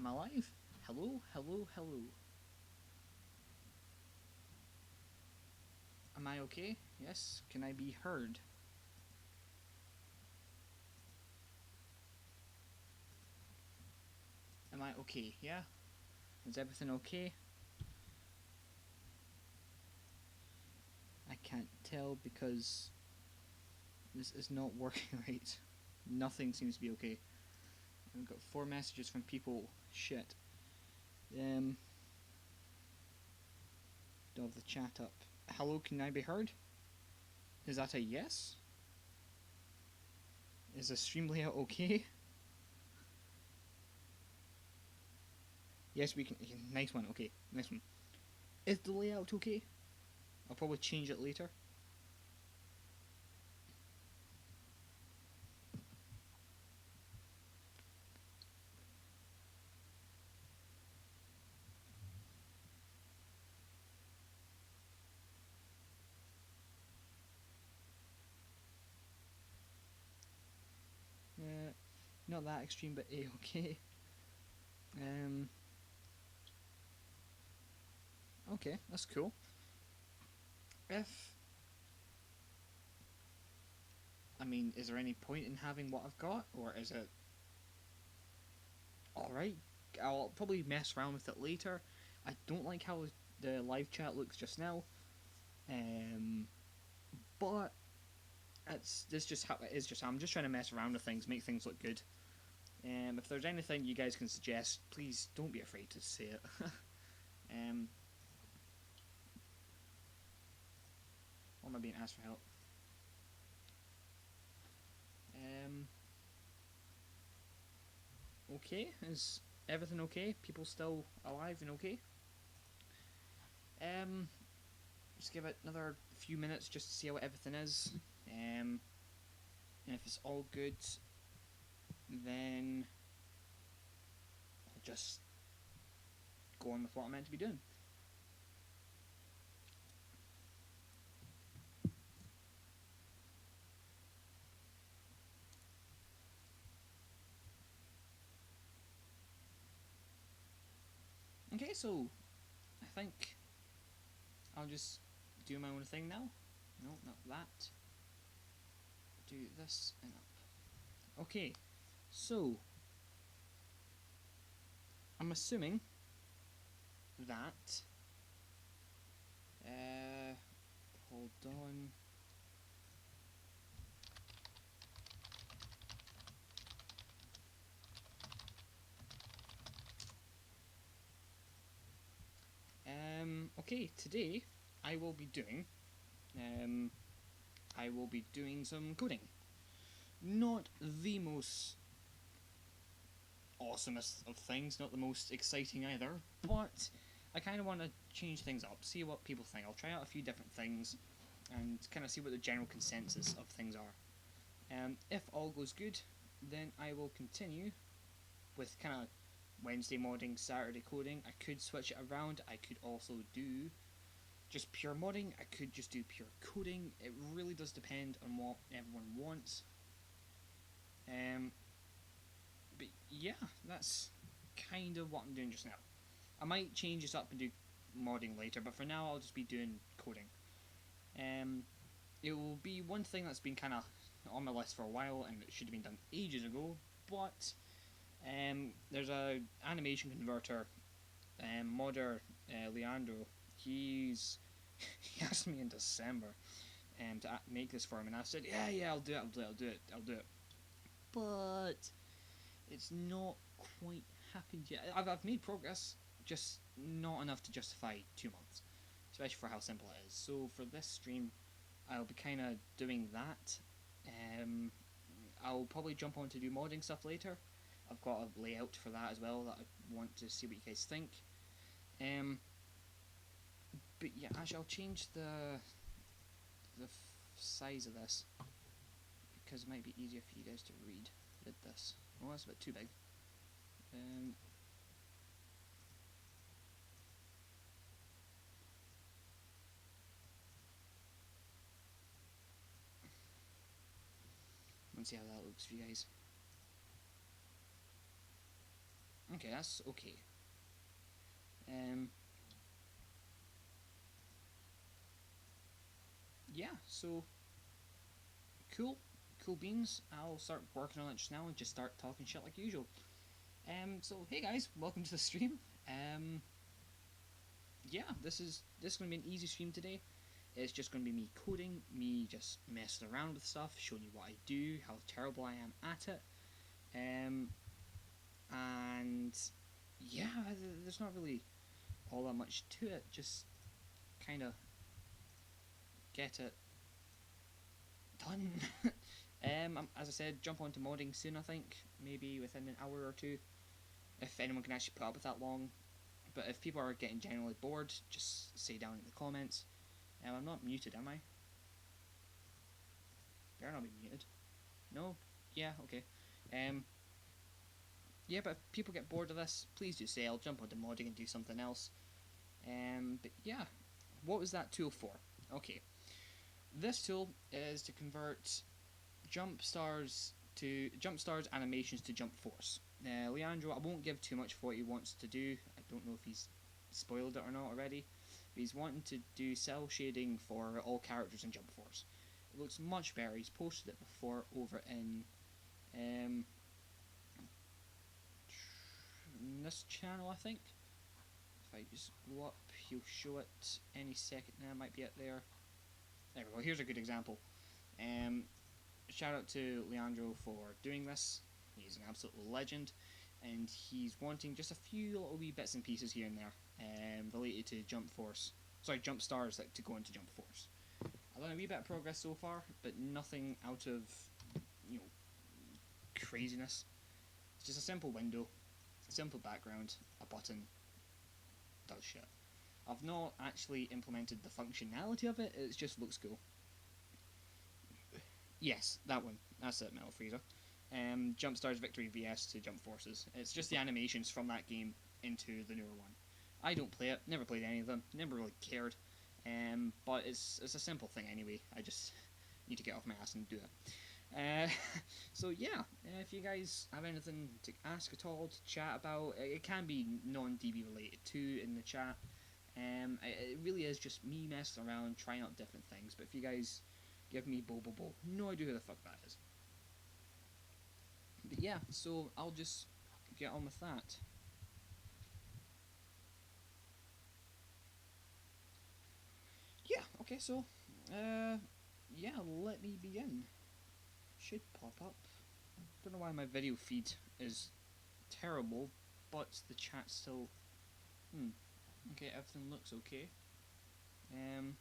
Am I live? Hello, hello, hello. Am I okay? Yes. Can I be heard? Am I okay? Yeah? Is everything okay? I can't tell because this is not working right. Nothing seems to be okay. I've got 4 messages from people. Shit. Um, do I have the chat up? Hello, can I be heard? Is that a yes? Is the stream layout okay? Yes, we can. Nice one. Okay, nice one. Is the layout okay? I'll probably change it later. Uh, Not that extreme, but okay. Um, okay, that's cool. If I mean, is there any point in having what I've got, or is it all right? I'll probably mess around with it later. I don't like how the live chat looks just now, um, but it's this just how it is. Just I'm just trying to mess around with things, make things look good. If there's anything you guys can suggest, please don't be afraid to say it. um, or am I being asked for help? Um, okay, is everything okay? People still alive and okay? Um, just give it another few minutes just to see how everything is. And if it's all good, then I'll just go on with what I'm meant to be doing. Okay, so I think I'll just do my own thing now. No, not that. Do this and up. Okay, so I'm assuming that. Uh, Hold on. Okay, today I will be doing. Um, I will be doing some coding. Not the most awesomest of things, not the most exciting either, but I kind of want to change things up, see what people think. I'll try out a few different things and kind of see what the general consensus of things are. If all goes good, then I will continue with kind of Wednesday modding, Saturday coding. I could switch it around. I could also do just pure modding. I could just do pure coding. It really does depend on what everyone wants. Um, but yeah, that's kind of what I'm doing just now. I might change this up and do modding later, but for now I'll just be doing coding. Um, it will be one thing that's been kind of on my list for a while, and it should have been done ages ago. But there's a animation converter modder, Leandro. He's he asked me in December to make this for him, and I said, yeah, I'll do it, I'll do it. But it's not quite happened yet. I've made progress, just not enough to justify 2 months, especially for how simple it is. So for this stream, I'll be kind of doing that. Um, I'll probably jump on to do modding stuff later. I've got a layout for that as well that I want to see what you guys think. Um, but yeah, actually, I'll change the size of this because it might be easier for you guys to read this. Oh, that's a bit too big. Um, Let's see how that looks for you guys. Okay, that's okay. Um, yeah, so cool, cool beans. I'll start working on it just now and just start talking shit like usual. So hey guys, welcome to the stream. Um, yeah, this is gonna be an easy stream today. It's just gonna be me coding, me just messing around with stuff, showing you what I do, how terrible I am at it. Um, and yeah, there's not really all that much to it. Just kind of get it done. As I said, jump onto modding soon. I think maybe within an hour or two, if anyone can actually put up with that long. But if people are getting generally bored, just say down in the comments. I'm not muted, am I? Better not be muted. No? Yeah, okay. Um, yeah, but if people get bored of this, please do say. I'll jump onto modding and do something else. But yeah, what was that tool for? Okay, this tool is to convert jump stars animations to jump force. Leandro, I won't give too much for what he wants to do. I don't know if he's spoiled it or not already. But he's wanting to do cell shading for all characters in Jump Force. It looks much better. He's posted it before over um, this channel, I think. If I just go up, he'll show it any second now. Might be it there. There we go. Here's a good example. Um, Shout out to Leandro for doing this. He's an absolute legend, and he's wanting just a few little wee bits and pieces here and there related to Jump Stars that to go into Jump Force. I've done a wee bit of progress so far, but nothing out of you know craziness. It's just a simple window, a simple background, a button, does shit. I've not actually implemented the functionality of it. It just looks cool. Yes, that one. That's it, Metal Freezer. Jumpstar's Victory VS to Jump Forces. It's just the animations from that game into the newer one. I don't play it, never played any of them, never really cared. But it's a simple thing anyway. I just need to get off my ass and do it. Uh, so yeah, if you guys have anything to ask at all, to chat about, it can be non-DB related too in the chat. It really is just me messing around, trying out different things. But if you guys give me Bobo, no idea who the fuck that is. But yeah, so I'll just get on with that. Yeah, okay, so, yeah, let me begin. Should pop up. Don't know why my video feed is terrible, but the chat still. Okay, everything looks okay. Um,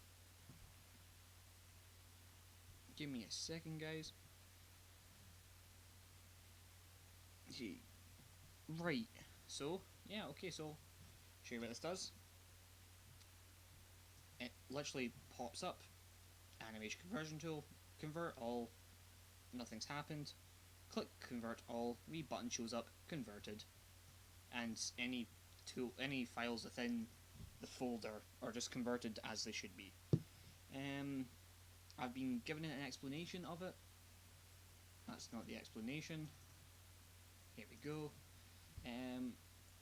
Give me a second, guys. Right. So yeah, okay. So show you what this does. It literally pops up. Animation conversion tool. Convert all. Nothing's happened. Click convert all. Wee button shows up. Converted. And any files within the folder are just converted as they should be. I've been given an explanation of it. That's not the explanation. Here we go.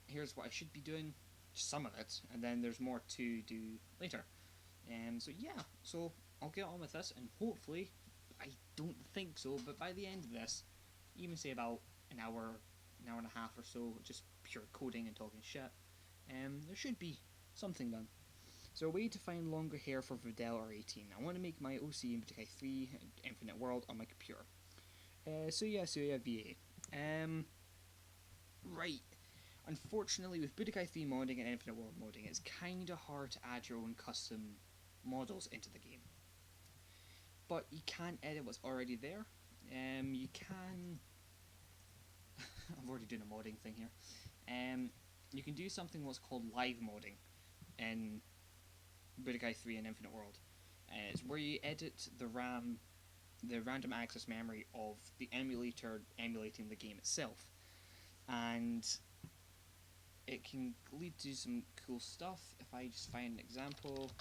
Here's what I should be doing. Some of it, and then there's more to do later. So yeah, so I'll get on with this, and hopefully, I don't think so, but by the end of this, even say about an hour and a half or so, just pure coding and talking shit, there should be something done. So a way to find longer hair for Videl or 18. I want to make my OC in Budokai 3 Infinite World on my computer. So yeah, VA. Right. Unfortunately, with Budokai 3 modding and Infinite World modding, it's kinda hard to add your own custom models into the game. But you can edit what's already there. You can. I'm already doing a modding thing here. You can do something what's called live modding in Budokai 3 and Infinite World. It's where you edit the random access memory of the emulator emulating the game itself. And it can lead to some cool stuff. If I just find an example,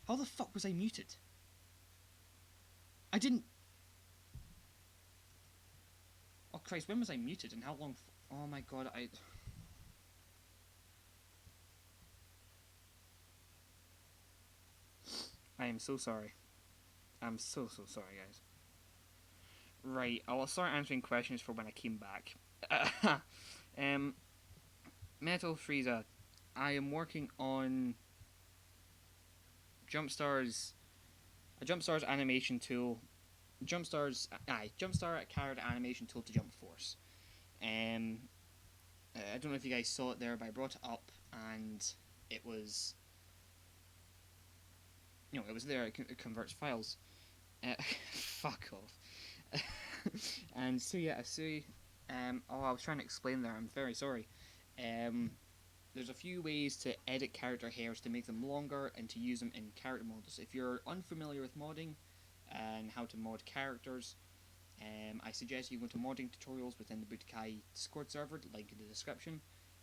How the fuck was I muted? I didn't... Oh Christ, when was I muted and how long... Oh my god, I am so sorry. I'm so sorry, guys. Right, I'll start answering questions for when I came back. um, Metal Frieza, I am working on Jumpstar's animation tool. Jumpstar carried animation tool to Jump Force. I don't know if you guys saw it there, but I brought it up and it was, it was there. It converts files. Fuck off. And so yeah, I see. I was trying to explain there. I'm very sorry. There's a few ways to edit character hairs to make them longer and to use them in character models. If you're unfamiliar with modding and how to mod characters, I suggest you go to modding tutorials within the Budokai Discord server, link in the description,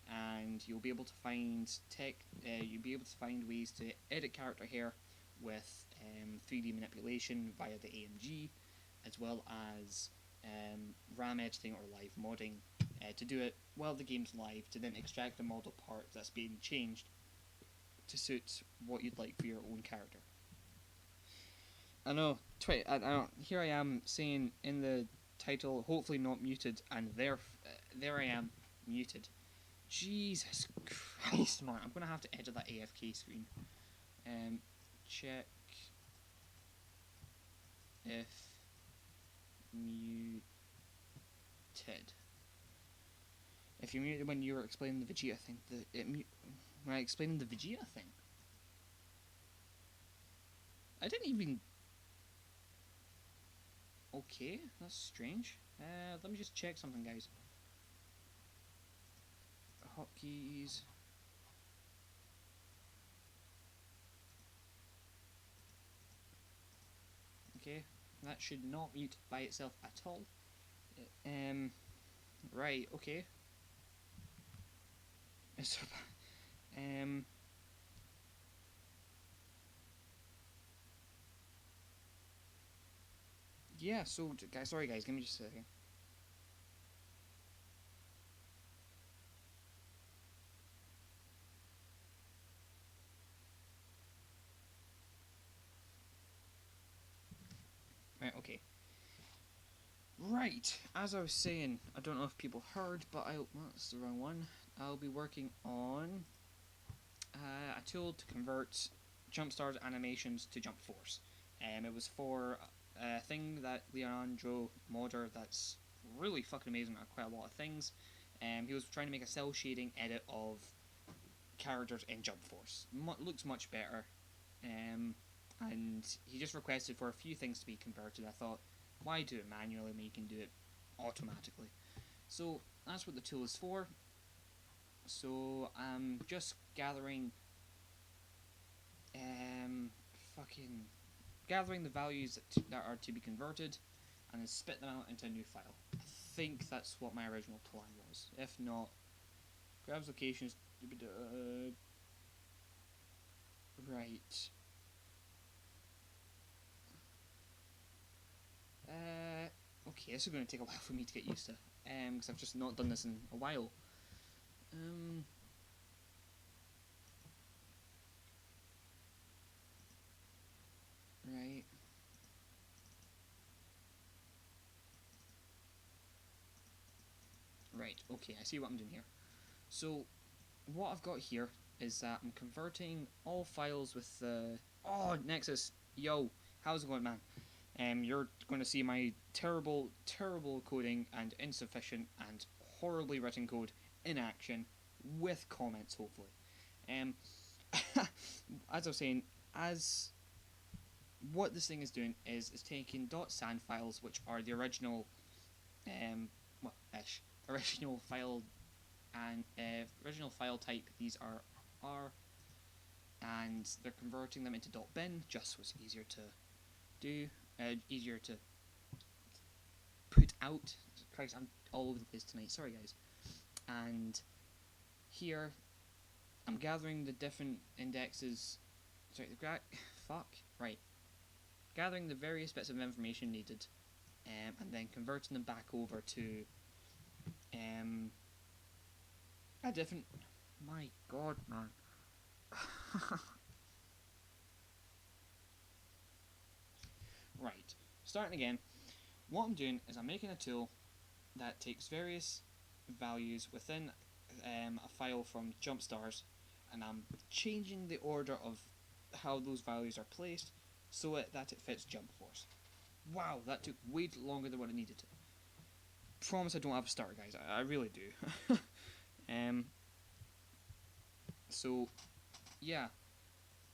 and you'll be able to find you'll be able to find ways to edit character hair with 3D manipulation via the AMG, as well as RAM editing or live modding to do it while the game's live, to then extract the model part that's being changed to suit what you'd like for your own character. I know, here I am saying in the title, hopefully not muted, and there I am, muted. Jesus Christ, man, I'm gonna have to edit that AFK screen. Check if muted. If you muted when you were explaining the Vegeta thing, when I explained the Vegeta thing, I didn't even. Okay, that's strange. Let me just check something, guys. Hotkeys. Okay, that should not mute by itself at all. Right, okay. So, yeah, so, guys, sorry guys, give me just a second. Right, okay. Right, as I was saying, I don't know if people heard, but that's the wrong one. I'll be working on a tool to convert Jumpstar's animations to Jump Force. It was for a thing that Leandro modder that's really fucking amazing at quite a lot of things. He was trying to make a cell shading edit of characters in Jump Force. Looks much better. And he just requested for a few things to be converted. I thought, why do it manually when you can do it automatically? So that's what the tool is for. So I'm just gathering gathering the values that are to be converted and then spit them out into a new file. I think that's what my original plan was. If not, grabs locations. Right. Okay, this is going to take a while for me to get used to, because I've just not done this in a while. Right. Right, okay, I see what I'm doing here. So, what I've got here is that I'm converting all files with the... Oh, Nexus, yo, how's it going, man? You're going to see my terrible coding and insufficient and horribly written code in action with comments, hopefully. As I was saying, what this thing is doing is taking .san files, which are the original, original file and original file type. These are R, and they're converting them into .bin, just so it's easier to do, easier to put out. Christ, I'm all over the place tonight. Sorry, guys. And here, I'm gathering the different indexes sorry, fuck, right. Gathering the various bits of information needed, and then converting them back over to a different. My God, man. Right, starting again. What I'm doing is I'm making a tool that takes various values within a file from jump stars, and I'm changing the order of how those values are placed so that it fits jump force. Wow, that took way longer than what it needed to. Promise I don't have a stutter, guys. I really do. um. So yeah,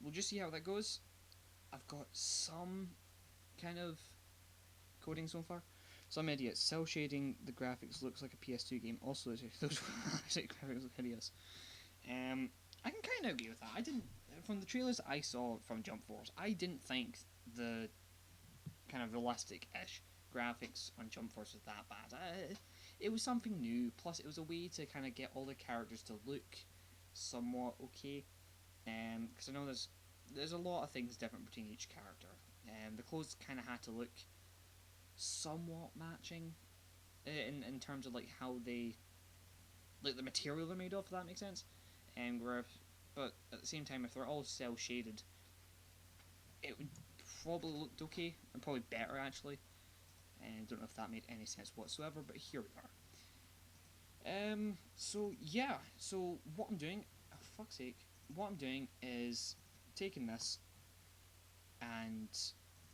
we'll just see how that goes. I've got some kind of coding so far. Some idiot cell shading the graphics looks like a PS2 game. Also, those graphics look hideous. I can kind of agree with that. I didn't from the trailers I saw from Jump Force. I didn't think the kind of realistic-ish graphics on Jump Force was that bad. It was something new. Plus, it was a way to kind of get all the characters to look somewhat okay. Because I know there's a lot of things different between each character. The clothes kind of had to look somewhat matching in terms of like how they like the material they're made of. If that makes sense. But at the same time, if they're all cell shaded, it would probably looked okay and probably better actually. And I don't know if that made any sense whatsoever, but here we are. So yeah, so what I'm doing, oh fuck's sake, what I'm doing is taking this and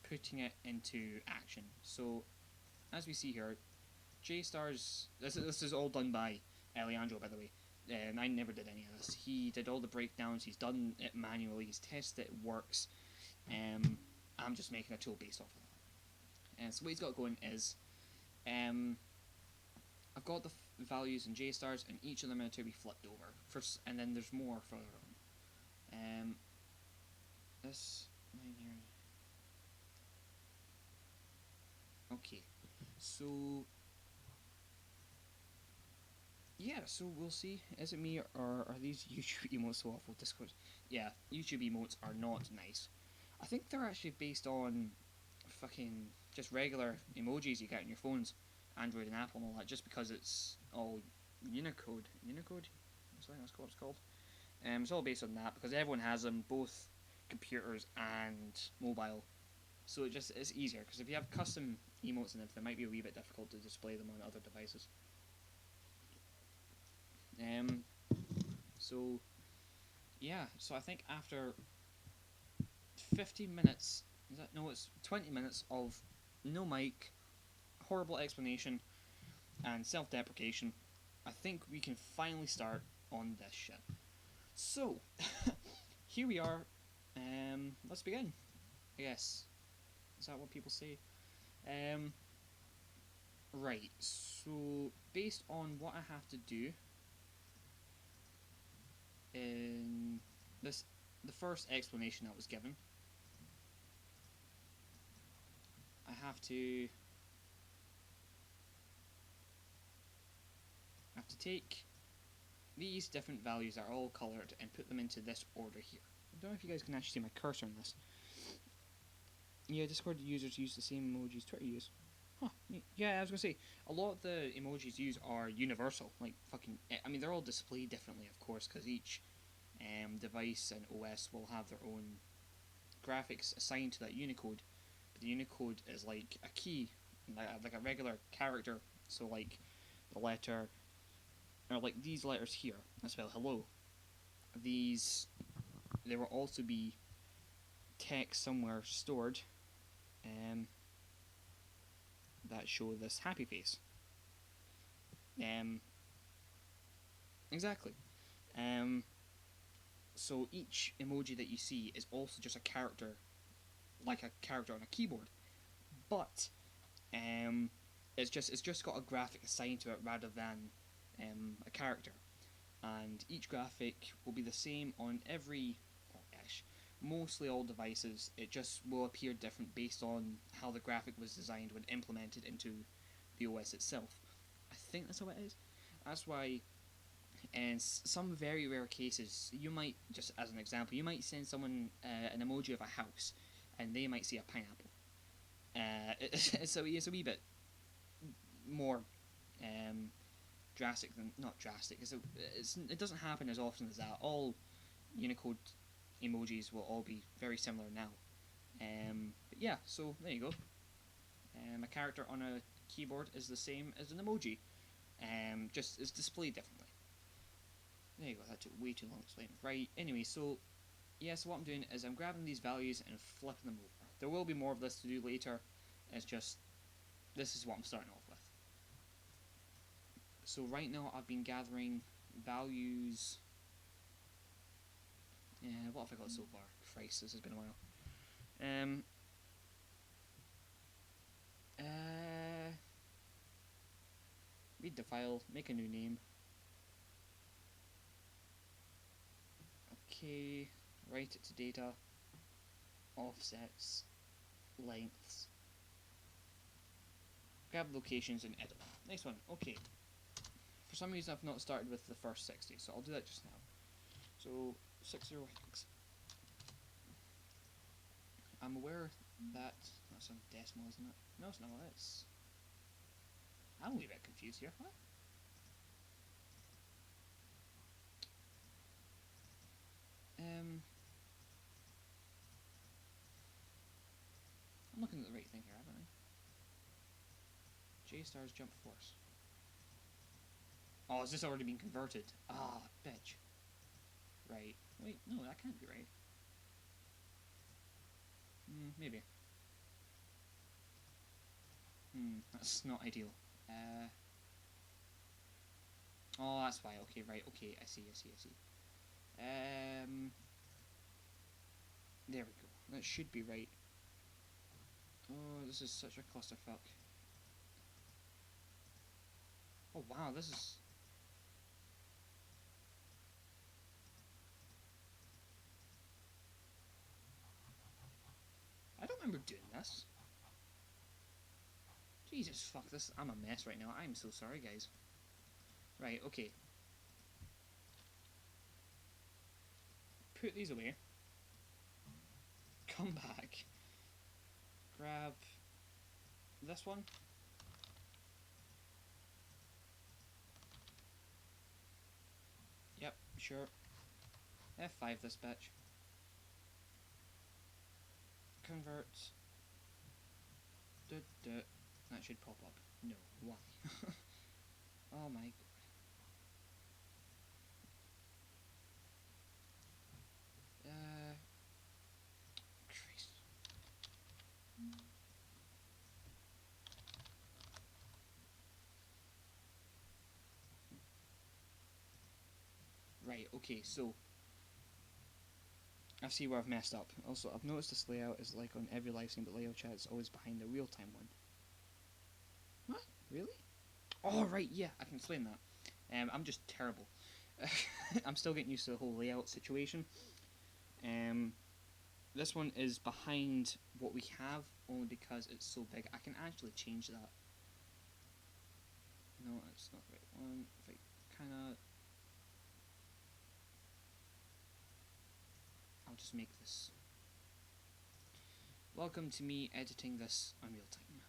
putting it into action. So as we see here, J-Stars, this is all done by Eliandro, by the way. And I never did any of this. He did all the breakdowns, he's done it manually, he's tested it works. I'm just making a tool based off of that. And so what he's got going is, I've got the values in J-Stars, and each of them are to be flipped over. And then there's more further on. This line here. Okay, so yeah, so we'll see. Is it me or are these YouTube emotes so awful? Discord. Yeah, YouTube emotes are not nice. I think they're actually based on fucking just regular emojis you get on your phones, Android and Apple and all that, just because it's all Unicode. Unicode? I think that's what it's called. It's all based on that because everyone has them, both computers and mobile. So it's easier because if you have custom emotes and everything, it might be a wee bit difficult to display them on other devices. Um, so yeah, so I think after 15 minutes, no, it's 20 minutes of no mic, horrible explanation, and self-deprecation, I think we can finally start on this shit. So, here we are. Let's begin. I guess. Is that what people say? Right. So, based on what I have to do in the first explanation that was given, I have to take these different values that are all coloured and put them into this order here. I don't know if you guys can actually see my cursor on this. Yeah, Discord users use the same emojis Twitter use. Huh. Yeah, I was gonna say, a lot of the emojis used are universal. Like, fucking, I mean, they're all displayed differently, of course, because each device and OS will have their own graphics assigned to that Unicode. But the Unicode is like a key, like a regular character. So, like, the letter, or like these letters here, that spell hello. There will also be text somewhere stored that show this happy face. Exactly. So each emoji that you see is also just a character, like a character on a keyboard, but it's just got a graphic assigned to it rather than a character, and each graphic will be the same on every, well, ish, mostly all devices. It just will appear different based on how the graphic was designed when implemented into the OS itself. I think that's how it is. That's why And some very rare cases, you might, just as an example, you might send someone an emoji of a house, and they might see a pineapple. It's a wee bit more um, drastic than not drastic. It doesn't happen as often as that. All Unicode emojis will all be very similar now. But yeah, so there you go. A character on a keyboard is the same as an emoji, just is displayed differently. There you go. That took way too long to explain. Right. Anyway, so yeah, so what I'm doing is I'm grabbing these values and flipping them over. There will be more of this to do later. It's just this is what I'm starting off with. So right now I've been gathering values. What have I got so far? Christ, this has been a while. Read the file, make a new name. Okay, write it to data, offsets, lengths, grab locations and edit. Next one, okay. For some reason I've not started with the first 60, so I'll do that just now. So 60 hex. I'm aware that that's a decimal, isn't it? No, it's not. It's. I'm a wee bit confused here. What? I'm looking at the right thing here, haven't I? J stars jump force. Oh, has this already been converted? Ah, bitch. Right. Wait, no, that can't be right. Maybe. That's not ideal. Oh, that's why. Okay, right. Okay, I see. There we go. That should be right. Oh, this is such a clusterfuck. Oh wow, this is. I don't remember doing this. Jesus fuck this. I'm a mess right now. I'm so sorry, guys. Right. Okay. Put these away. Come back. Grab this one. Yep, sure. F5 this bitch. Convert. That should pop up. No, why? Oh my god. Christ. Right, okay, so I see where I've messed up. Also, I've noticed this layout is like on every live stream, but layout chat is always behind the real-time one. What? Really? Oh, right, yeah, I can explain that. I'm just terrible. I'm still getting used to the whole layout situation. This one is behind what we have, only because it's so big. I can actually change that. No, that's not the right one. If I kinda... I'll just make this. Welcome to me editing this on real time.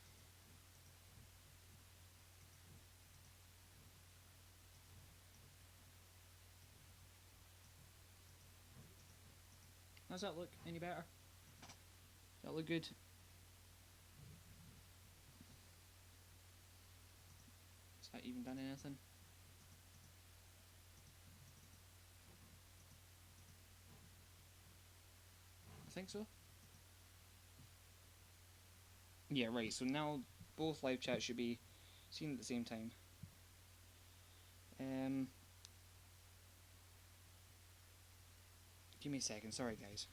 Does that look any better? Does that look good? Has that even done anything? I think so. Yeah, right. So now both live chats should be seen at the same time. Give me a second. Sorry, guys.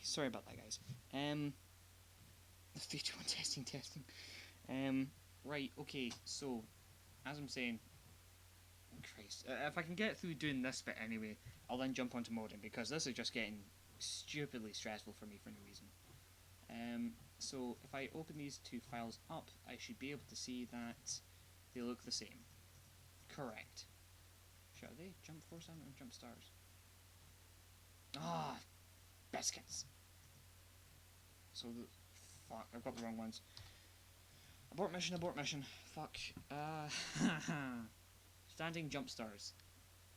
sorry about that, guys. 3, 2, 1, testing. Right, okay, so, as I'm saying, Christ, if I can get through doing this bit anyway, I'll then jump onto modding, because this is just getting stupidly stressful for me for no reason. So, if I open these two files up, I should be able to see that they look the same. Correct. Shall they jump force down or jump stars? Ah, biscuits. So, fuck, I've got the wrong ones. Abort mission. Fuck. Standing jump stars.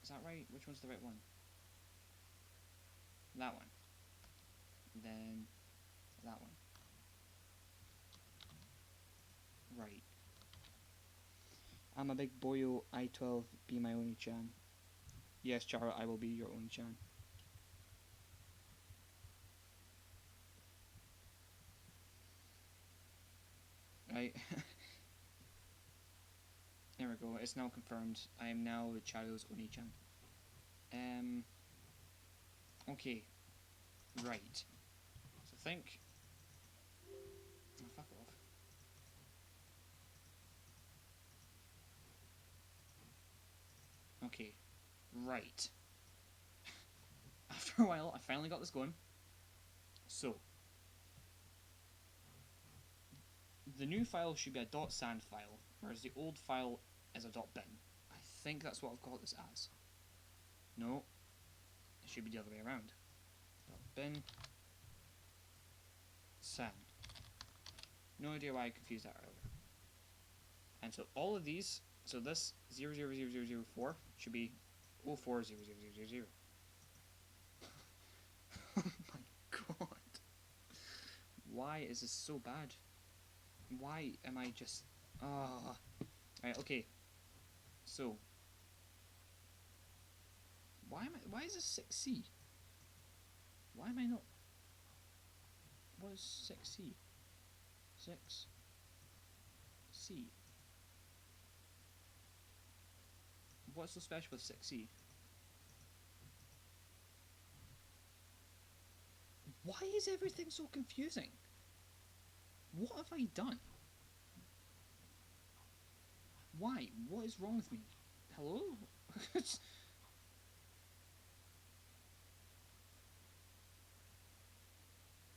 Is that right? Which one's the right one? That one. Then that one. Right. I'm a big boyo I-12, be my Oni-chan. Yes, Chara, I will be your Oni-chan. Right. There we go, it's now confirmed. I am now Charo's Oni-chan. Okay. Right. So think... Oh, fuck off. Okay. Right. After a while, I finally got this going. So... the new file should be a .sand file, whereas the old file is a .bin. I think that's what I've got this as. No. It should be the other way around. .bin san. No idea why I confused that earlier. And so all of these, so this 000004 should be 040000. Oh my god. Why is this so bad? Why am I just... Ah. Right, okay. So. Why is this 6C? Why am I not... What is 6C? 6C. What's so special with 6C? Why is everything so confusing? What have I done? Why? What is wrong with me? Hello?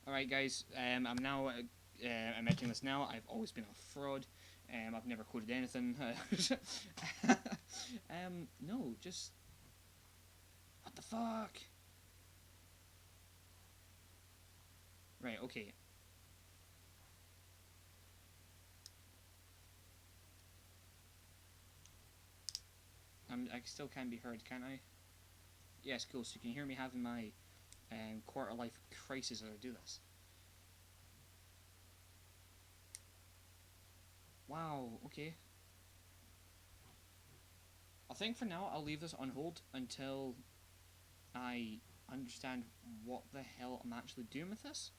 Alright guys, I'm now admitting this now. I've always been a fraud. I've never coded anything. No, just... What the fuck? Right, okay. I still can be heard, can't I? Yes, cool. So you can hear me having my quarter life crisis as I do this. Wow, okay. I think for now I'll leave this on hold until I understand what the hell I'm actually doing with this.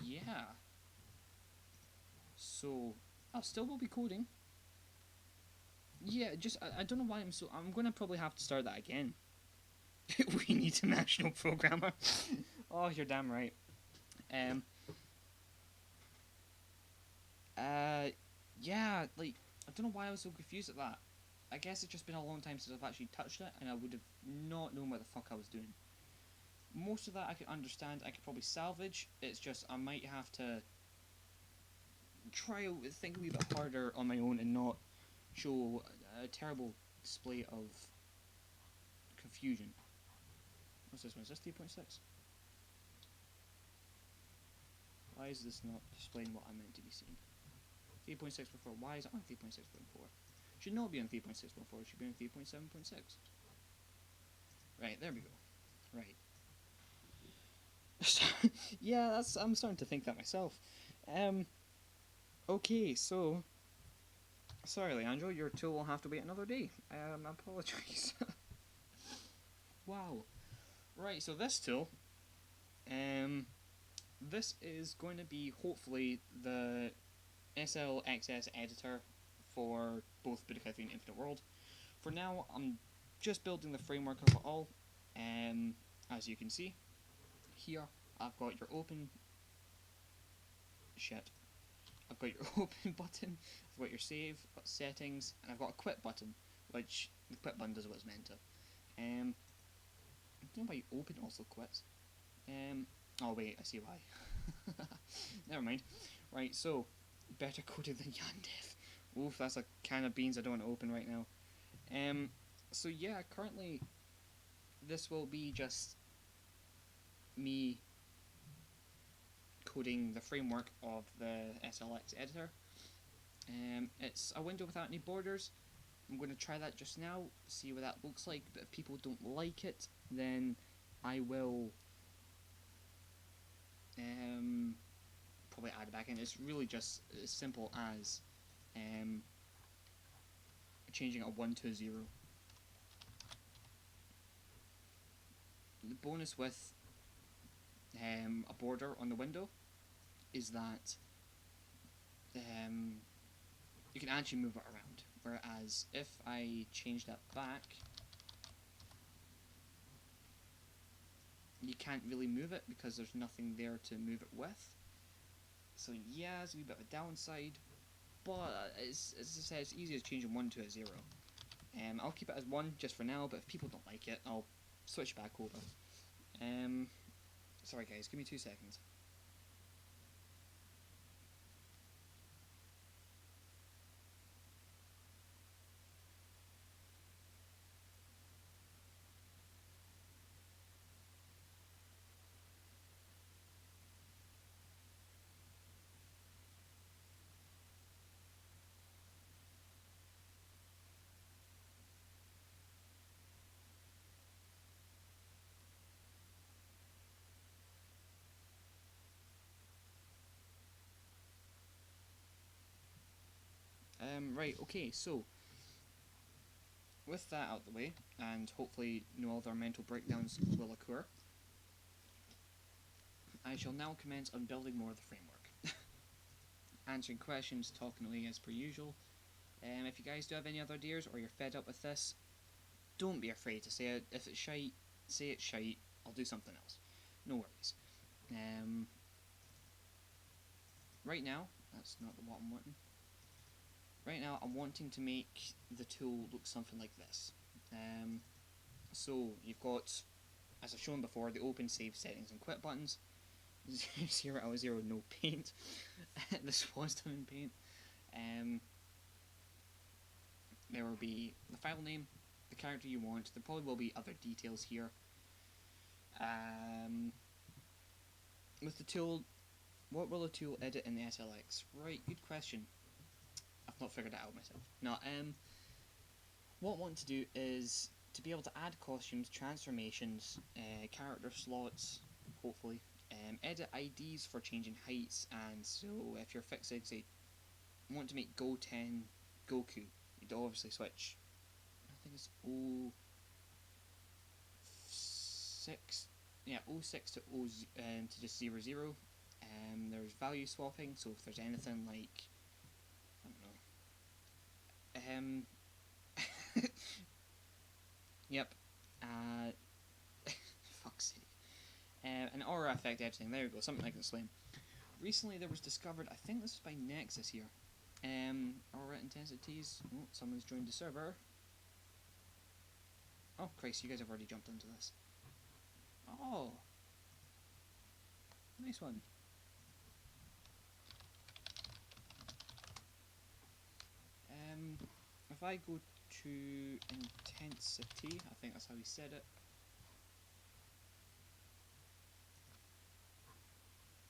Yeah. So, I still will be coding. Yeah, just, I don't know why I'm gonna probably have to start that again. We need a national programmer. Oh, you're damn right. Yeah, like, I don't know why I was so confused at that. I guess it's just been a long time since I've actually touched it, and I would have not known what the fuck I was doing. Most of that I could understand, I could probably salvage, it's just I might have to try to think a wee bit harder on my own and not show a terrible display of confusion. What's this one? Is this 3.6? Why is this not displaying what I'm meant to be seeing? 3.6.4. Why is it on 3.6.4? Should not be on 3.6.4. It should be on 3.7.6. Right, there we go. Right. Yeah, I'm starting to think that myself. Okay, so... Sorry, Leandro, your tool will have to wait another day. I apologise. Wow. Right, so this tool... this is going to be, hopefully, the SLXS editor for both Budokai 3 and Infinite World. For now, I'm just building the framework of it all. As you can see, here I've got your open shit. I've got your open button, I've got your save, I've got settings, and I've got a quit button, which the quit button does what it's meant to. I don't know why open also quits. Oh wait, I see why. Never mind. Right, so better coded than Yandev. Oof, that's a can of beans I don't want to open right now. So yeah, currently this will be just me coding the framework of the SLX editor. It's a window without any borders. I'm going to try that just now, see what that looks like, but if people don't like it, then I will probably add it back in. It's really just as simple as changing a 1 to a 0. The bonus with a border on the window is that you can actually move it around, whereas if I change that back, you can't really move it because there's nothing there to move it with. So yeah, it's a wee bit of a downside, but as I said, it's easy as changing 1 to a 0. I'll keep it as 1 just for now, but if people don't like it, I'll switch back over. Sorry guys, give me 2 seconds. Right, okay, so with that out of the way, and hopefully no other mental breakdowns will occur, I shall now commence on building more of the framework. Answering questions, talking away as per usual. If you guys do have any other ideas, or you're fed up with this, don't be afraid to say it. If it's shite, say it's shite, I'll do something else. No worries. Right now, that's not what I'm wanting. Right now, I'm wanting to make the tool look something like this. So, you've got, as I've shown before, the open, save, settings, and quit buttons. 0 out of 0, no paint. This was done in paint. There will be the file name, the character you want. There probably will be other details here. With the tool, what will the tool edit in the SLX? Right, good question. I've not figured that out myself. No, what I want to do is to be able to add costumes, transformations, character slots, hopefully, edit IDs for changing heights, and so if you're fixing, say, want to make Go 10 Goku, you'd obviously switch, I think it's 06, yeah, 06 to to just 00. There's value swapping, so if there's anything like, I don't know, yep, fuck's sake, an aura effect editing, there we go, something like this lame. Recently there was discovered, I think this was by Nexus here, aura intensities. Oh, someone's joined the server. Oh Christ, you guys have already jumped into this. Oh, nice one. If I go to intensity, I think that's how he said it.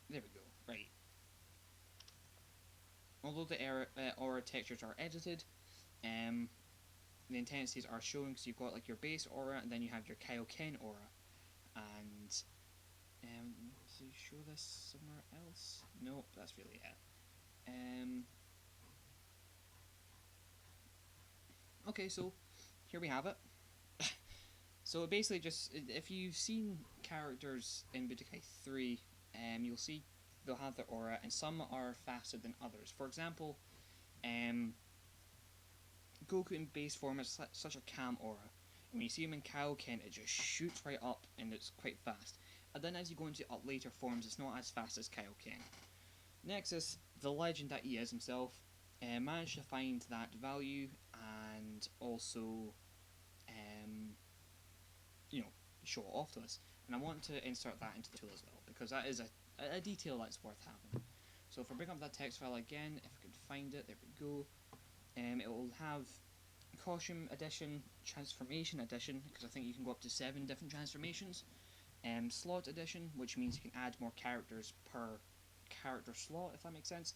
There we go, right. Although the aura textures are edited, the intensities are shown because you've got like your base aura and then you have your Kaioken aura. And does he show this somewhere else? Nope, that's really it. Okay, so here we have it. So basically, just if you've seen characters in Budokai 3, you'll see they'll have their aura, and some are faster than others. For example, Goku in base form has such a calm aura. When you see him in Kaioken, it just shoots right up and it's quite fast. And then as you go into up later forms, it's not as fast as Kaioken. Nexus, the legend that he is himself, managed to find that value and also, you know, show it off to us. And I want to insert that into the tool as well, because that is a detail that's worth having. So if I bring up that text file again, if I could find it, there we go. It will have Costume Edition, Transformation Edition, because I think you can go up to 7 different transformations. Slot Edition, which means you can add more characters per character slot, if that makes sense.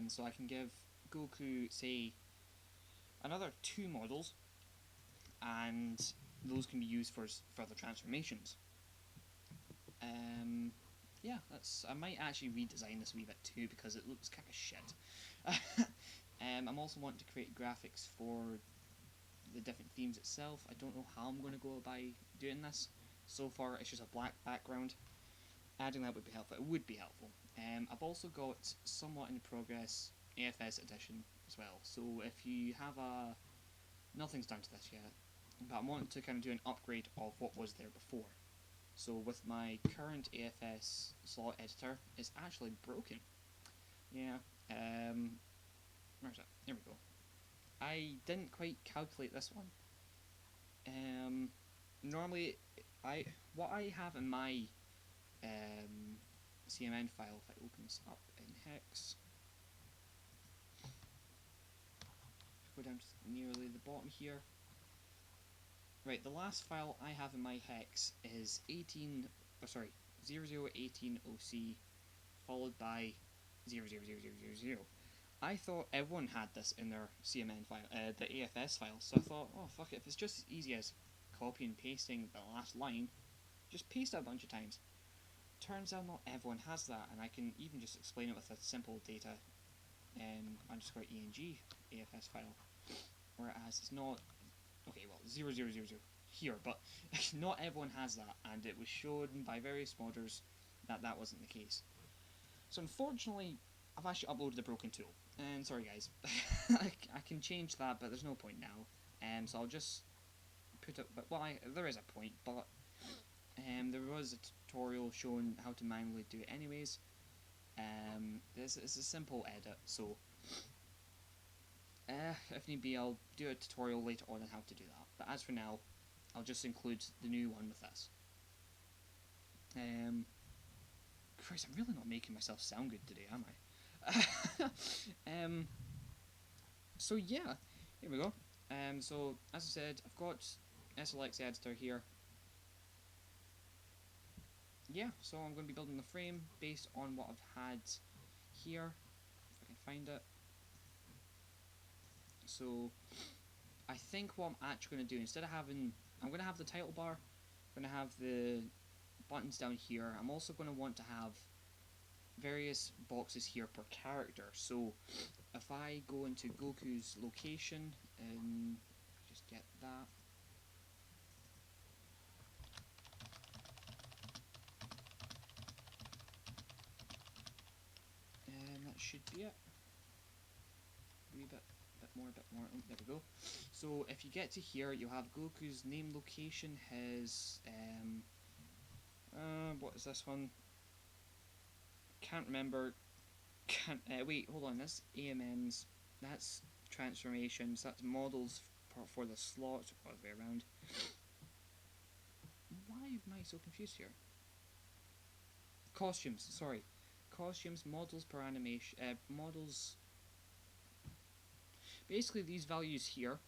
So I can give Goku, say, another 2 models, and those can be used for further transformations. Yeah, I might actually redesign this a wee bit too, because it looks kind of shit. I'm also wanting to create graphics for the different themes itself. I don't know how I'm going to go about doing this. So far it's just a black background. Adding that would be helpful. It would be helpful. I've also got somewhat in progress AFS edition as well. So if you have nothing's done to this yet, but I'm wanting to kind of do an upgrade of what was there before. So with my current AFS slot editor, it's actually broken. Yeah. Where's it? There we go. I didn't quite calculate this one. Normally, what I have in my CMN file, if I open this up in hex, go down to nearly the bottom here. Right, the last file I have in my hex is 0018 OC followed by 00000. I thought everyone had this in their CMN file, the AFS file, so I thought, oh fuck it, if it's just as easy as copy and pasting the last line, just paste it a bunch of times. Turns out not everyone has that, and I can even just explain it with a simple data underscore ENG AFS file, whereas it's not, okay, well, 0000 here, but not everyone has that, and it was shown by various modders that that wasn't the case. So unfortunately, I've actually uploaded the broken tool, and sorry guys, I can change that, but there's no point now, so I'll just put it, but well, there is a point, but there was a tutorial showing how to manually do it anyways. This is a simple edit, so if need be, I'll do a tutorial later on how to do that, but as for now, I'll just include the new one with this. Christ, I'm really not making myself sound good today, am I? So yeah, here we go. So as I said, I've got SLX editor here. Yeah, so I'm going to be building the frame based on what I've had here, if I can find it. So I think what I'm actually going to do, instead of having, I'm going to have the title bar, I'm going to have the buttons down here. I'm also going to want to have various boxes here per character. So if I go into Goku's location, and just get that, and that should be it. A wee bit more. Oh, there we go. So if you get to here, you'll have Goku's name, location, his what is this one? Can't remember. Wait, hold on. That's AMMs. That's transformations. That's models for the slots, or the way around. Why am I so confused here? Costumes. Sorry, costumes. Models per animation. Models. Basically, these values here.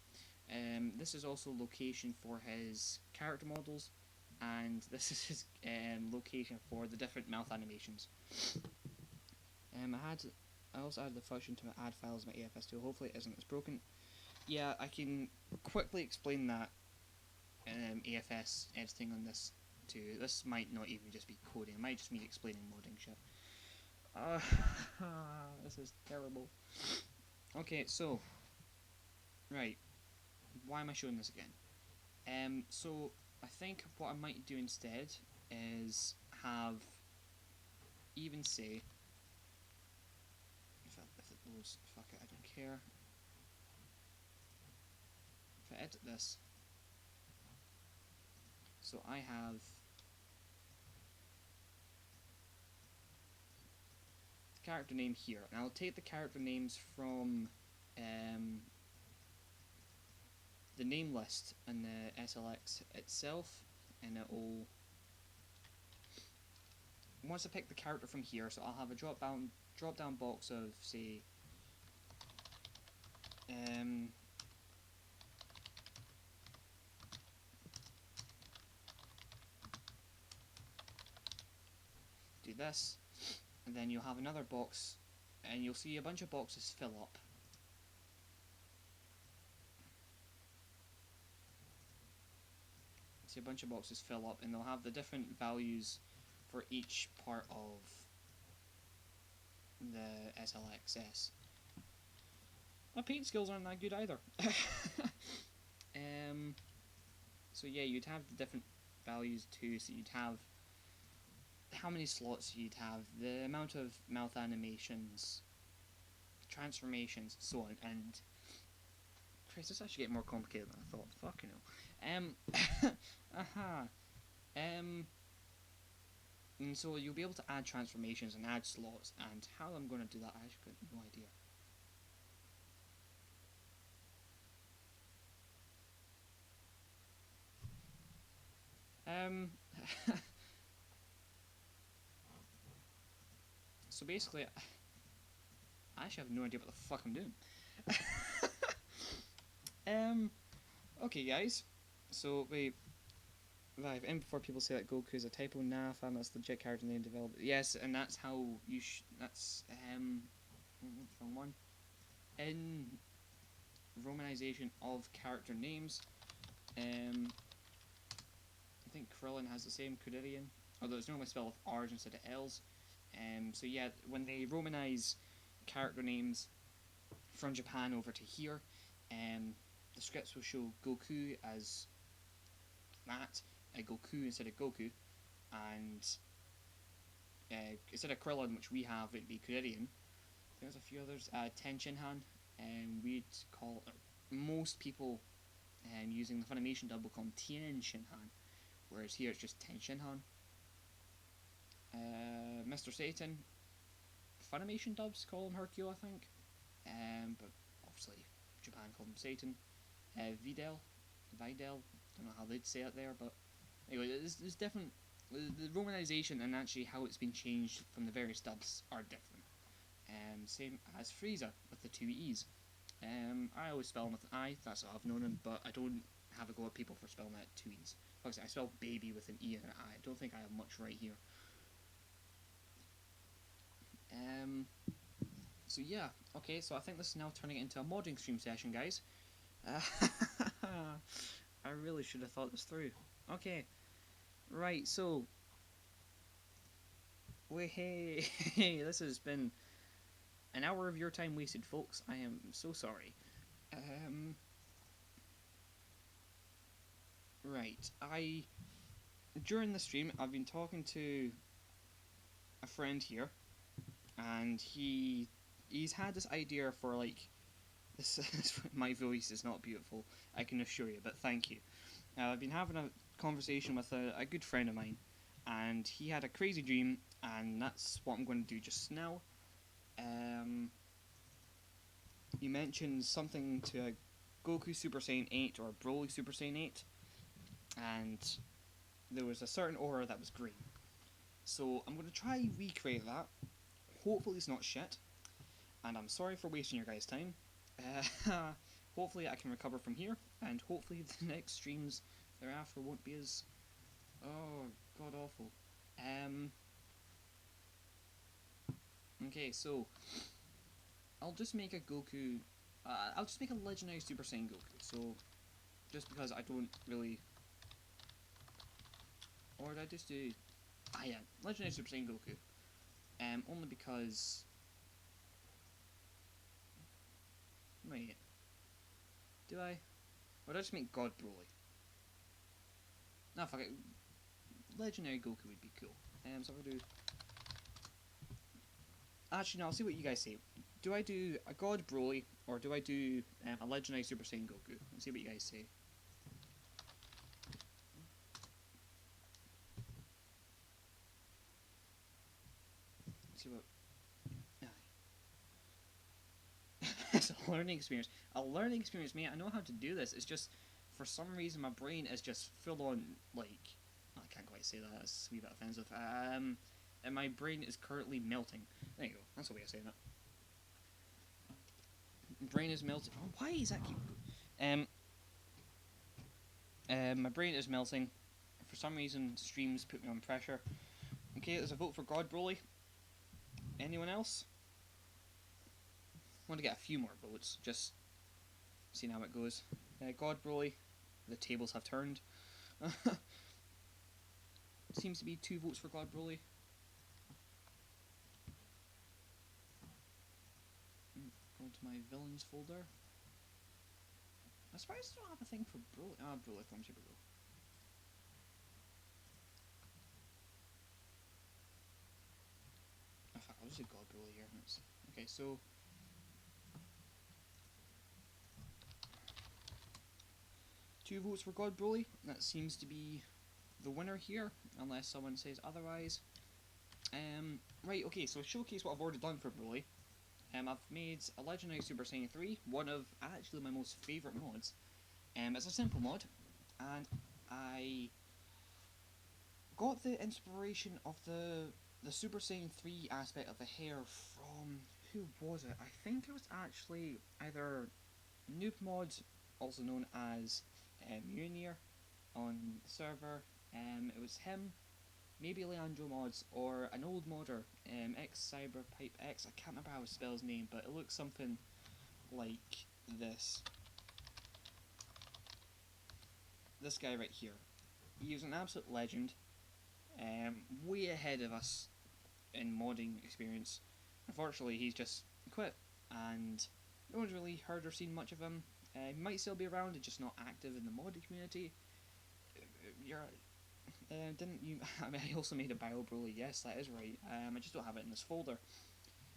This is also location for his character models, and this is his location for the different mouth animations. I also added the function to add files in my AFS tool. Hopefully it isn't as broken. Yeah, I can quickly explain that AFS editing on this too. This might not even just be coding. It might just be explaining modding shit. This is terrible. Okay, so right, why am I showing this again? So I think what I might do instead is have even say, if it loads, fuck it, I don't care. If I edit this, So I have the character name here, and I'll take the character names from the name list and the SLX itself, and it'll, once I pick the character from here, so I'll have a drop down box of, say, do this, and then you'll have another box, and you'll see a bunch of boxes fill up. See a bunch of boxes fill up, and they'll have the different values for each part of the SLXS. My paint skills aren't that good either. So yeah, you'd have the different values too, so you'd have how many slots you'd have, the amount of mouth animations, transformations, so on, and Christ, this actually getting more complicated than I thought. Fucking hell. And so you'll be able to add transformations and add slots, and how I'm going to do that, I actually got no idea. So basically, I actually have no idea what the fuck I'm doing. Okay, guys. So wait, right. And before people say that Goku is a typo, nah, fam, that's legit character name developed. Yes, and that's how you. That's wrong one. In romanization of character names, I think Krillin has the same Kuririn, although it's normally spelled with R's instead of L's. So yeah, when they romanize character names from Japan over to here, the scripts will show Goku as that, Goku instead of Goku, and instead of Krillin, which we have, it'd be Kuririn. I think there's a few others. Ten Shinhan, we'd call, most people using the Funimation dub will call him Tien Shinhan, whereas here it's just Ten Shinhan. Mr. Satan, Funimation dubs call him Hercule, I think, but obviously Japan called him Satan. Videl, don't know how they'd say it there, but anyway, there's different. The romanization and actually how it's been changed from the various dubs are different. Same as Frieza with the two E's. I always spell him with an I, that's how I've known him, but I don't have a go at people for spelling that two E's. Like I spell baby with an E and an I. I don't think I have much right here. So yeah, okay, so I think this is now turning it into a modding stream session, guys. I really should have thought this through. Okay, right, so hey, this has been an hour of your time wasted, folks. I am so sorry. Right, during the stream, I've been talking to a friend here, and he's had this idea for, like, this. My voice is not beautiful, I can assure you, but thank you. I've been having a conversation with a good friend of mine, and he had a crazy dream, and that's what I'm going to do just now. You mentioned something to a Goku Super Saiyan 8 or Broly Super Saiyan 8, and there was a certain aura that was green. So I'm going to try recreate that. Hopefully it's not shit, and I'm sorry for wasting your guys' time. Hopefully I can recover from here, and hopefully the next streams thereafter won't be as, oh, god awful. Okay, so I'll just make a Goku, I'll just make a legendary Super Saiyan Goku, so just because I don't really, or did I just do, yeah, legendary Super Saiyan Goku, only because, wait, do I, or did I just make God Broly? Nah, fuck it, legendary Goku would be cool. So if I do, actually no, I'll see what you guys say. Do I do a God Broly, or do I do a legendary Super Saiyan Goku? Let's see what you guys say. see what. It's a learning experience. A learning experience, mate. I know how to do this. It's just, for some reason, my brain is just full on, like, I can't quite say that. That's a wee bit offensive. And my brain is currently melting. There you go. That's the way of saying it. Brain is melting. Oh, why is that keep? My brain is melting. For some reason, streams put me on pressure. Okay, there's a vote for God Broly. Anyone else? I want to get a few more votes, just seeing how it goes. God Broly, the tables have turned. Seems to be 2 votes for God Broly. Go to my villains folder. I suppose I don't have a thing for Broly. Ah, Broly forms, here we go. Oh fuck, I'll just do God Broly here. Okay, so 2 votes for God Broly. That seems to be the winner here, unless someone says otherwise. Right, okay, so showcase what I've already done for Broly. I've made a Legendary Super Saiyan 3, one of actually my most favourite mods. It's a simple mod, and I got the inspiration of the Super Saiyan 3 aspect of the hair from, who was it? I think it was actually either Noob Mod, also known as Munir on the server. It was him, maybe Leandro Mods, or an old modder, X Cyberpipe X. I can't remember how to spell his name, but it looks something like this. This guy right here. He was an absolute legend, way ahead of us in modding experience. Unfortunately, he's just quit, and no one's really heard or seen much of him. He might still be around, just not active in the modding community. Didn't you? I mean, I also made a Bio Broly. Yes, that is right. I just don't have it in this folder.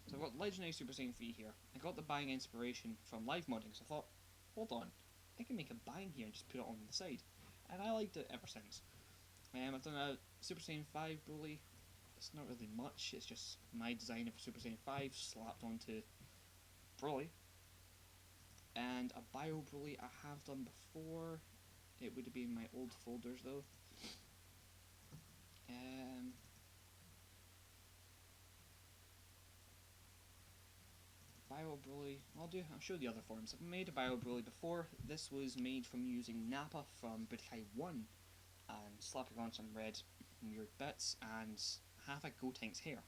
So I've got Legendary Super Saiyan 3 here. I got the buying inspiration from live modding, so I thought, hold on, I can make a buying here and just put it on the side. And I liked it ever since. I've done a Super Saiyan 5 Broly. It's not really much, it's just my design of Super Saiyan 5 slapped onto Broly. And a Bio Broly I have done before. It would have been my old folders though. Bio Broly, I'll show the other forms. I've made a Bio Broly before. This was made from using Nappa from Budokai 1 and slapping on some red weird bits and half a Gotank's hair.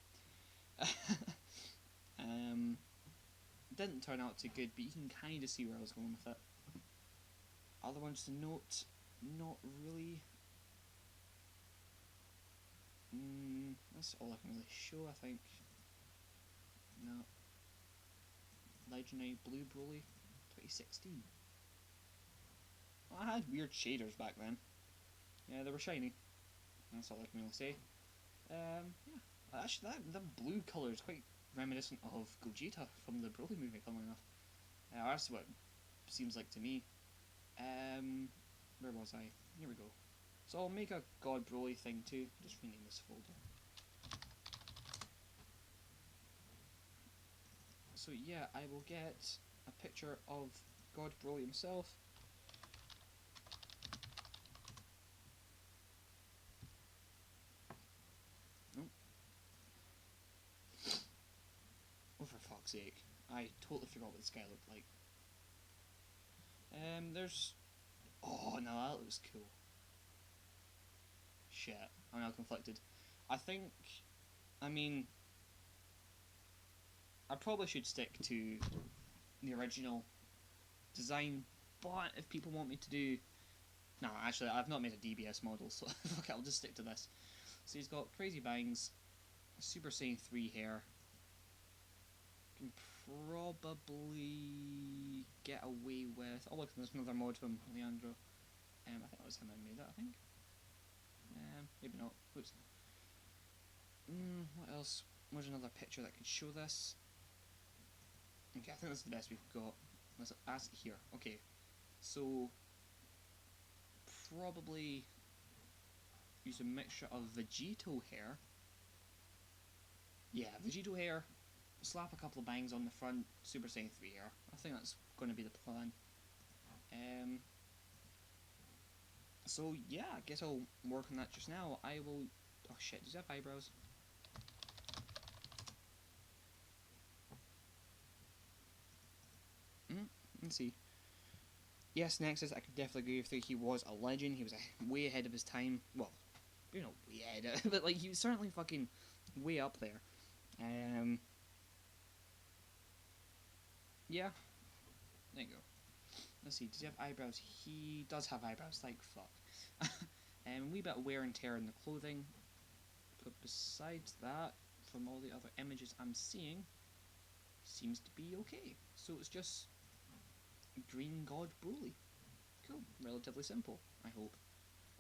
Didn't turn out too good, but you can kind of see where I was going with it. Other ones to note, not really. That's all I can really show, I think. No. Legendary Blue Broly 2016. Well, I had weird shaders back then. Yeah, they were shiny. That's all I can really say. Yeah. Actually, the blue colour is quite reminiscent of Gogeta from the Broly movie, funnily enough. That's what it seems like to me. Where was I? Here we go. So I'll make a God Broly thing too. Just rename this folder. So yeah, I will get a picture of God Broly himself. Oh, for fuck's sake. I totally forgot what this guy looked like. There's... Oh, no, that looks cool. Shit. I'm now conflicted. I think... I mean... I probably should stick to the original design, but if people want me to do... No, actually, I've not made a DBS model, so fuck it, I'll just stick to this. So he's got crazy bangs, Super Saiyan 3 hair. Can probably get away with... Oh look, there's another mod from Leandro. I think that was him that made it, I think. Maybe not. Oops. What else? Where's another picture that could show this? Okay, I think that's the best we've got. Let's ask here. Okay, so probably use a mixture of Vegito hair Yeah, Vegito hair, slap a couple of bangs on the front, Super Saiyan 3 hair. I think that's going to be the plan. Um, so yeah, I guess I'll work on that just now. I will. Oh shit, does he have eyebrows? Let's see. Yes, Nexus, I could definitely agree with you. He was a legend. He was way ahead of his time. Well, way ahead, but like he was certainly fucking way up there. Um, yeah, there you go. Let's see. Does he have eyebrows? He does have eyebrows. Like fuck. A wee bit of wear and tear in the clothing, but besides that, from all the other images I'm seeing, seems to be okay. So it's just Green God Broly. Cool. Relatively simple, I hope.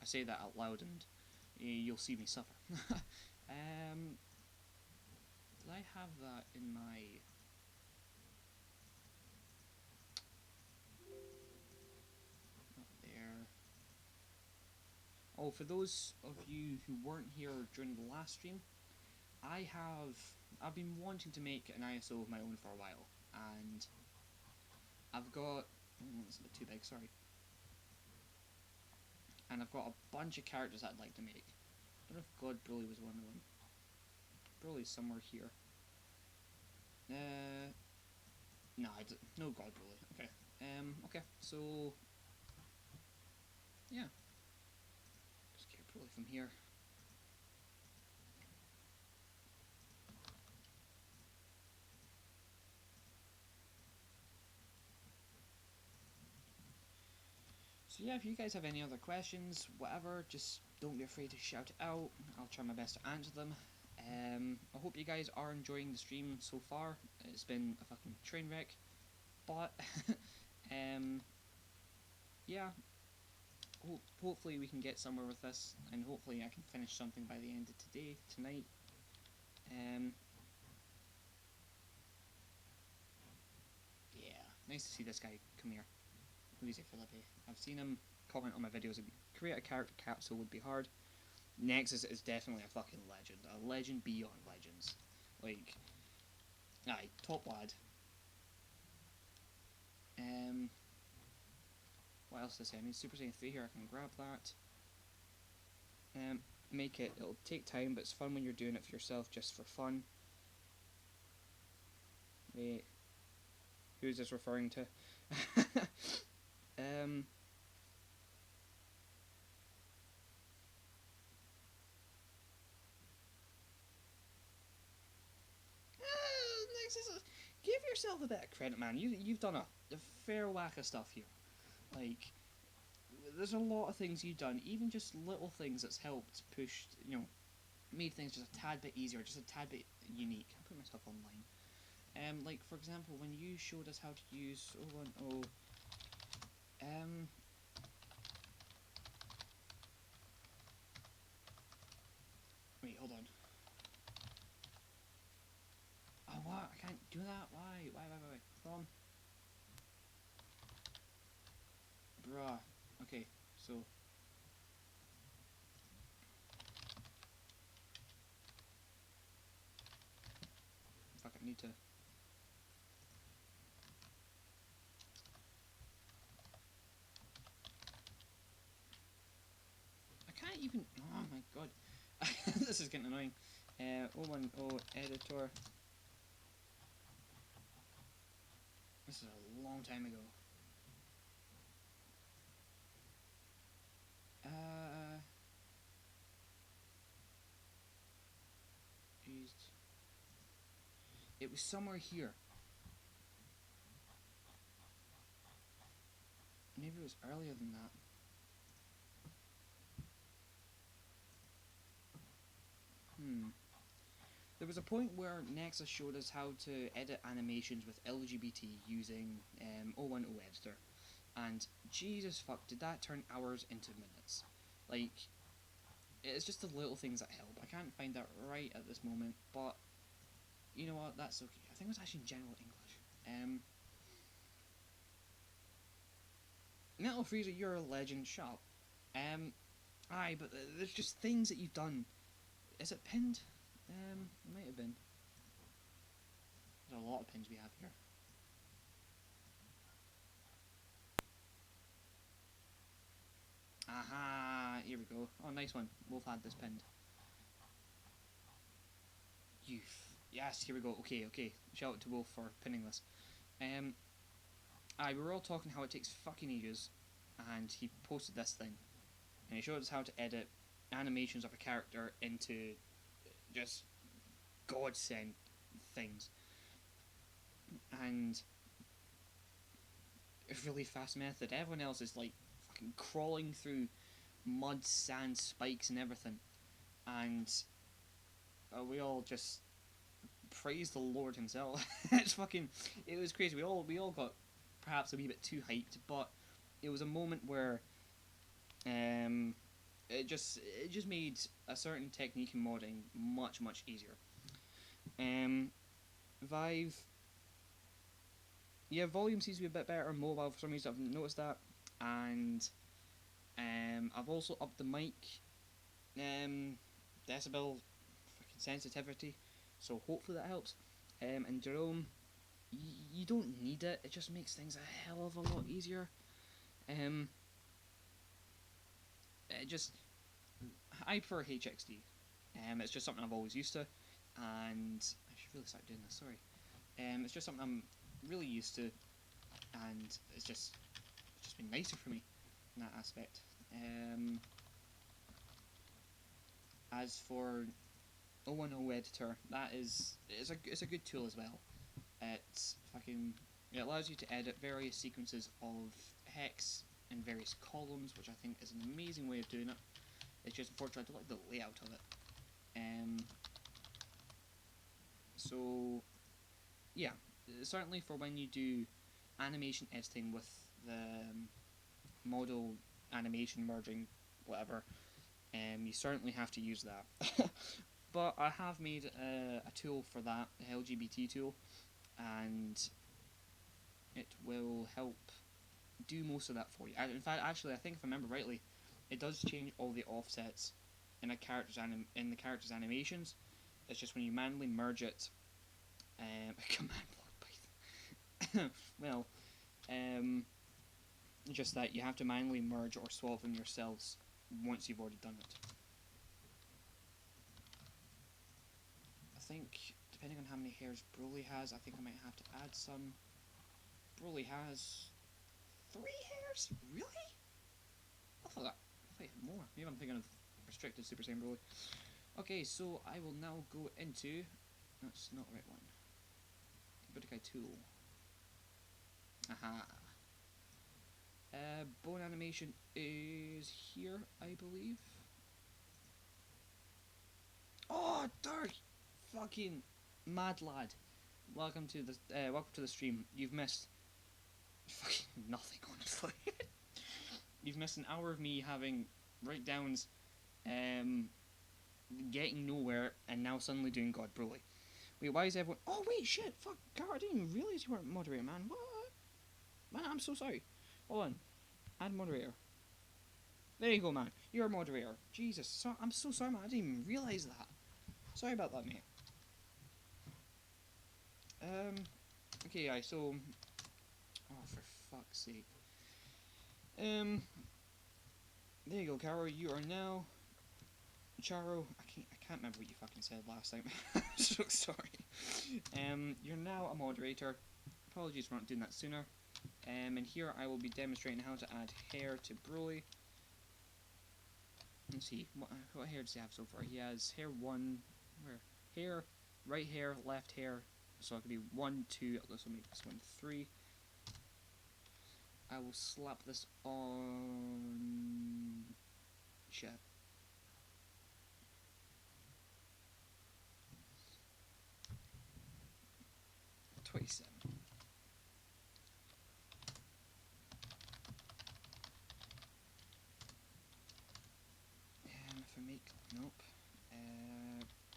I say that out loud and you'll see me suffer. Did I have that in my... Not there. Oh, for those of you who weren't here during the last stream, I've been wanting to make an ISO of my own for a while, and I've got... Oh, that's a bit too big, sorry. And I've got a bunch of characters I'd like to make. I don't know if God Broly was one of them. Broly's somewhere here. No, no God Broly. Okay. Okay, so... Yeah. Just get Broly from here. So yeah, if you guys have any other questions, whatever, just don't be afraid to shout it out. I'll try my best to answer them. I hope you guys are enjoying the stream so far. It's been a fucking train wreck, but yeah, hopefully we can get somewhere with this, and hopefully I can finish something by the end of tonight. Yeah, nice to see this guy. Come here. Who is it, Philippe? I've seen him comment on my videos. Create a character capsule would be hard. Nexus is definitely a fucking legend. A legend beyond legends. Like, aye, top lad. What else to say? I mean, Super Saiyan 3 here, I can grab that. Make it, it'll take time, but it's fun when you're doing it for yourself, just for fun. Wait, who's this referring to? Nexus, give yourself a bit of credit, man. You've done a fair whack of stuff here. Like, there's a lot of things you've done, even just little things that's helped push, made things just a tad bit easier, just a tad bit unique. I put myself online. Like for example, when you showed us how to use 010, wait, hold on. Oh, what? I can't do that. Why? Hold on. Bruh. Okay, so. Fuck, I need to. I can't even. Oh my god. This is getting annoying. 010 editor. This is a long time ago. Jeez. It was somewhere here. Maybe it was earlier than that. There was a point where Nexus showed us how to edit animations with LGBT using 010 editor, and Jesus fuck, did that turn hours into minutes? Like, it's just the little things that help. I can't find that right at this moment, but you know what? That's okay. I think it was actually in general English. Metal Freezer, you're a legend. Shut up. Aye, but there's just things that you've done. Is it pinned? It might have been. There's a lot of pins we have here. Aha! Here we go. Oh, nice one. Wolf had this pinned. Youth. Yes, here we go. Okay, okay. Shout out to Wolf for pinning this. We were all talking how it takes fucking ages, and he posted this thing, and he showed us how to edit animations of a character into just godsend things, and a really fast method. Everyone else is like fucking crawling through mud, sand, spikes, and everything, and we all just praise the Lord himself. It was crazy. We all got perhaps a wee bit too hyped, but it was a moment where it just made a certain technique in modding much easier. Vive, yeah, volume seems to be a bit better on mobile for some reason. I've noticed that, and I've also upped the mic decibel fucking sensitivity, so hopefully that helps. And Jerome, you don't need it. It just makes things a hell of a lot easier. It just I prefer HXD. It's just something I've always used to, and I should really start doing this. Sorry. It's just something I'm really used to, and it's just been nicer for me in that aspect. As for 010 editor, it's a good tool as well. It allows you to edit various sequences of hex in various columns, which I think is an amazing way of doing it. It's just unfortunately I don't like the layout of it. So yeah, certainly for when you do animation editing with the model animation merging, whatever, you certainly have to use that. But I have made a tool for that, the LGBT tool, and it will help do most of that for you. In fact, actually, I think if I remember rightly, it does change all the offsets in the character's animations. It's just when you manually merge it. Command block Python. Well, just that you have to manually merge or swap them yourselves once you've already done it. I think, depending on how many hairs Broly has, I think I might have to add some. Broly has 3 hairs? Really? I thought he had more. Maybe I'm thinking of restricted Super Saiyan Broly. Okay, so I will now go into... That's not the right one. Budokai tool. Aha. Bone animation is here, I believe. Oh, Dark! Fucking mad lad. Welcome to the stream. You've missed fucking nothing, honestly. You've missed an hour of me having breakdowns, getting nowhere, and now suddenly doing God Broly. Wait, why is everyone... Oh, wait, shit, fuck, God, I didn't even realise you weren't moderator, man. What? Man, I'm so sorry. Hold on. Add moderator. There you go, man. You're a moderator. Jesus, I'm so sorry, man. I didn't even realise that. Sorry about that, mate. Okay, yeah, so... Oh, for fuck's sake. There you go, Caro. You are now... Charo, I can't remember what you fucking said last time. I'm so sorry. You're now a moderator. Apologies for not doing that sooner. And here I will be demonstrating how to add hair to Broly. Let's see, what hair does he have so far? He has hair 1, where? Hair, right hair, left hair. So it could be 1, 2, this will make this one 3. I will slap this on... Shit. $27. And if I make... Nope.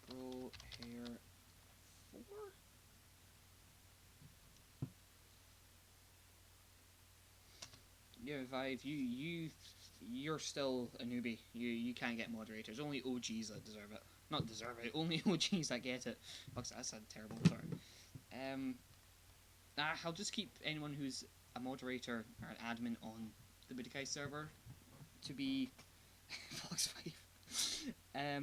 Bro hair 4? Yeah, Vive, you're still a newbie. You can't get moderators. Only OGs that deserve it. Not deserve it. Only OGs that get it. Fuck, that sounded terrible. Sorry. I'll just keep anyone who's a moderator or an admin on the Budokai server to be Fox 5.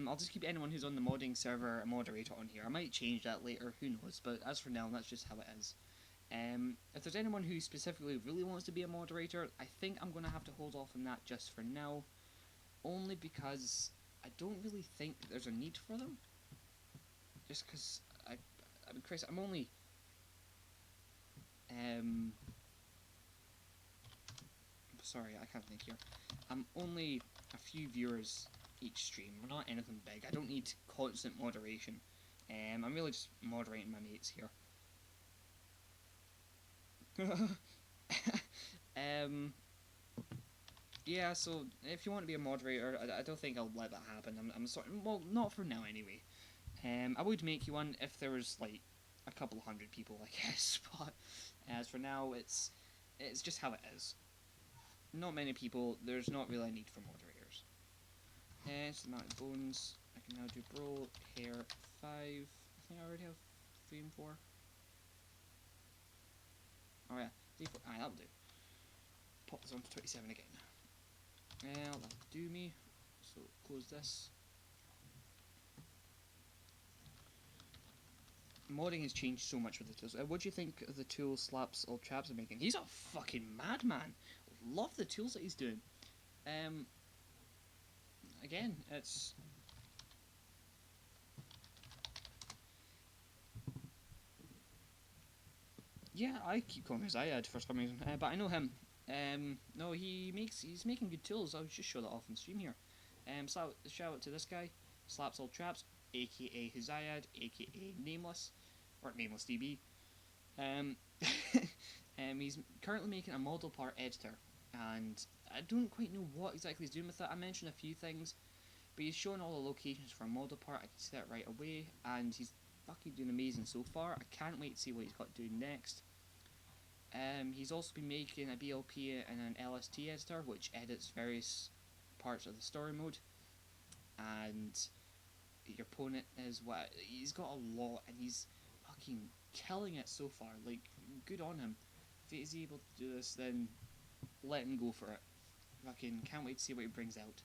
I'll just keep anyone who's on the modding server a moderator on here. I might change that later, who knows, but as for now, that's just how it is. If there's anyone who specifically really wants to be a moderator, I think I'm going to have to hold off on that just for now, only because I don't really think there's a need for them. Just because I mean, Chris, I'm only sorry, I can't think here. I'm only a few viewers each stream. We're not anything big. I don't need constant moderation. I'm really just moderating my mates here. Yeah, so if you want to be a moderator, I don't think I'll let that happen. I'm sorry. Well, not for now anyway. I would make you one if there was like a couple of hundred people, I guess. But as for now, it's just how it is. Not many people. There's not really a need for moderators. It's the amount of bones. I can now do bro, hair, 5. I think I already have 3 and 4. Oh yeah, 3, 4. Aye, that'll do. Pop this on to 27 again. That'll do me. So close this. Modding has changed so much with the tools. What do you think of the tool Slaps All Traps are making? He's a fucking madman. Love the tools that he's doing. Again, it's... Yeah, I keep calling him Zayad for some reason, but I know him. No, he's making good tools. I'll just show that off on stream here. So shout out to this guy, Slaps All Traps, aka Huzayad, aka Nameless, or Nameless DB. He's currently making a model part editor, and I don't quite know what exactly he's doing with it. I mentioned a few things, but he's showing all the locations for a model part. I can see that right away, and he's fucking doing amazing so far. I can't wait to see what he's got to do next. He's also been making a BLP and an LST editor, which edits various parts of the story mode, and your opponent is what he's got a lot, and he's fucking killing it so far. Like, good on him. If he's able to do this, then let him go for it. Fucking can't wait to see what he brings out.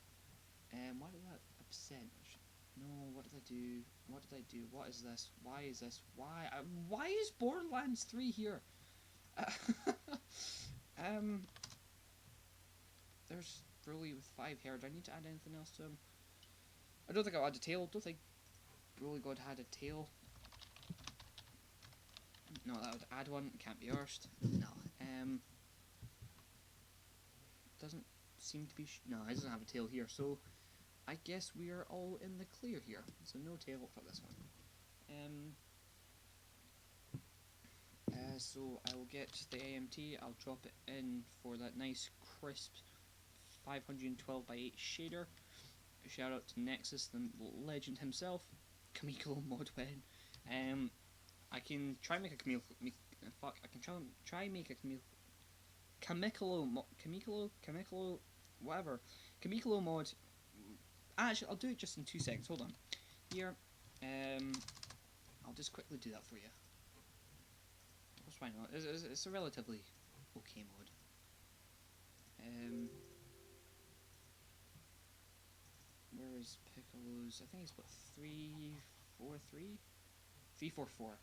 Why did that upset? No, what did I do? What did I do? What is this? Why is this? Why is Borderlands 3 here? There's Broly with 5 hair. Do I need to add anything else to him? I don't think I'll add a tail. Don't think Broly God had a tail. No, that would add one. Can't be arsed. No. Doesn't seem to be... no, it doesn't have a tail here, so I guess we are all in the clear here. So no tail for this one. So I will get the AMT, I'll drop it in for that nice crisp 512 by 8 shader. Shout out to Nexus, the legend himself, Kamiko Modwen. I can try and make a Kamikolo, whatever. Kamikolo mod. Actually, I'll do it just in 2 seconds. Hold on. Here, I'll just quickly do that for you. Why not? It's a relatively okay mod. Where is Piccolo's? I think he's got 343? 344.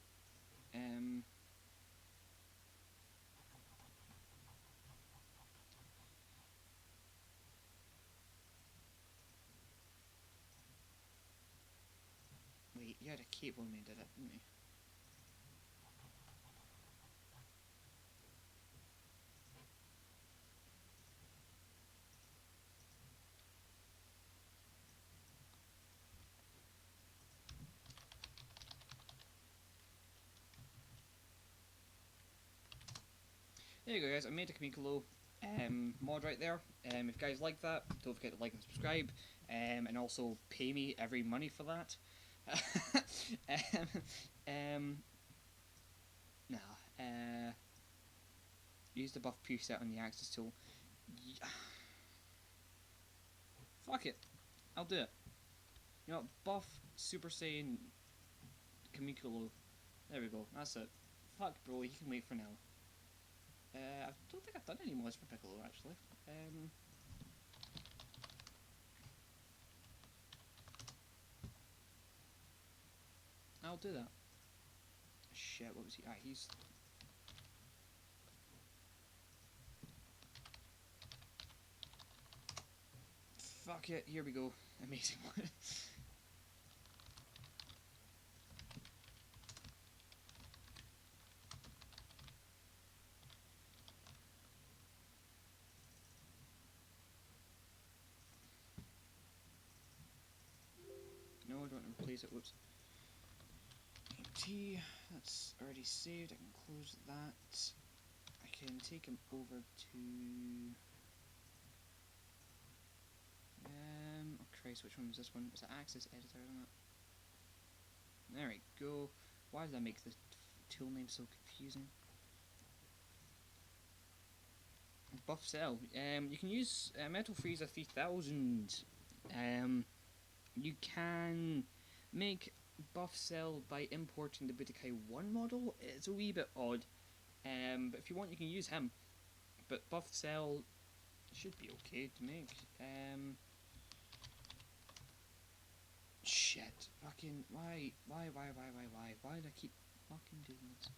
Wait, he had a cape when he did it, didn't he? There you go, guys. I made a Kamikolo mod right there. If you guys like that, don't forget to like and subscribe, and also pay me every money for that. Use the buff preset on the Axis tool. Yeah. Fuck it, I'll do it. You know, buff Super Saiyan Kamikolo. There we go. That's it. fuck, bro, you can wait for now. I don't think I've done any mods for Piccolo, actually. I'll do that. Shit, what was he? Ah, he's... Fuck it, here we go. Amazing one. No, I don't want to replace it. Whoops. T, that's already saved. I can close that. I can take him over to... oh Christ, which one was this one? It's an Axis editor, isn't it? There we go. Why did I make the tool name so confusing? Buff Cell. You can use Metal Freezer 3000. You can make Buff Cell by importing the Budokai 1 model. It's a wee bit odd, but if you want you can use him. But Buff Cell should be okay to make. Shit. Fucking, why did I keep fucking doing this?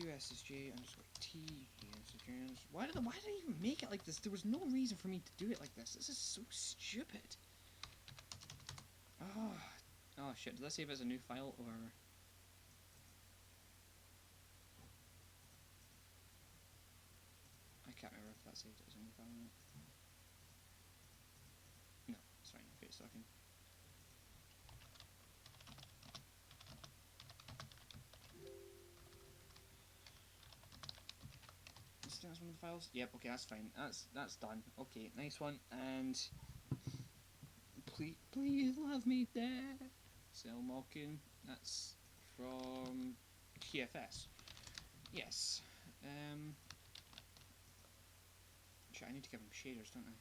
USSJ underscore T, USSJ, why did I even make it like this? There was no reason for me to do it like this. This is so stupid. Oh shit, did I save it as a new file, or... I can't remember if that saved it as a new file or not. No, it's fine, okay, so I can... That's one of the files? Yep, okay, that's fine. That's done. Okay, nice one, and... Please love me there. Cell mocking. That's from TFS. Yes. Shit, I need to give him shaders, don't I?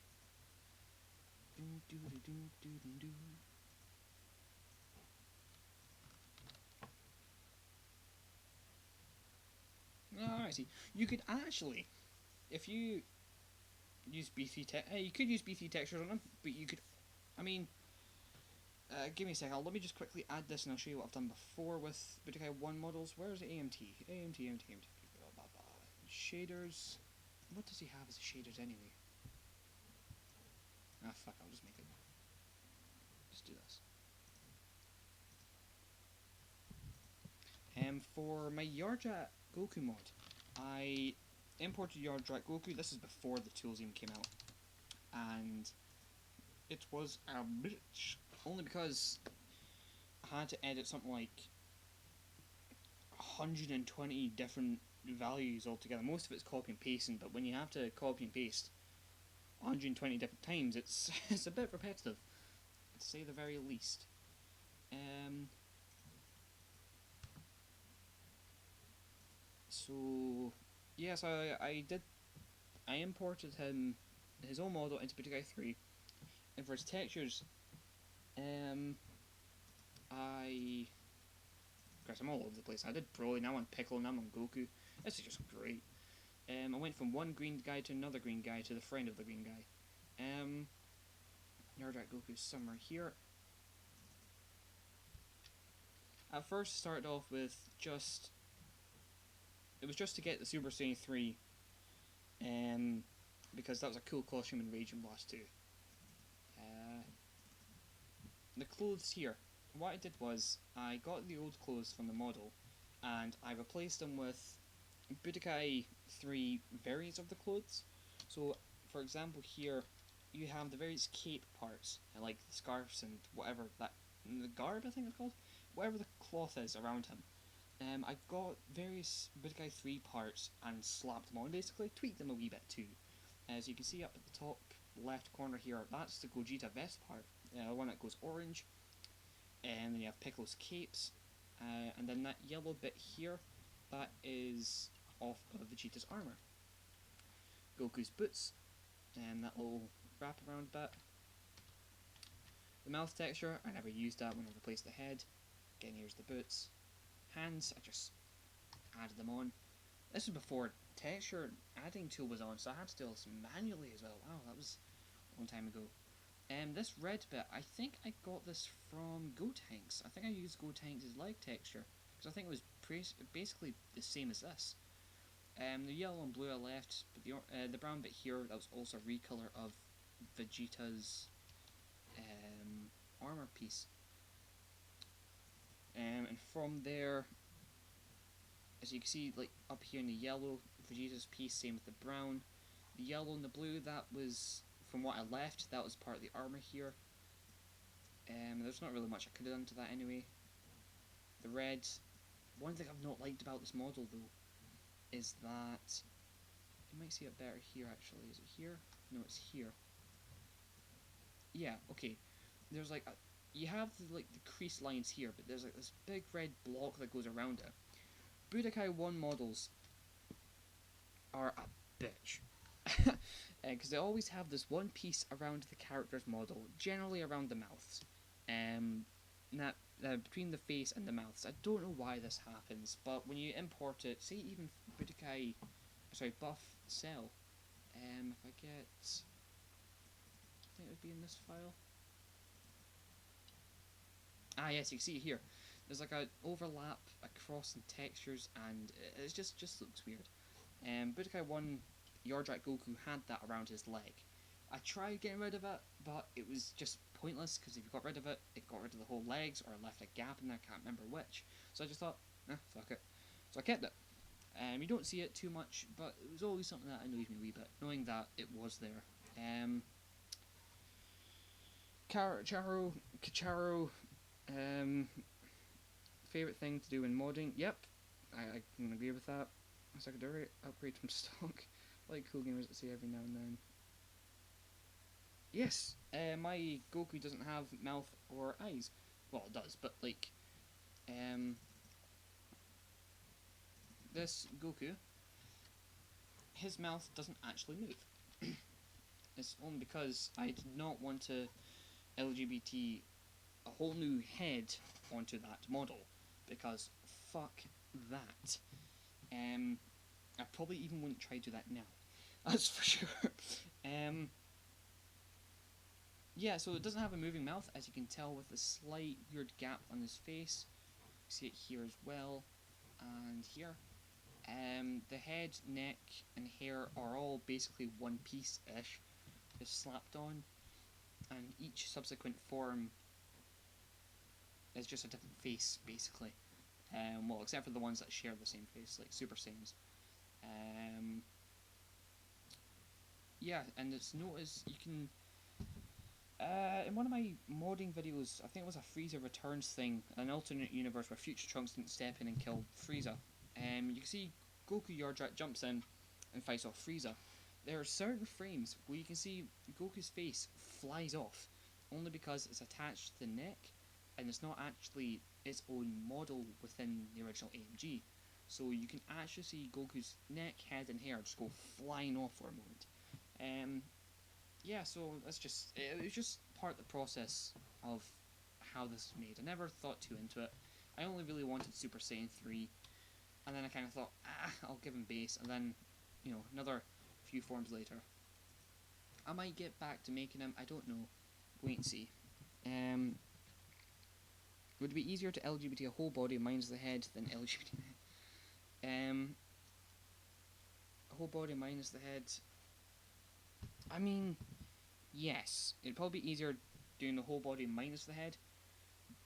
Oh, I see. You could actually, if you use B3 you could use B3 textures on them, but you could, I mean, give me a second. Let me just quickly add this, and I'll show you what I've done before with Budokai 1 models. Where's the AMT? AMT. Shaders. What does he have as shaders anyway? Ah, fuck, I'll just make it. Just do this. For my Yardrat Goku mod, I imported Yardrat Goku. This is before the tools even came out. And it was a bitch. Only because I had to edit something like 120 different values altogether. Most of it's copy and pasting, but when you have to copy and paste 120 different times, it's it's a bit repetitive, to say the very least. So yes, I imported his own model into Budokai 3, and for his textures, I'm all over the place. I did Broly, now I'm Piccolo, now I'm on Goku. This is just great. I went from one green guy to another green guy to the friend of the green guy. Yardrat Goku somewhere here. At first, started off with just... It was just to get the Super Saiyan 3, because that was a cool costume in Rage and Blast 2. The clothes here. What I did was, I got the old clothes from the model, and I replaced them with Budokai 3 variants of the clothes. So, for example here, you have the various cape parts, like the scarves and whatever that... the garb, I think it's called? Whatever the cloth is around him. I got various Budokai 3 parts and slapped them on, basically, tweaked them a wee bit too. As you can see up at the top left corner here, that's the Gogeta vest part, the one that goes orange. And then you have Piccolo's capes, and then that yellow bit here, that is off of Vegeta's armour. Goku's boots, and that little wraparound bit. The mouth texture, I never used that when I replaced the head. Again, here's the boots. Hands, I just added them on. This was before texture adding tool was on, so I had to do this manually as well. Wow, that was a long time ago. This red bit, I think I got this from Gotanks. I think I used Gotanks' leg texture, because I think it was basically the same as this. The yellow and blue I left, but the brown bit here, that was also a recolor of Vegeta's armor piece. And from there, as you can see, like up here in the yellow, Vegeta's piece, same with the brown. The yellow and the blue, that was, from what I left, that was part of the armor here. There's not really much I could have done to that anyway. The red, one thing I've not liked about this model though, is that, you might see it better here actually, is it here? No, it's here. Yeah, okay. There's like, you have the crease lines here, but there's like this big red block that goes around it. Budokai 1 models are a bitch. Because they always have this one piece around the character's model, generally around the mouths. Between the face and the mouths. I don't know why this happens, but when you import it, say even Buff Cell, if I get, I think it would be in this file. Ah yes, you can see it here. There's like an overlap across the textures, and it just looks weird. Budokai 1 Yardrat Goku had that around his leg. I tried getting rid of it, but it was just pointless, because if you got rid of it, it got rid of the whole legs, or left a gap in there, I can't remember which. So I just thought, fuck it. So I kept it. You don't see it too much, but it was always something that annoys me a wee bit, knowing that it was there. Kacharo, favourite thing to do in modding? Yep, I can agree with that. A secondary upgrade from stock, like cool gamers that say every now and then. Yes, my Goku doesn't have mouth or eyes. Well, it does, but like, this Goku, his mouth doesn't actually move. It's only because I did not want to LGBT a whole new head onto that model, because fuck that. I probably even wouldn't try to do that now. That's for sure. Yeah, so it doesn't have a moving mouth, as you can tell with the slight weird gap on his face. You see it here as well, and here. The head, neck, and hair are all basically one piece-ish, just slapped on, and each subsequent form is just a different face, basically. Well, except for the ones that share the same face, like Super Saiyans. Yeah, and it's noticed you can. In one of my modding videos, I think it was a Frieza Returns thing, an alternate universe where Future Trunks didn't step in and kill Frieza. You can see Goku Yardrat jumps in and fights off Frieza. There are certain frames where you can see Goku's face flies off, only because it's attached to the neck, and it's not actually its own model within the original AMG. So you can actually see Goku's neck, head, and hair just go flying off for a moment. Yeah, so it was just part of the process of how this is made. I never thought too into it. I only really wanted Super Saiyan 3, and then I kind of thought, I'll give him base, and then, another few forms later. I might get back to making him, I don't know. Wait and see. Would it be easier to LGBT a whole body minus the head than LGBT a whole body minus the head? I mean, yes, it'd probably be easier doing the whole body minus the head,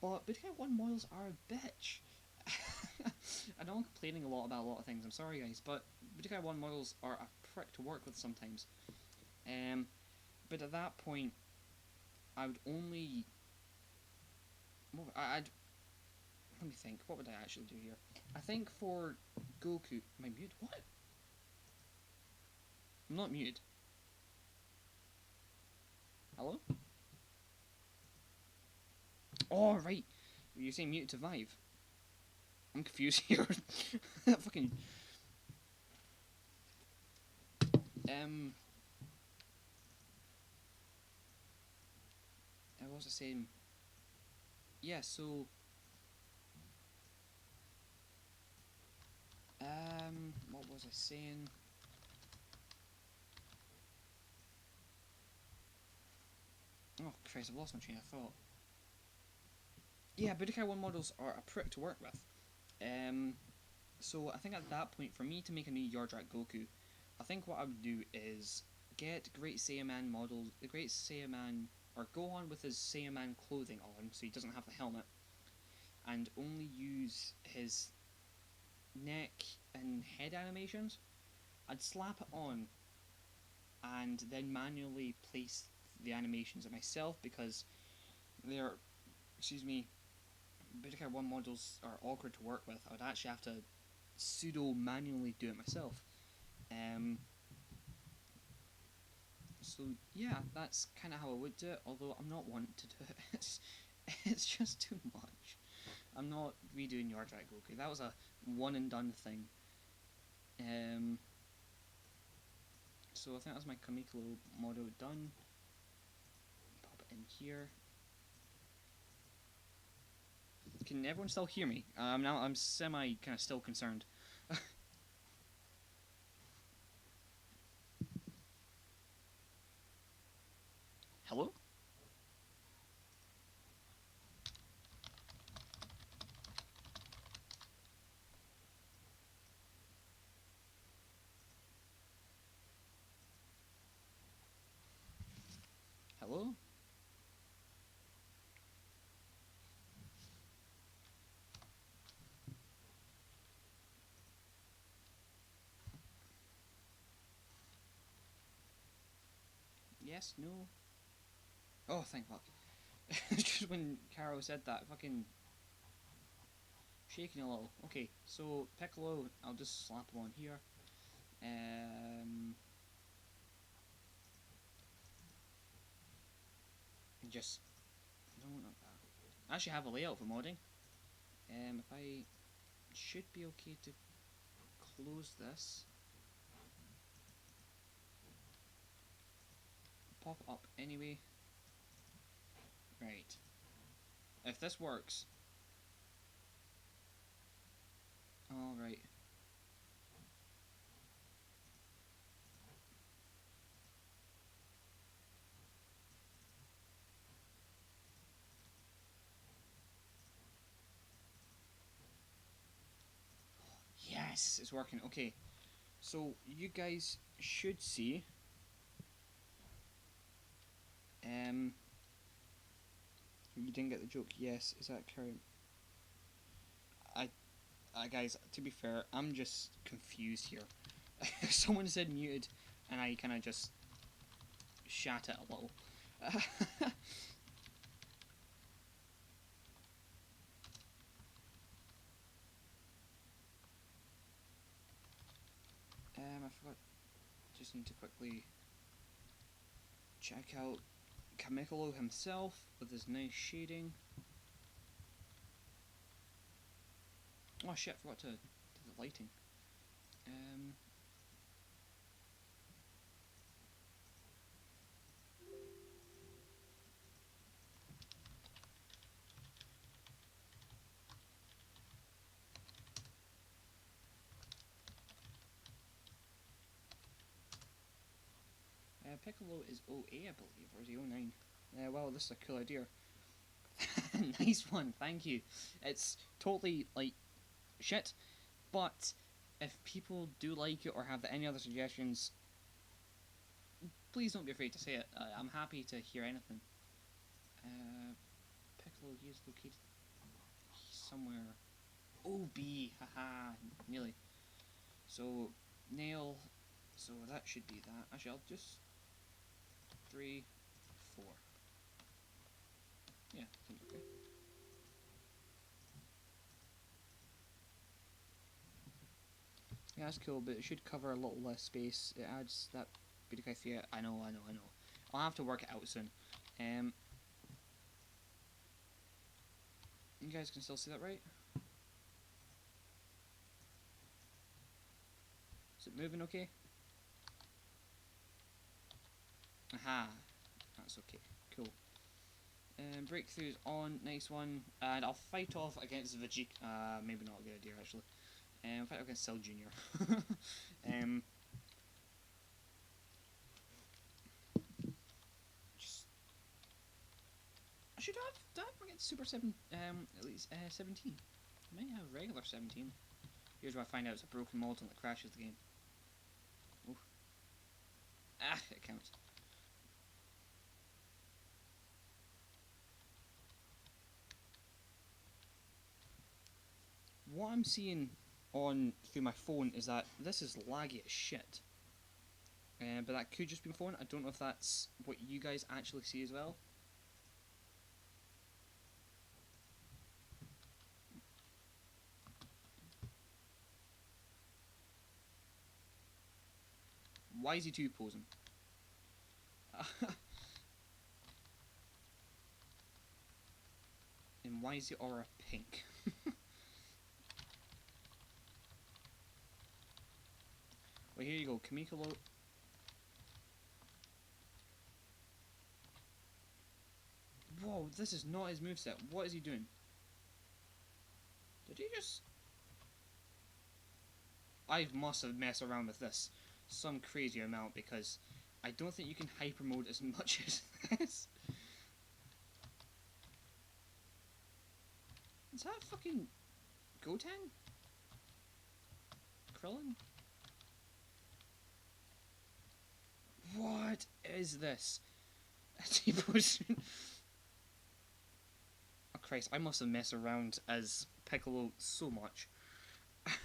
but Budokai 1 models are a bitch. I know I'm complaining a lot about a lot of things, I'm sorry guys, but Budokai 1 models are a prick to work with sometimes. But at that point, I would only... let me think, what would I actually do here? I think for Goku... Am I muted? What? I'm not muted. Hello? Oh, right. You're saying muted to Vive. I'm confused here. Fucking... What was I saying? Yeah, so... What was I saying? Oh Christ, I've lost my train of thought. Yeah, Budokai 1 models are a prick to work with. So I think at that point, for me to make a new Yordrak Goku, I think what I would do is get Great Saiyaman models, the Great Saiyaman, or go on with his Saiyaman clothing on, so he doesn't have the helmet, and only use his neck and head animations. I'd slap it on, and then manually place the animations myself because they're, excuse me, Budokai 1 models are awkward to work with. I would actually have to pseudo manually do it myself. Um, so yeah, that's kind of how I would do it. Although I'm not wanting to do it. It's just too much. I'm not redoing Yordrak Goku. That was a one and done thing. So I think that's my Kamiklo model done. Pop it in here. Can everyone still hear me? I'm semi kind of still concerned. Hello? Hello? Yes? No? Oh, thank fuck. Just when Caro said that, fucking shaking a little. Okay, so Piccolo, I'll just slap him on here. Just no, not that. I actually have a layout for modding. If I should be okay to close this, pop it up anyway. Right. If this works. All right. Yes, it's working. Okay. So you guys should see. You didn't get the joke. Yes, is that current? I, guys. To be fair, I'm just confused here. Someone said muted, and I kind of just shat it a little. I forgot. Just need to quickly check out Kamikolo himself with his nice shading. Oh shit! Forgot to do the lighting. Piccolo is OA, I believe, or is he 09? Well, this is a cool idea. Nice one, thank you. It's totally, like, shit, but if people do like it or have any other suggestions, please don't be afraid to say it. I'm happy to hear anything. Piccolo, he is located somewhere. Oh, B, haha, nearly. So, nail, so that should be that. Actually, I'll just 3, 4. Yeah, seems okay. Yeah, that's cool, but it should cover a little less space. It adds that bit of idea. I know. I'll have to work it out soon. You guys can still see that, right? Is it moving okay? Aha, that's okay. Cool. Breakthroughs on, nice one. And I'll fight off against Vegeta. Maybe not a good idea, actually. In fact, I can sell Junior. um, just, I should have. Did I forget Super 7? At least 17. I might have regular 17. Here's where I find out it's a broken model that crashes the game. Oof. Ah, it counts. What I'm seeing on through my phone is that this is laggy as shit. But that could just be my phone. I don't know if that's what you guys actually see as well. Why is he two posing? And why is the aura pink? Well, here you go, Kamikolo. Whoa, this is not his moveset. What is he doing? Did he just... I must have messed around with this some crazy amount because I don't think you can hyper mode as much as this. Is that fucking Goten? Krillin? What is this? Oh Christ, I must have messed around as Piccolo so much.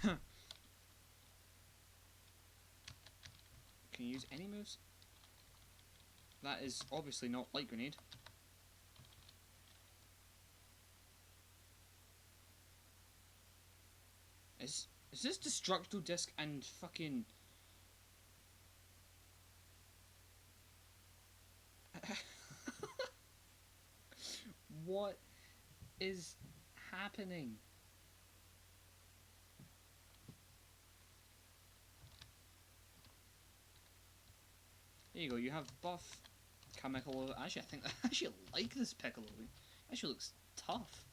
Can you use any moves? That is obviously not Light Grenade. Is this Destructo Disc and fucking... What is happening? There you go, you have buff Kamikolo. Actually, I think I actually like this Piccolo. It actually looks tough.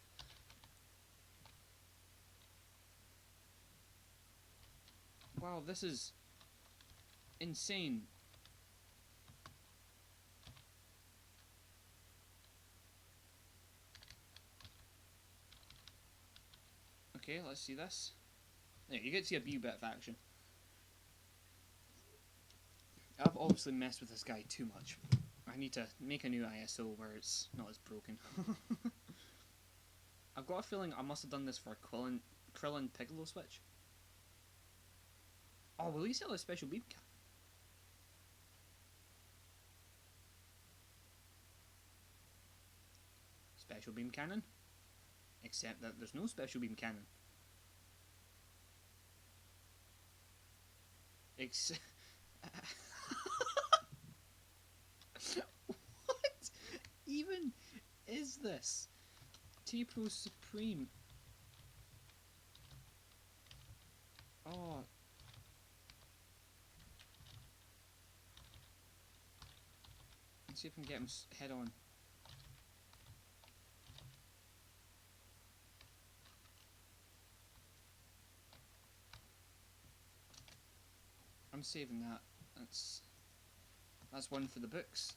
Wow, this is insane. Okay, let's see this. There, you get to see a wee bit of action. I've obviously messed with this guy too much. I need to make a new ISO where it's not as broken. I've got a feeling I must have done this for a Krillin Piccolo switch. Oh, will he sell a special beam cannon? Special beam cannon? Except that there's no special beam cannon. What even is this? T-Pro Supreme. Oh. Let's see if I can get him head on. I'm saving that. That's one for the books.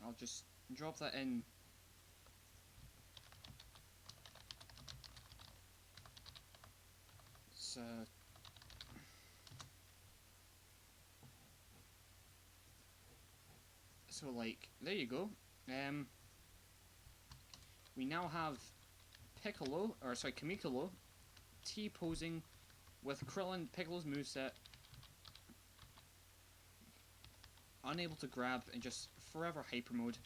I'll just drop that in. So like, there you go. We now have Kamikolo T-posing with Krillin Piccolo's moveset, unable to grab and just forever hyper mode.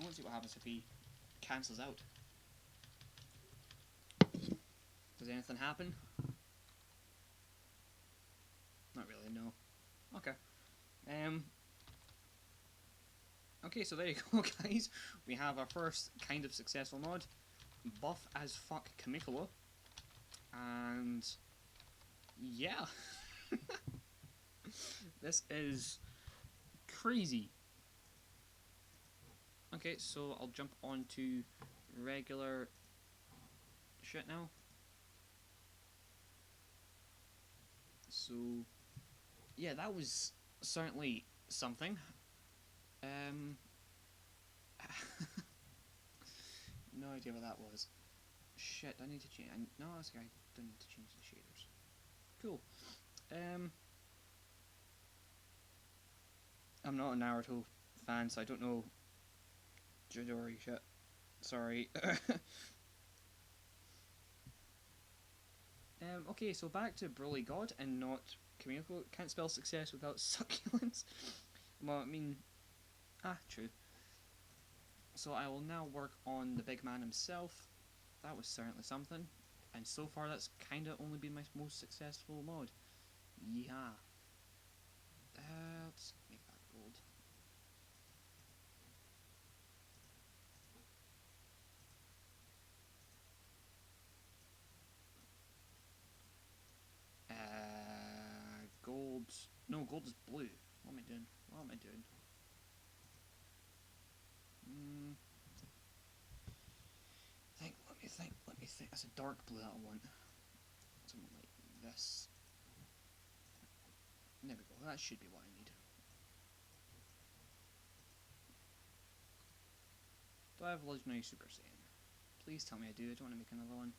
I want to see what happens if he cancels out. Does anything happen? Not really, no. Okay. Okay, so there you go, guys. We have our first kind of successful mod. buff as fuck Kamikolo, and yeah, this is crazy. Okay, so I'll jump on to regular shit now. So yeah, that was certainly something. Um, no idea what that was. Shit, I need to change. No, I don't need to change the shaders. Cool. Um, I'm not a Naruto fan, so I don't know Jidori shit. Sorry. Okay, so back to Broly God and not Kamiko. Can't spell success without succulents. Well, I mean, true. So I will now work on the big man himself. That was certainly something. And so far, that's kind of only been my most successful mod. Yeah. Let's make that gold. Gold. No, gold is blue. What am I doing? What am I doing? Think. Let me think. Let me think. That's a dark blue that I want. Something like this. There we go. That should be what I need. Do I have Legendary Super Saiyan? Please tell me I do. I don't want to make another one.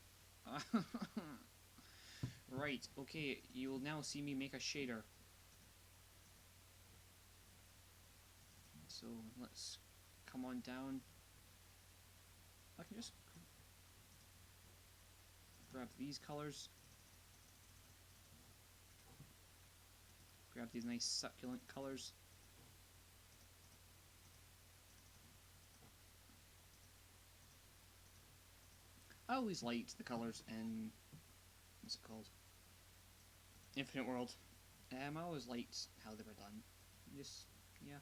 Right. Okay. You will now see me make a shader. So let's come on down. I can just grab these colors. Grab these nice succulent colors. I always liked the colors in, what's it called? Infinite World. I always liked how they were done. Just, yeah.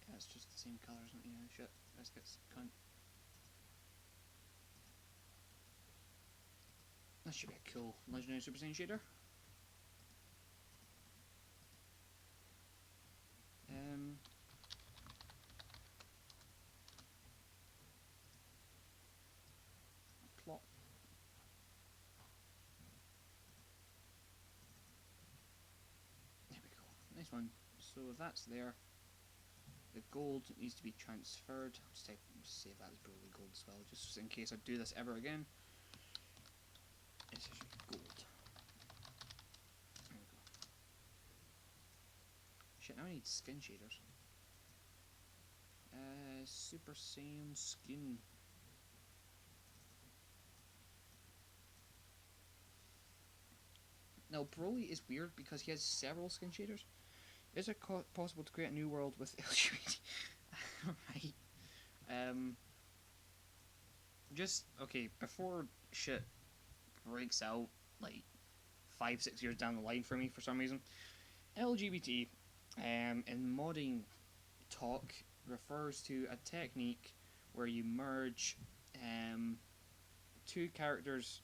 Yeah, it's just the same colours, not shit. Biscuits, cunt. That should be a cool Legendary Super Saiyan shader. Plot. There we go. Nice one. So that's there. The gold needs to be transferred. I'll just save that as Broly gold as well, just in case I do this ever again. It's gold. There we go. Shit, now I need skin shaders. Super Saiyan skin. Now, Broly is weird because he has several skin shaders. Is it possible to create a new world with LGBT? Right. Just, okay, before shit breaks out, like, 5-6 years down the line for me for some reason, LGBT, in modding talk, refers to a technique where you merge two characters,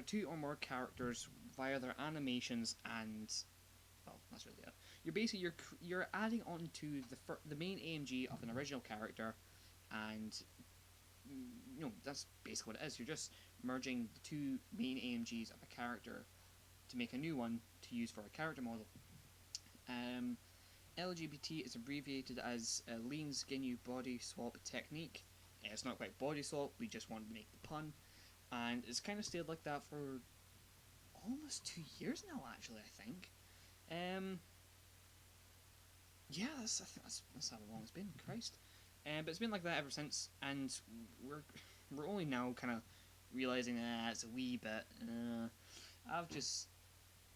two or more characters via their animations and, well, that's really it. You're basically you're adding on to the main AMG of an original character, and that's basically what it is. You're just merging the two main AMGs of a character to make a new one to use for a character model. LGBT is abbreviated as Lean Skinny Body Swap Technique. It's not quite body swap, we just wanted to make the pun. And it's kind of stayed like that for almost 2 years now, actually, I think. Yeah, that's how long it's been, Christ. But it's been like that ever since, and we're only now kind of realising that it's a wee bit. I've just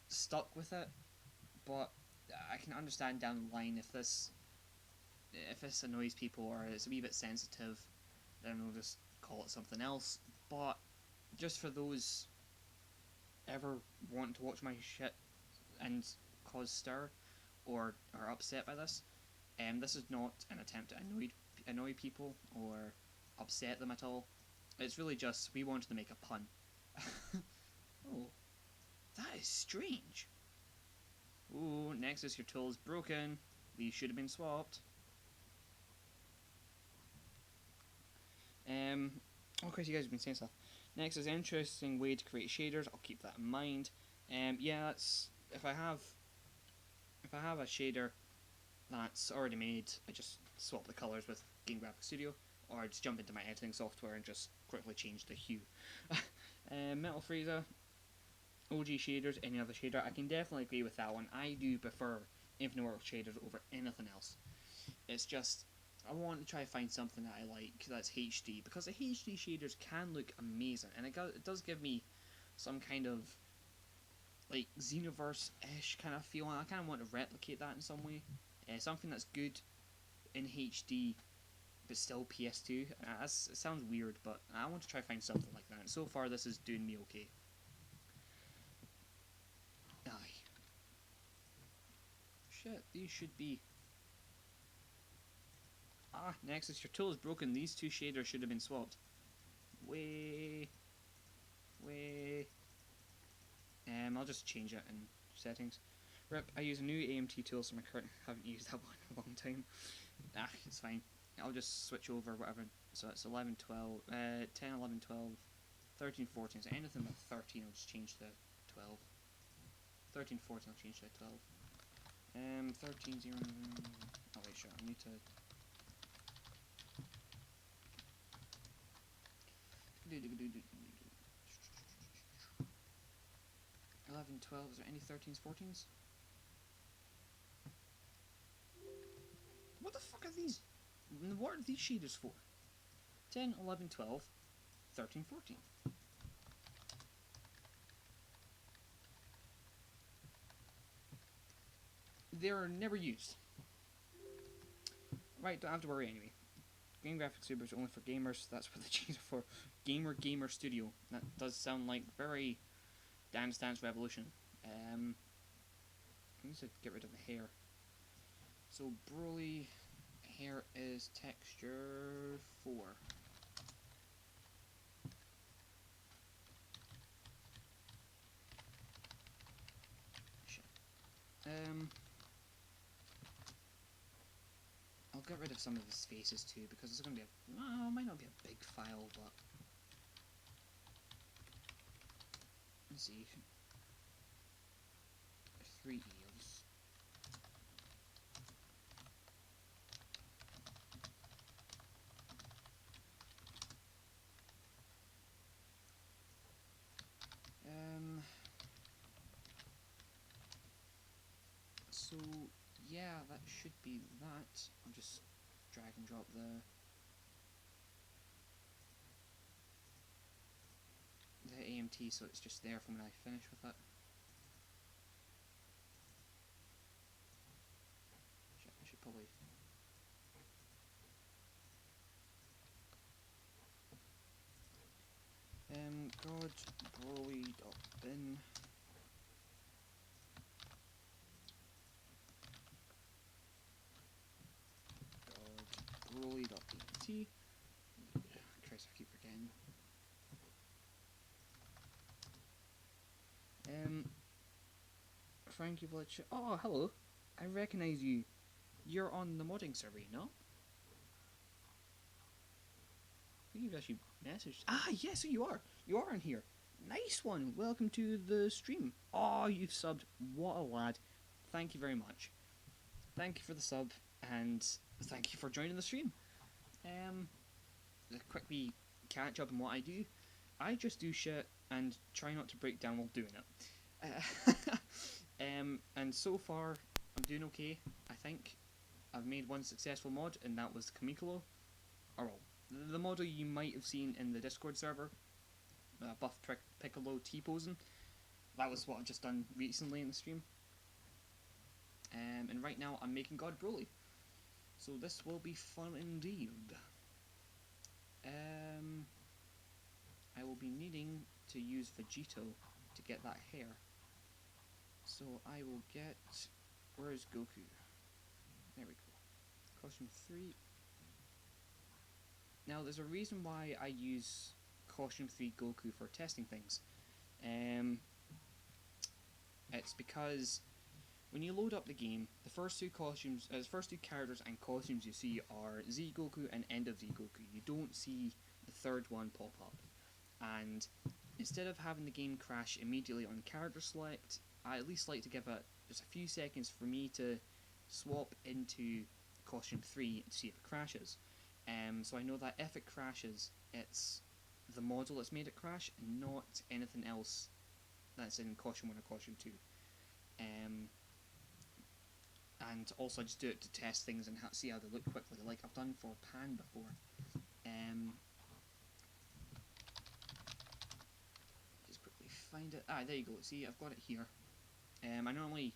stuck with it, but I can understand down the line if this annoys people or it's a wee bit sensitive, then we'll just call it something else. But just for those ever wanting to watch my shit and cause stir or are upset by this is not an attempt to annoy people or upset them at all. It's really just we wanted to make a pun. Oh, that is strange. Ooh, Nexus, your tool is broken. These should have been swapped. Of course, you guys have been saying stuff. Next is interesting way to create shaders. I'll keep that in mind. Yeah, that's if I have a shader that's already made, I just swap the colors with Game Graphics Studio, or I just jump into my editing software and just quickly change the hue. Metal Freezer, OG shaders, any other shader. I can definitely agree with that one. I do prefer Infinite World shaders over anything else. It's just I want to try to find something that I like that's HD, because the HD shaders can look amazing, and it does give me some kind of like Xenoverse-ish kind of feel. I kind of want to replicate that in some way. Something that's good in HD but still PS2. It sounds weird, but I want to try to find something like that. And so far, this is doing me okay. Aye. Shit, these should be... Nexus, your tool is broken. These two shaders should have been swapped. Way. I'll just change it in settings. Rip, I use a new AMT tool, so my current haven't used that one in a long time. It's fine. I'll just switch over whatever. So it's 11, 12, 10, 11, 12, 13, 14. So anything but 13, I'll just change to 12. 13, 14, I'll change to 12. 13, 0. Oh wait, sure. I need to. 11, 12. Is there any 13s, 14s? What the fuck are these? What are these shaders for? 10, 11, 12, 13, 14. They're never used. Right, don't have to worry anyway. Game Graphics Studio is only for gamers. That's what the G's are for. Gamer Studio. That does sound like very Dance Dance Revolution. I need to get rid of the hair. So Broly hair is texture 4. Shit. I'll get rid of some of his faces too, because it's going to be it might not be a big file, but let's see. 3 eels. So yeah, that should be that. I'll just drag and drop the AMT so it's just there for when I finish with it. Shit, I should probably... God Broly.bin. Broly.bt. Christ, I keep forgetting. Frankie Village. Oh, hello. I recognise you. You're on the modding server, no? I think you've actually messaged. Yes, you are. You are in here. Nice one. Welcome to the stream. Oh, you've subbed. What a lad. Thank you very much. Thank you for the sub, and thank you for joining the stream. A quick wee catch up on what I do. I just do shit and try not to break down while doing it. And so far, I'm doing okay, I think. I've made one successful mod, and that was Kamikolo. Or, well, the model you might have seen in the Discord server. Buff Piccolo T-posing. that was what I've just done recently in the stream. And right now I'm making God Broly. So this will be fun indeed. I will be needing to use Vegito to get that hair. So I will get... Where is Goku? There we go. Costume 3. Now there's a reason why I use Costume 3 Goku for testing things. It's because when you load up the game, the first two characters and costumes you see are Z Goku and End of Z Goku. You don't see the third one pop up. And instead of having the game crash immediately on character select, I at least like to give it just a few seconds for me to swap into costume 3 to see if it crashes. So I know that if it crashes, it's the model that's made it crash and not anything else that's in costume 1 or costume 2. And also I just do it to test things and see how they look quickly, like I've done for Pan before. Just quickly find it. Ah, there you go. See, I've got it here. I normally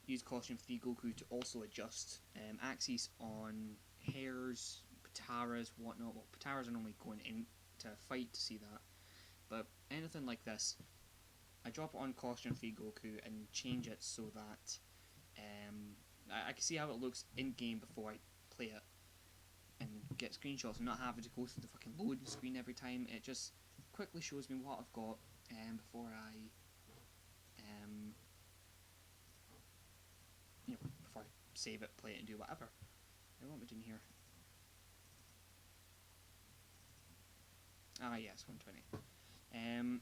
use costume 3 Goku to also adjust axes on hairs, Pataras, whatnot. Well, Pataras are normally going into a fight to see that, but anything like this, I drop it on costume 3 Goku and change it so that I can see how it looks in game before I play it and get screenshots and not having to go through the fucking loading screen every time. It just quickly shows me what I've got before I before I save it, play it, and do whatever. What am I doing here? Ah, yes, 120.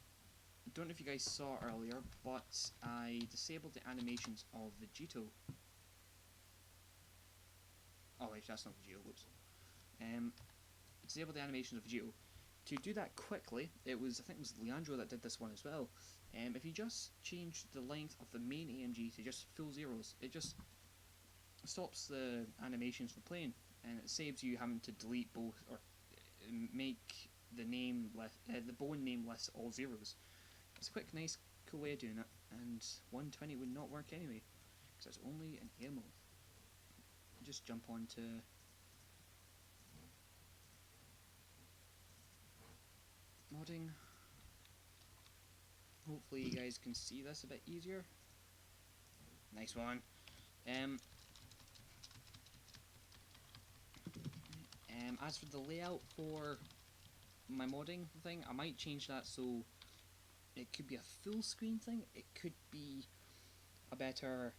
Don't know if you guys saw earlier, but I disabled the animations of Vegito. Oh wait, that's not Vegito, whoops. Disable the animations of Vegito. To do that quickly, I think it was Leandro that did this one as well. If you just change the length of the main AMG to just full zeros, it just stops the animations from playing, and it saves you having to delete both or make the name the bone name list all zeros. It's a quick, nice, cool way of doing it, and 120 would not work anyway, because it's only an air mode. Just jump on to modding. Hopefully you guys can see this a bit easier. Nice one. As for the layout for my modding thing, I might change that so it could be a full screen thing. It could be a better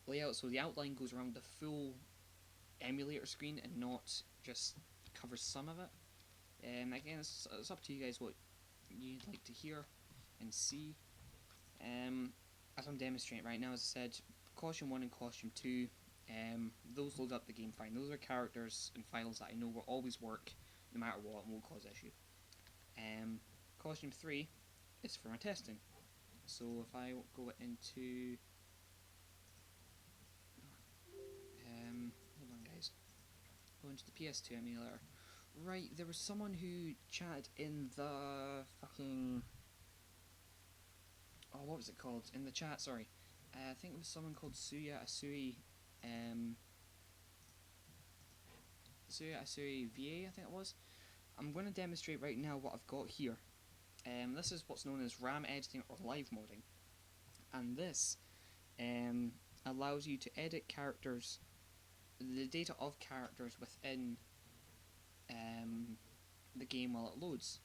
layout so the outline goes around the full emulator screen and not just covers some of it. Again, it's up to you guys what you'd like to hear and see. As I'm demonstrating right now, as I said, costume 1 and costume 2, those load up the game fine. Those are characters and files that I know will always work no matter what and won't cause issue. Costume 3 is for my testing. So if I go into... hold on guys. Go into the PS2 emulator. Right, there was someone who chatted in the fucking... Oh, what was it called? In the chat, sorry. I think it was someone called Suya Asui VA, I think it was. I'm going to demonstrate right now what I've got here. This is what's known as RAM editing or live modding. And this allows you to edit characters, the data of characters within the game while it loads.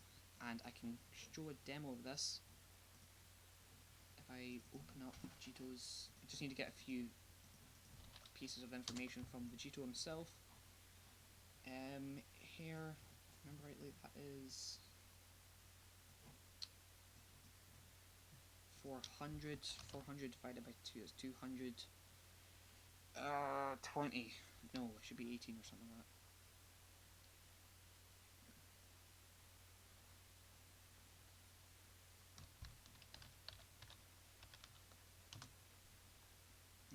And I can show a demo of this. If I open up Vegito's, I just need to get a few pieces of information from Vegito himself. Here, if I remember rightly, that is 400 divided by 2 is 200. 20. No, it should be 18 or something like that.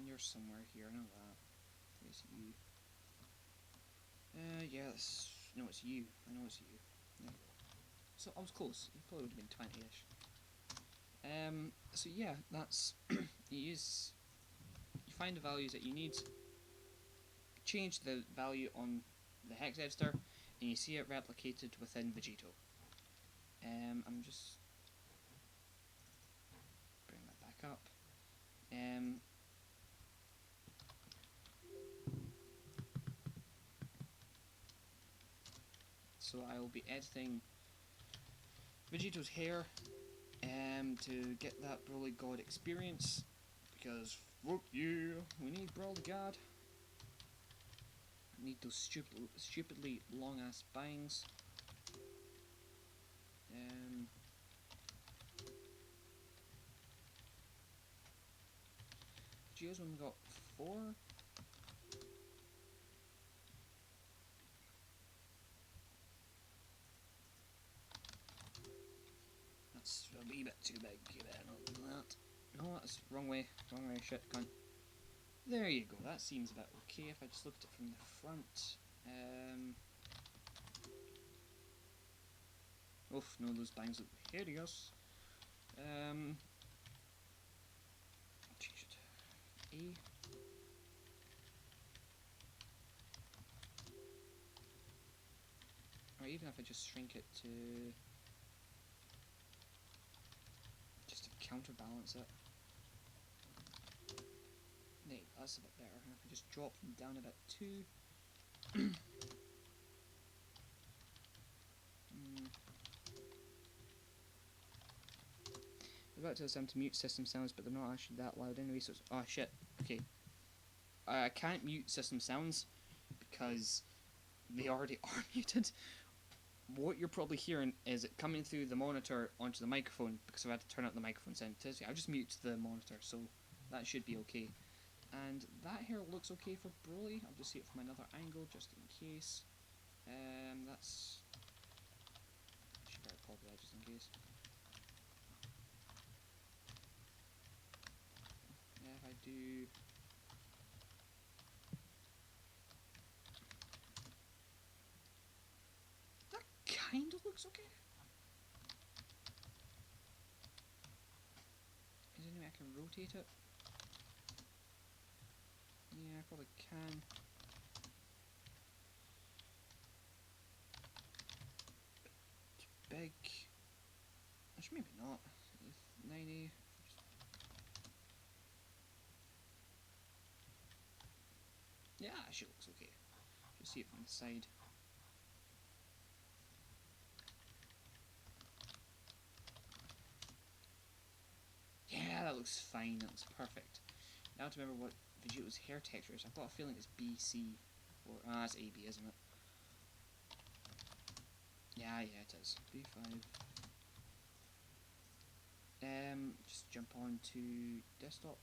You're somewhere here, I know that. Where's you? Yes. No, it's you. I know it's you. There you go. So I was close. It probably would have been 20-ish. So yeah, that's you find the values that you need, change the value on the hex editor, and you see it replicated within Vegito. I'm just bring that back up. So I will be editing Vegito's hair to get that Broly God experience, because fuck yeah, we need Broly God. We need those stupidly long ass bangs. Vegito's only got 4. That's a wee bit too big. You better not do that. No, that's wrong way. Wrong way. Shit, cunt. There you go. That seems a bit okay if I just looked at it from the front. Oof, no, those bangs look hideous. Change it to A. Or even if I just shrink it to just to counterbalance it. There you go, that's a bit better. And if I just drop them down a bit too. I was about to tell them to mute system sounds, but they're not actually that loud anyway, so it's... Oh shit, okay. I can't mute system sounds because they already are muted. What you're probably hearing is it coming through the monitor onto the microphone, because I've had to turn up the microphone sensitivity. I'll just mute the monitor, so that should be okay. And that hair looks okay for Broly. I'll just see it from another angle, just in case. That's... I should better copy that just in case. Yeah, if I do... That kind of looks okay. Is there any way I can rotate it? Yeah, I probably can. It's big. Actually, maybe not. 90. Yeah, she looks okay. Just see it from the side. Yeah, that looks fine. That looks perfect. Now to remember what Vegito's hair texture is. I've got a feeling it's BC. Or it's AB, isn't it? Yeah, it is. B5. Just jump on to desktop.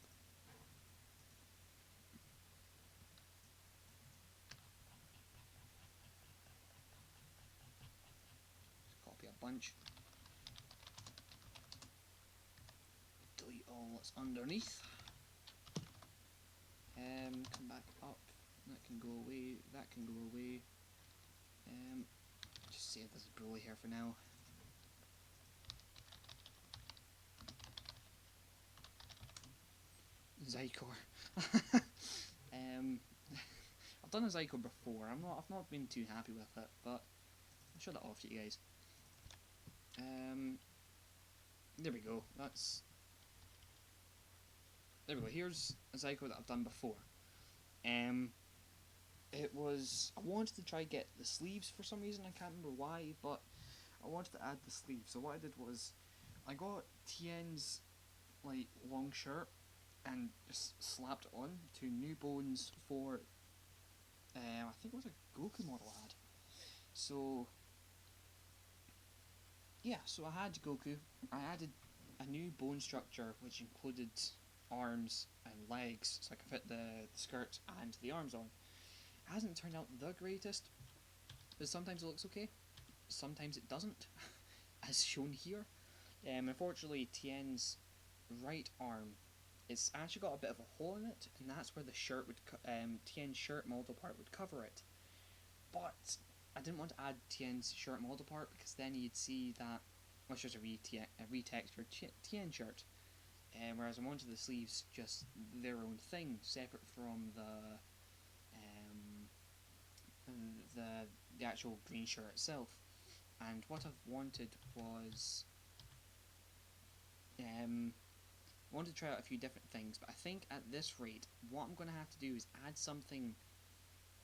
Just copy a bunch. Delete all that's underneath. Come back up. That can go away. That can go away. Just save this Broly hair for now. Zycor. I've done a Zycor before. I've not been too happy with it, but I'll show that off to you guys. There we go. There we go. Here's a Zycor that I've done before. It was... I wanted to try get the sleeves for some reason. I can't remember why, but I wanted to add the sleeves. So what I did was I got Tien's like long shirt and just slapped it on to new bones for I think it was a Goku model I had. So yeah, so I had Goku. I added a new bone structure which included arms and legs, so I could fit the skirt and the arms on. It hasn't turned out the greatest, but sometimes it looks okay, sometimes it doesn't, as shown here. Unfortunately, Tien's right arm, it's actually got a bit of a hole in it, and that's where the shirt would, Tien's shirt model part would cover it. But I didn't want to add Tien's shirt model part because then you'd see that it's just a retextured TN shirt. Whereas I wanted the sleeves just their own thing, separate from um, the actual green shirt itself. And what I've wanted was I wanted to try out a few different things, but I think at this rate, what I'm going to have to do is add something,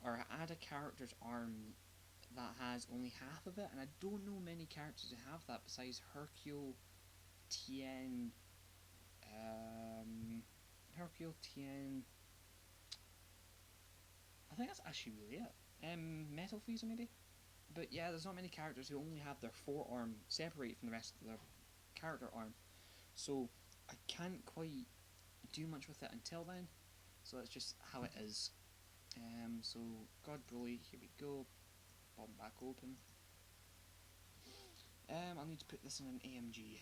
or add a character's arm that has only half of it, and I don't know many characters who have that besides Hercule, Tien, Hercule, Tien. I think that's actually really it. Metal Frieza maybe, but yeah, there's not many characters who only have their forearm separated from the rest of their character arm, so I can't quite do much with it until then. So that's just how it is. So God Broly, here we go. Bomb back open. I'll need to put this in an AMG.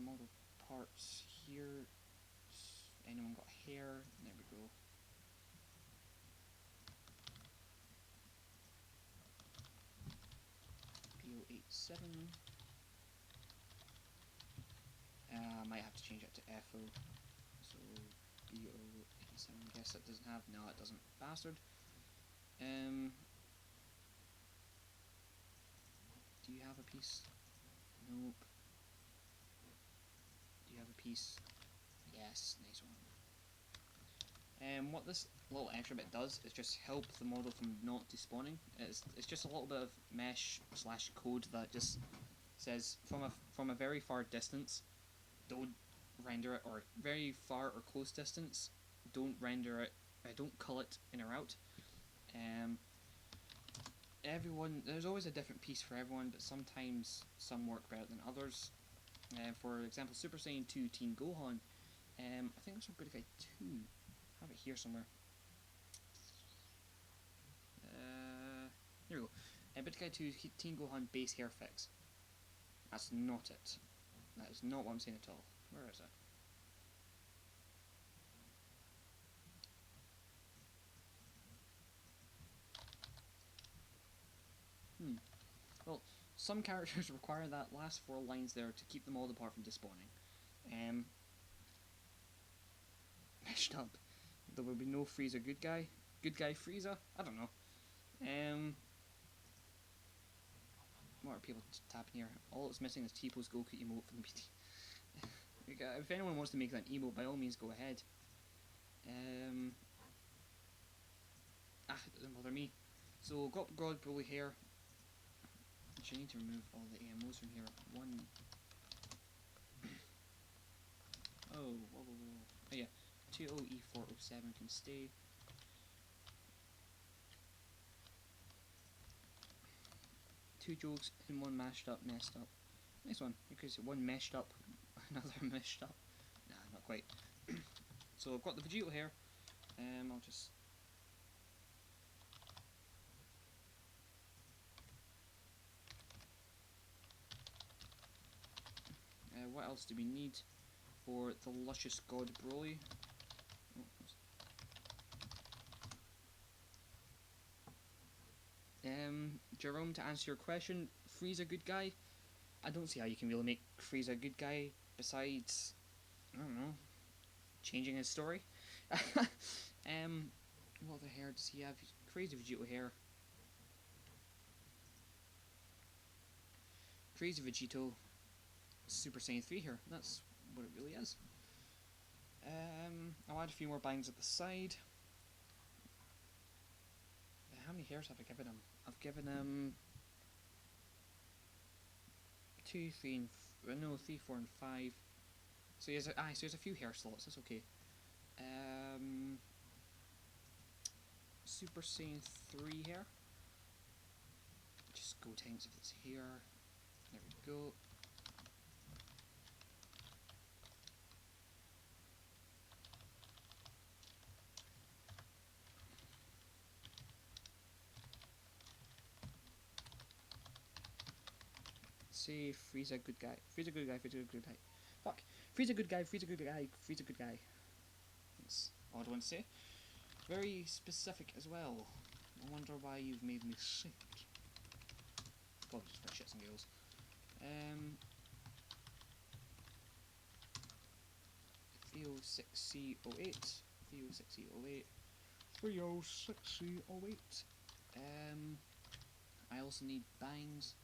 Model parts here. Anyone got hair? There we go. P087. I might have to change it to FO. So P087. Guess it doesn't have. No, it doesn't. Bastard. Do you have a piece? Nope. Do you have a piece? Yes, nice one. What this little extra bit does is just help the model from not despawning. It's just a little bit of mesh / code that just says from a very far distance, don't render it, or very far or close distance, don't render it. Don't cull it in or out. There's always a different piece for everyone, but sometimes some work better than others. For example, Super Saiyan 2 Teen Gohan. I think there's a Good Guy 2. I have it here somewhere. Here we go. Good Guy 2 Teen Gohan base hair fix. That's not it. That is not what I'm saying at all. Where is it? Well, some characters require that last 4 lines there to keep them all apart from despawning. Meshed up. There will be no Frieza good guy. Good guy Frieza? I don't know. What are people tapping here? All it's missing is T-Po's Goku emote from the BT. If anyone wants to make that emote, by all means go ahead. It doesn't bother me. So got God Broly here. Actually, I need to remove all the AMOs from here. One. Oh, whoa. Oh yeah, 20E407 can stay. Two jokes in one messed up. Nice one, because one meshed up, another meshed up. Nah, not quite. So I've got the Vegito here. I'll just. What else do we need for the luscious God Broly? Jerome, to answer your question, Frieza good guy. I don't see how you can really make Frieza a good guy besides, I don't know, changing his story. What other hair does he have? Crazy Vegito hair. Crazy Vegito Super Saiyan 3 here. That's what it really is. I'll add a few more bangs at the side. How many hairs have I given him? I've given him 2, 3, and 3, 4, and 5. So he has a few hair slots. That's okay. Super Saiyan 3 here. Just go times if it's here. There we go. Say Frieza good guy. Frieza good guy. Frieza good guy. Fuck. Frieza good guy. Frieza good guy. Frieza good guy. That's odd one to say. Very specific as well. I wonder why you've made me sick. probably just for shits and giggles. 306C08, 306C08, 306C08. I also need bangs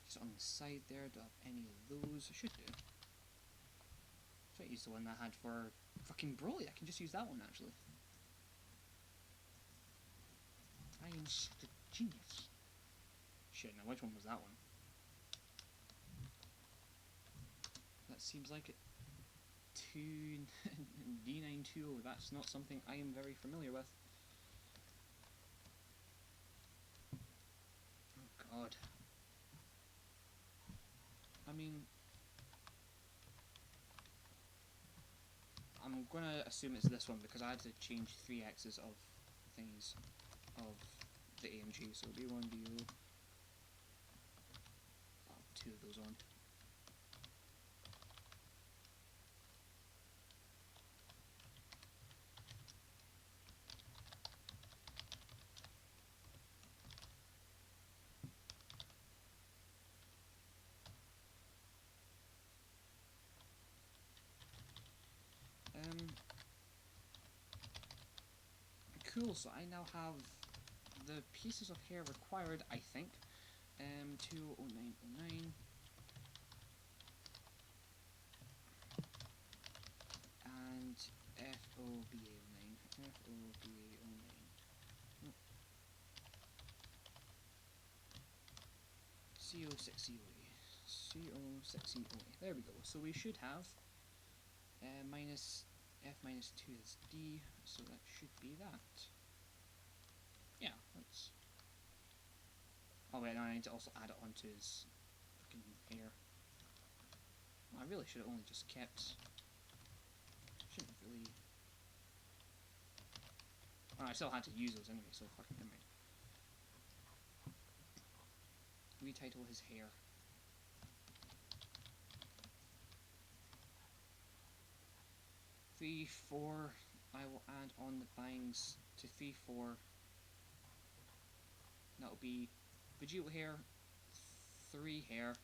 just on the side there. Do I have any of those? I should do. So I use the one that I had for fucking Broly. I can just use that one actually. I am such a genius. Shit, now which one was that one? That seems like it. D920, that's not something I am very familiar with. Oh god. I mean, I'm gonna assume it's this one because I had to change 3 X's of thingies of the AMG, so B1, BO. I'll have 2 of those on. Cool, so I now have the pieces of hair required, I think. 20909 and FOBA09. FOBA09. No. CO6COA. CO6COA. There we go. So we should have minus F minus 2 is D, so that should be that. Yeah, that's... Oh wait, no, I need to also add it onto his fucking hair. Well, I really should have only just kept... Shouldn't have really... Well, I still had to use those anyway, so fucking never mind. Retitle his hair. 3, 4. I will add on the bangs to 3, 4. That'll be Vegeta hair, 3 hair.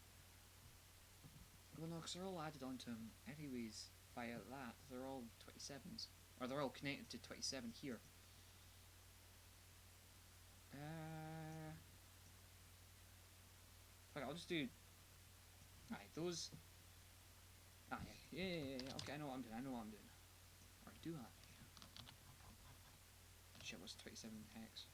Well, no, because they're all added onto him anyways via that. They're all 27s. Or they're all connected to 27 here. Fuck, I'll just do... Alright, those... Ah, yeah, okay, I know what I'm doing, Or do I? Shit, what's 27 hex?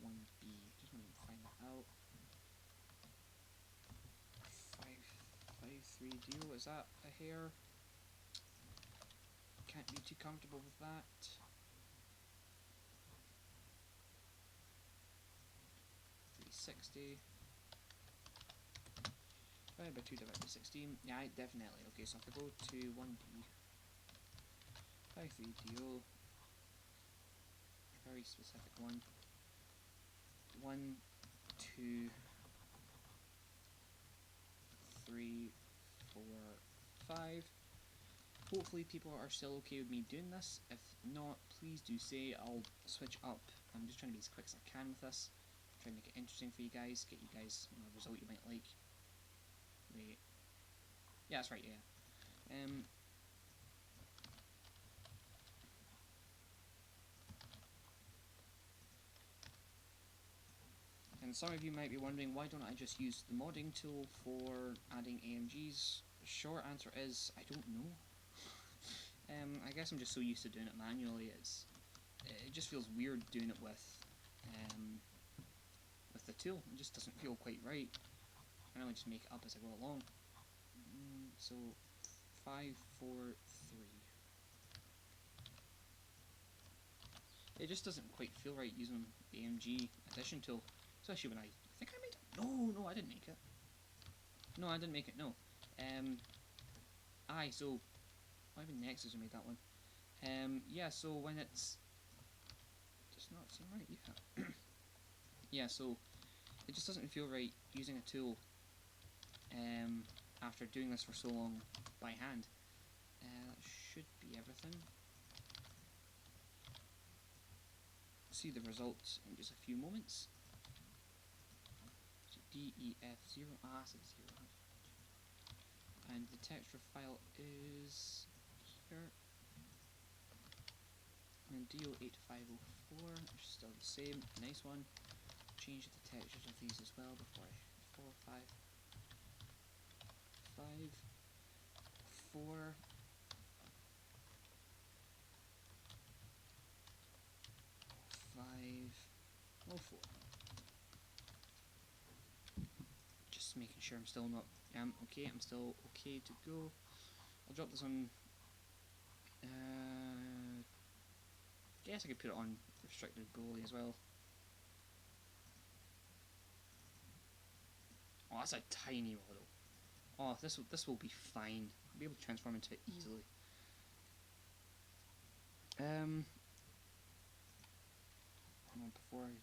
One B. Just want to find that out. 553 deal. Is that a hair? Can't be too comfortable with that. 360. Divided by 2 divided by 16. Yeah, definitely. Okay, so if I go to 1D. 53 deal. A very specific one. 1, 2, 3, 4, 5. Hopefully people are still okay with me doing this. If not, please do say. I'll switch up. I'm just trying to be as quick as I can with this. Try and make it interesting for you guys. Get you guys a result you might like. Wait. Yeah, that's right, yeah. And some of you might be wondering, why don't I just use the modding tool for adding AMGs? Short answer is, I don't know. I guess I'm just so used to doing it manually, it just feels weird doing it with the tool. It just doesn't feel quite right. I normally just make it up as I go along. So, 5, 4, 3. It just doesn't quite feel right using the AMG addition tool. Especially when I think I made it. No, I didn't make it. No, I didn't make it, no. So, why even Nexus who made that one? Yeah, so when it's just not seem right, yeah. Yeah, so it just doesn't feel right using a tool after doing this for so long by hand. That should be everything. see the results in just a few moments. So DEF0, that's a 0. And the texture file is here. And DO8504 is still the same, nice one. Change the textures of these as well before I 4, 5, 4. Oh, 4. Just making sure I'm still not. Okay, I'm still okay to go. I'll drop this on. Guess I could put it on restricted goalie as well. Oh, that's a tiny model. Oh, this will be fine. I'll be able to transform into it easily. Before I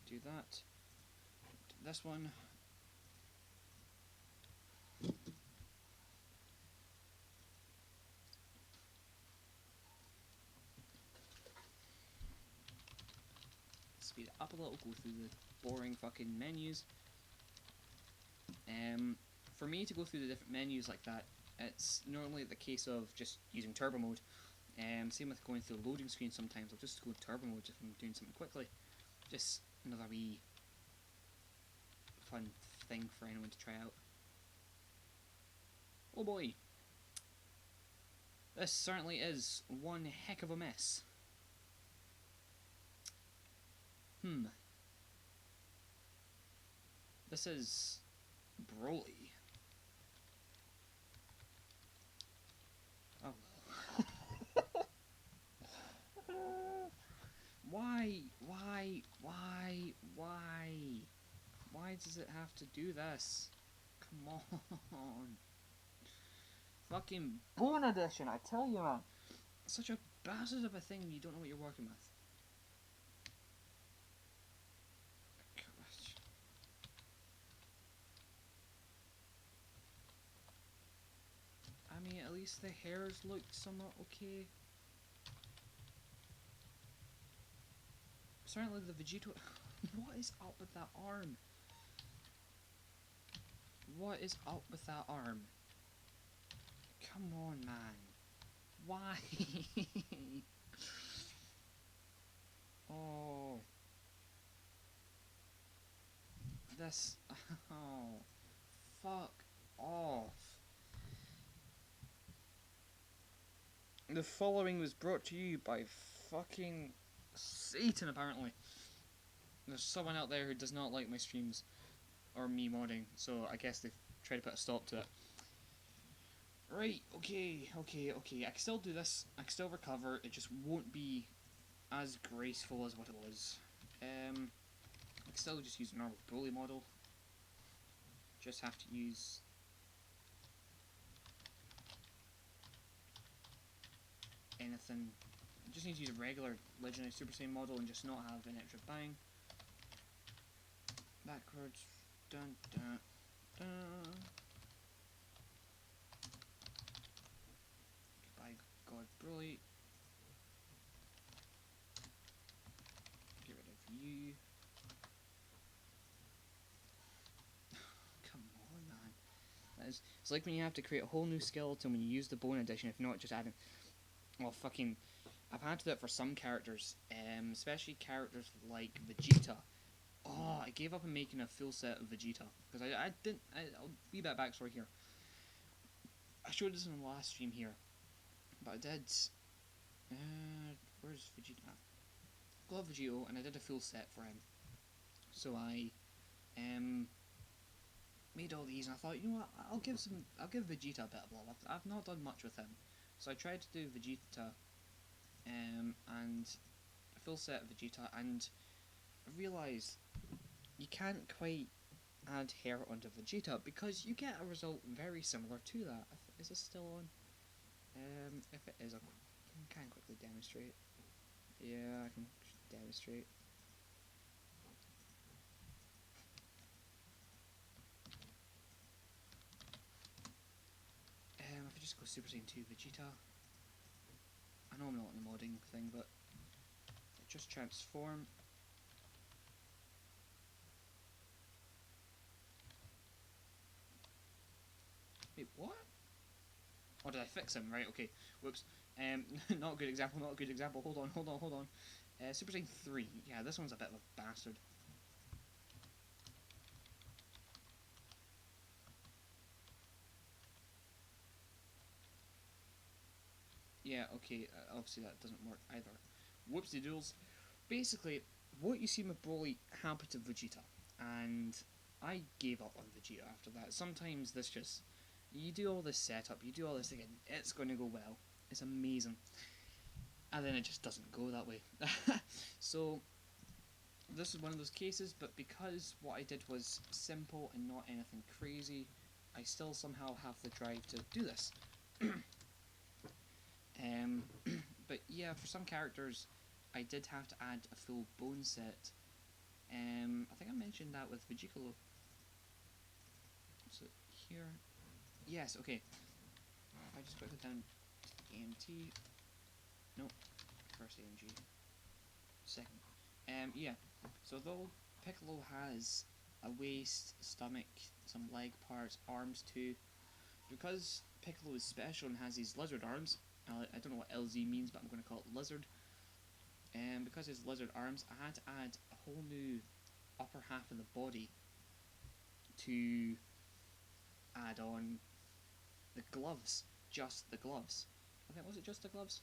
do that, this one. Speed it up a little, go through the boring fucking menus. For me to go through the different menus like that, it's normally the case of just using turbo mode. Same with going through the loading screen sometimes, I'll just go turbo mode if I'm doing something quickly. Just another wee fun thing for anyone to try out. Oh boy. This certainly is one heck of a mess. This is Broly. Oh well. Why? Why does it have to do this? Come on. Fucking Bone Edition, I tell you, man. Such a bastard of a thing when you don't know what you're working with. Gosh. I mean, at least the hairs look somewhat okay. Certainly the Vegito... What is up with that arm? What is up with that arm? Come on, man. Why? Oh. This... Oh. Fuck off. The following was brought to you by fucking Satan, apparently. There's someone out there who does not like my streams or me modding, so I guess they've tried to put a stop to it. Right, okay. I can still do this, I can still recover, it just won't be as graceful as what it was. I can still just use a normal Broly model. Just have to use... anything. Just need to use a regular Legendary Super Saiyan model and just not have an extra bang. Backwards. Dun dun dun. Goodbye, God Broly. Get rid of you. Come on, man. It's like when you have to create a whole new skeleton when you use the Bone Edition, if not just adding... Well, fucking... I've had to do it for some characters, especially characters like Vegeta. Oh, I gave up on making a full set of Vegeta, because I didn't... I'll be a bit of backstory here. I showed this in the last stream here, but I did... where's Vegeta? Glove Vegito, and I did a full set for him. So I made all these, and I thought, you know what, I'll give Vegeta a bit of love. I've not done much with him, so I tried to do Vegeta, and a full set of Vegeta, and I realised you can't quite add hair onto Vegeta because you get a result very similar to that. Is this still on? If it is, I can quickly demonstrate. Yeah, I can demonstrate. If I just go Super Saiyan 2 Vegeta, I know I'm not in the modding thing, but just transform. Or did I fix him? Right, okay. Whoops. Not a good example, not a good example. Hold on, hold on, hold on. Super Saiyan 3. Yeah, this one's a bit of a bastard. Yeah, okay, obviously that doesn't work either. Whoopsie doodles. Basically, what you see with Broly happened to Vegeta, and I gave up on Vegeta after that. Sometimes this just, you do all this setup, you do all this thinking, it's going to go well, it's amazing, and then it just doesn't go that way. So, this is one of those cases, but because what I did was simple and not anything crazy, I still somehow have the drive to do this. Um, but yeah, for some characters, I did have to add a full bone set. I think I mentioned that with Vegicolo. So here, yes, okay. If I just quickly down AMT, no, first AMG, second. Yeah. So though Piccolo has a waist, stomach, some leg parts, arms too, because Piccolo is special and has these lizard arms. I don't know what LZ means, but I'm going to call it lizard. And because his lizard arms, I had to add a whole new upper half of the body to add on the gloves, just the gloves. I think, was it just the gloves?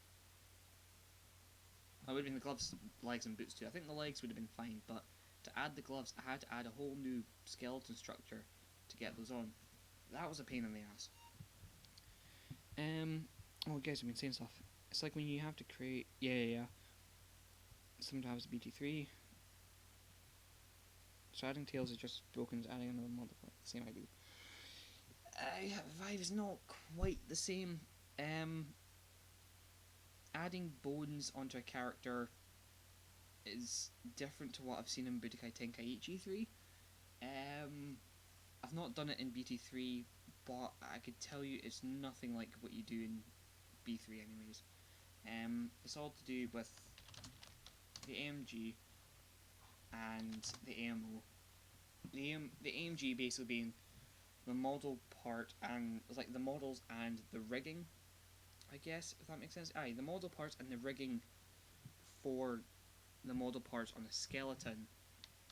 That would have been the gloves, legs and boots too. I think the legs would have been fine, but to add the gloves, I had to add a whole new skeleton structure to get those on. That was a pain in the ass. Oh, guys, I've been saying stuff. It's like when you have to create, yeah. Sometimes BT3. So adding tails is just broken, adding another modifier. Same idea. Vive is not quite the same. Adding bones onto a character is different to what I've seen in Budokai Tenkaichi 3. I've not done it in BT3, but I could tell you it's nothing like what you do in B3 anyways. It's all to do with the AMG and the AMO. The AMG basically being the model part, and it's like the models and the rigging, I guess, if that makes sense. Aye, the model parts and the rigging for the model parts on the skeleton,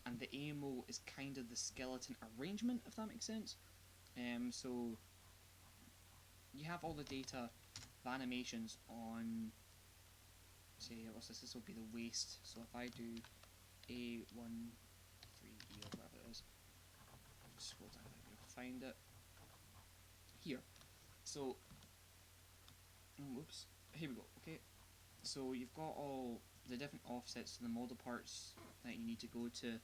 and the AMO is kind of the skeleton arrangement, if that makes sense. So you have all the data, the animations on, say, what's this? This will be the waist. So if I do A13E or whatever it is, scroll down, I'll be able to find it here. So, whoops, here we go. Okay, so you've got all the different offsets to the model parts that you need to go to.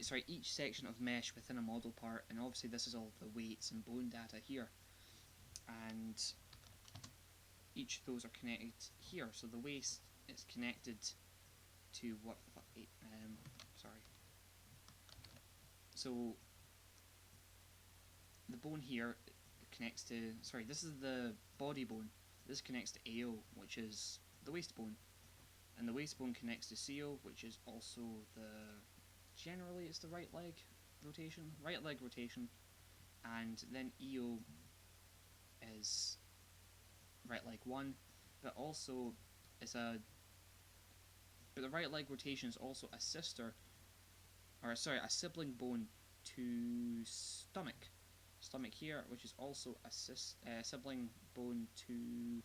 Sorry, each section of mesh within a model part, and obviously this is all the weights and bone data here, and each of those are connected here. So the waist is connected to what the fuck? Sorry. So the bone here connects to. Sorry, this is the body bone. This connects to AO, which is the waist bone, and the waist bone connects to CO, which is also the. Generally, it's the right leg rotation, and then EO is right leg 1, but also it's a. But the right leg rotation is also a sister, or sorry, a sibling bone to stomach here, which is also a sibling bone to.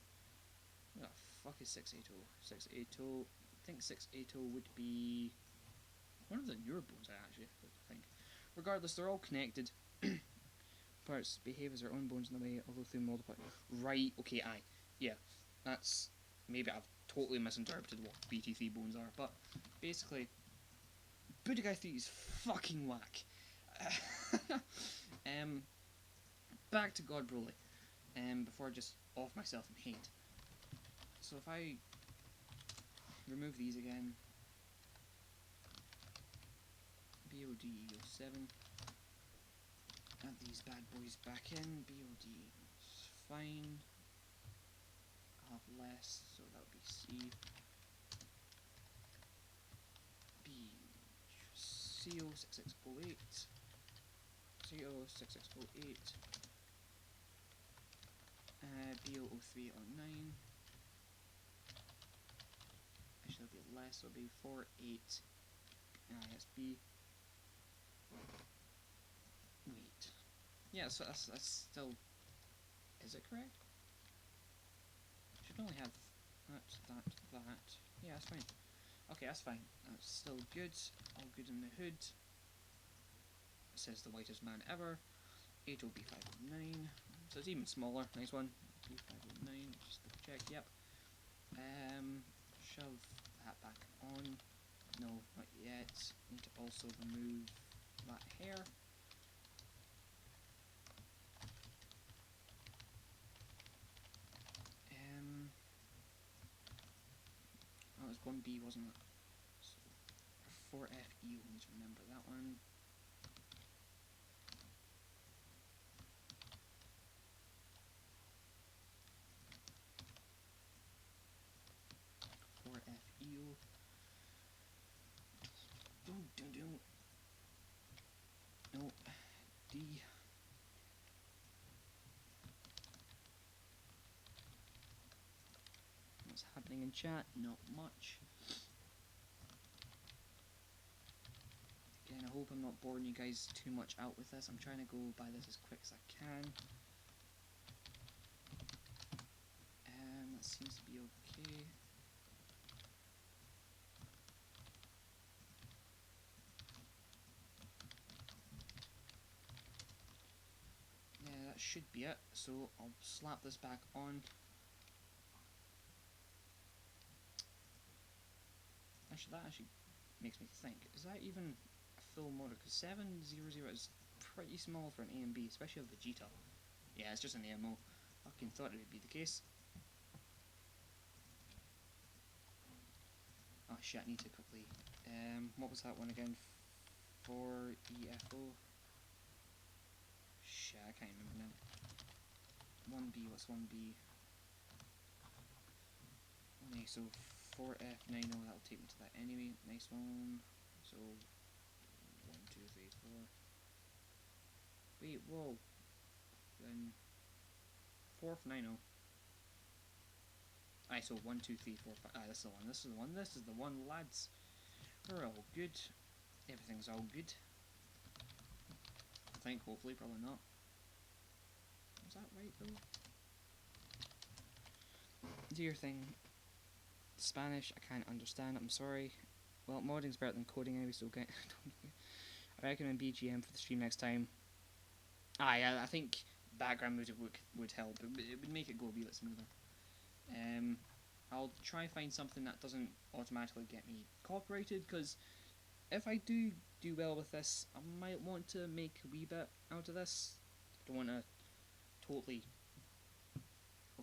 What the fuck is 680? 680. I think 680 would be one of the newer bones, I actually think. Regardless, they're all connected. Parts behave as their own bones in the way, although through multiple. Right, okay, aye. Yeah, that's. Maybe I've totally misinterpreted what BT3 bones are, but basically, Budokai 3 is fucking whack. Back to God Broly. Before I just off myself in hate. So if I remove these again, BOD07, add these bad boys back in, BOD is fine, I'll have less, so that would be C, B, CO6608, CO6608, B00309. Actually, it'll be less. It'll be 48. That's B. Wait. Yeah, so that's still. Is it correct? Should only have that. Yeah, that's fine. Okay, that's fine. That's still good. All good in the hood. It says the whitest man ever. 80B509. So it's even smaller. Nice one. B509. Just double check. Yep. Shove that back on. No, not yet. Need to also remove that hair. That was 1B, wasn't it? So 4FE, we'll need to remember that one. No, D. What's happening in chat? Not much. Again, I hope I'm not boring you guys too much out with this. I'm trying to go by this as quick as I can. That seems to be okay. Yeah, that should be it. So I'll slap this back on. Actually, that actually makes me think. Is that even a full model? Because 700 is pretty small for an A and B, especially of Vegeta. Yeah, it's just an AMO. Fucking thought it would be the case. Oh shit, I need to quickly. What was that one again? 4EFO. Shit, I can't remember now. 1B, what's 1B? 1A, so 4F90, that'll take me to that anyway. Nice one. So 1, 2, 3, 4. Wait, whoa. Then 4F90. Aye, so 1, 2, 3, 4, 5. Aye, this is the one. This is the one. This is the one, lads. We're all good. Everything's all good. I think, hopefully, probably not. Was that right though? Do your thing. Spanish, I can't understand. I'm sorry. Well, modding's better than coding anyway, so get. I recommend BGM for the stream next time. Aye, I think background music would help. It would make it go a wee bit smoother. I'll try and find something that doesn't automatically get me copyrighted, because if I do well with this, I might want to make a wee bit out of this. I don't want to totally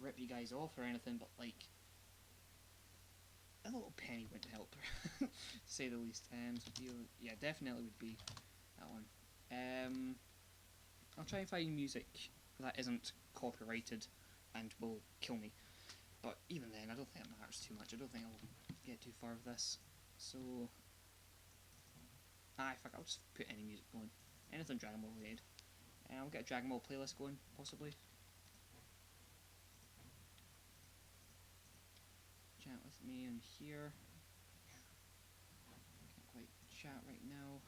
rip you guys off or anything, but like a little penny wouldn't help, to say the least. So yeah, definitely would be that one. I'll try and find music that isn't copyrighted and will kill me. But even then, I don't think it matters too much. I don't think I'll get too far with this. So, fuck, I'll just put any music going. Anything Dragon Ball related. I'll get a Dragon Ball playlist going, possibly. Chat with me in here. Can't quite chat right now.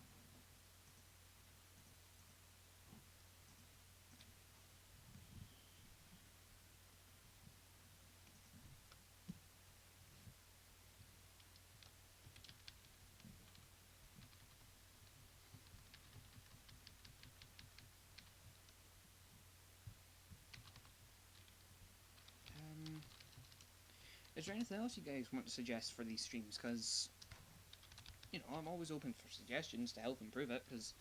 Is there anything else you guys want to suggest for these streams? Because, you know, I'm always open for suggestions to help improve it, because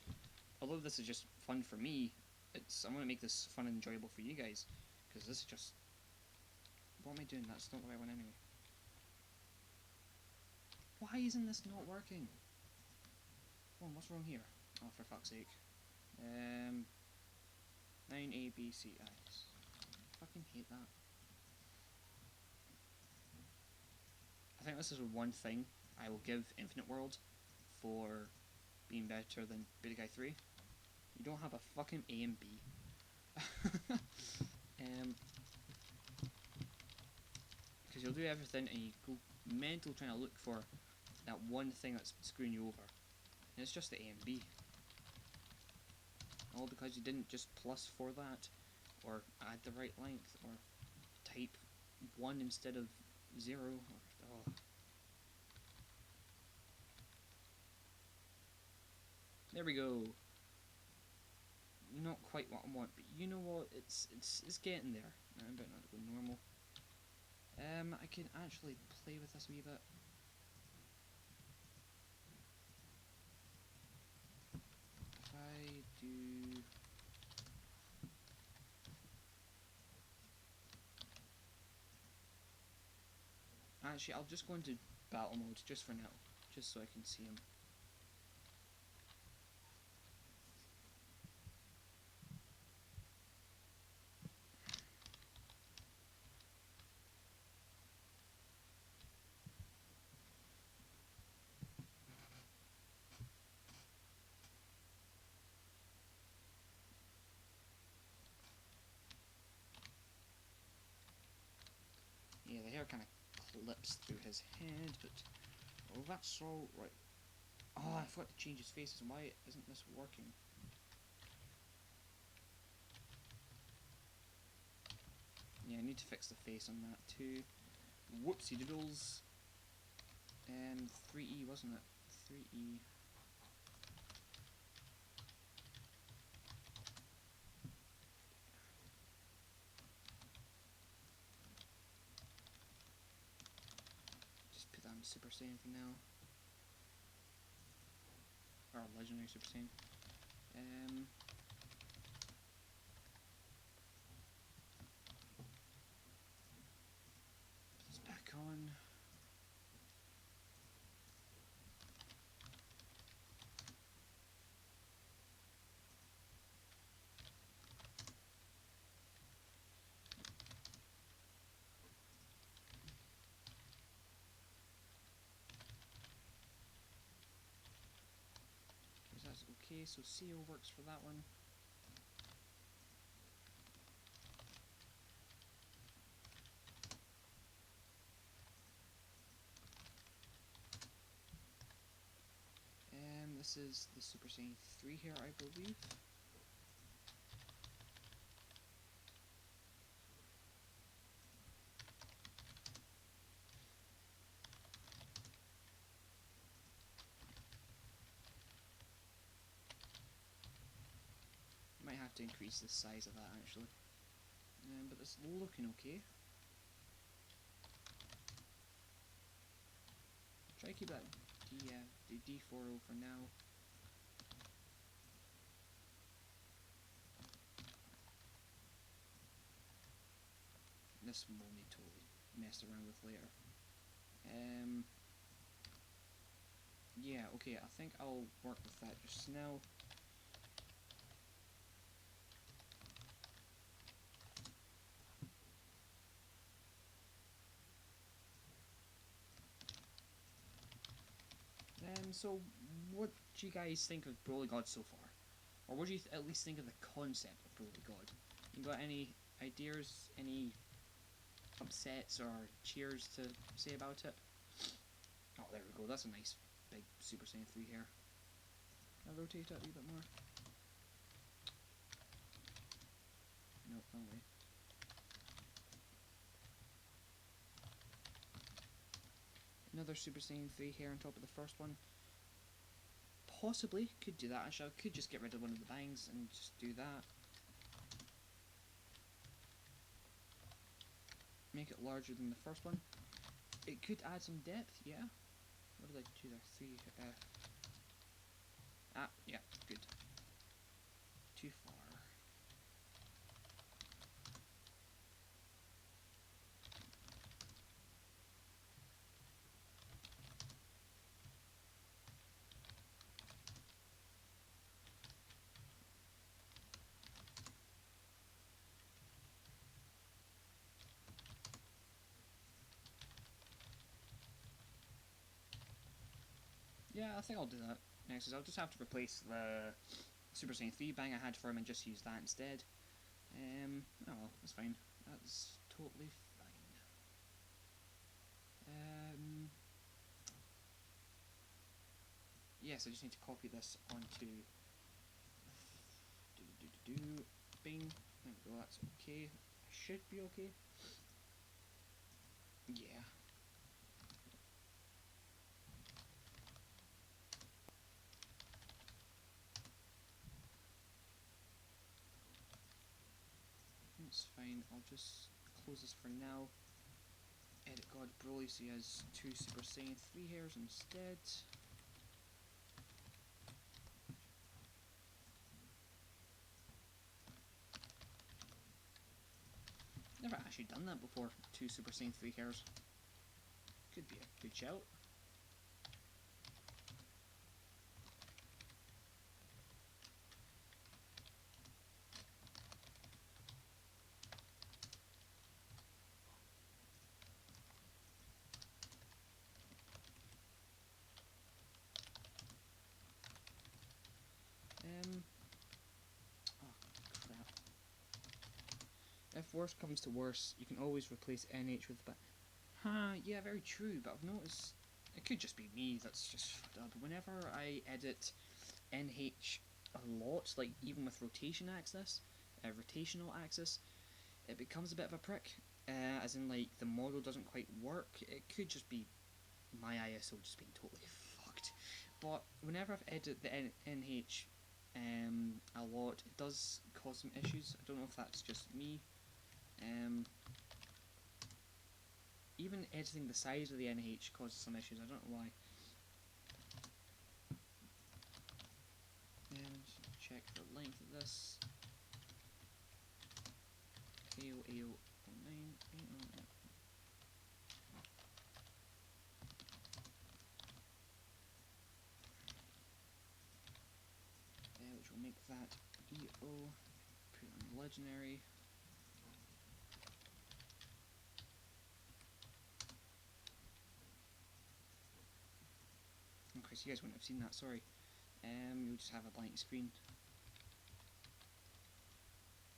although this is just fun for me, I want to make this fun and enjoyable for you guys, because this is just... What am I doing? That's not the right one anyway. Why isn't this not working? Come on, what's wrong here? Oh, for fuck's sake. 9A, B, C, I. Fucking hate that. I think this is one thing I will give Infinite World for being better than Beta Guy 3. You don't have a fucking A and B. Because you'll do everything and you go mental trying to look for that one thing that's screwing you over. And it's just the A and B. All because you didn't just plus for that, or add the right length, or type 1 instead of 0, or... oh. There we go. Not quite what I want, but you know what? It's getting there. I'm about not to go normal. I can actually play with this a wee bit. If I do... Actually, I'll just go into battle mode just for now, just so I can see him. Yeah, the hair kind of clips through his head, but... oh, that's all right. Oh, I forgot to change his faces. Why isn't this working? Yeah, I need to fix the face on that too. Whoopsie doodles. 3E, wasn't it? 3E. Just put that in Super Saiyan for now. Or Legendary Super Saiyan. Put this back on. That's okay, so CO works for that one. This is the Super Saiyan 3 here, I believe. Might have to increase the size of that actually. But it's looking okay. Try to keep that the D40 for now. This one we'll need to totally mess around with later. Yeah, okay, I think I'll work with that just now. So what do you guys think of Broly God so far? Or what do you at least think of the concept of Broly God? You got any ideas, any upsets or cheers to say about it? Oh, there we go, that's a nice big Super Saiyan 3 here. Can I rotate it a wee bit more? Nope, wrong way. Another Super Saiyan 3 here on top of the first one. Possibly could do that. Actually, I could just get rid of one of the bangs and just do that. Make it larger than the first one. It could add some depth, yeah. What did I do there? 3, yeah, good. Too far. Yeah, I think I'll do that next. Is I'll just have to replace the Super Saiyan 3 bang I had for him and just use that instead. Oh well, that's fine. That's totally fine. Yes, I just need to copy this onto Bing. There we go, that's okay. Should be okay. Yeah. That's fine, I'll just close this for now. Edit God Broly so he has 2 Super Saiyan 3 hairs instead. Never actually done that before, 2 Super Saiyan 3 hairs. Could be a good shout. Oh crap. If worse comes to worse, you can always replace NH with yeah, very true, but I've noticed, it could just be me that's just fucked up. Whenever I edit NH a lot, like even with rotational axis, it becomes a bit of a prick. As in, like, the model doesn't quite work. It could just be my ISO just being totally fucked. But whenever I've edited the NH a lot, it does cause some issues. I don't know if that's just me. Even editing the size of the NH causes some issues. I don't know why. Just check the length of this. AO09. Which will make that EO. Put it on legendary. Okay, so you guys wouldn't have seen that, sorry. You'll just have a blank screen.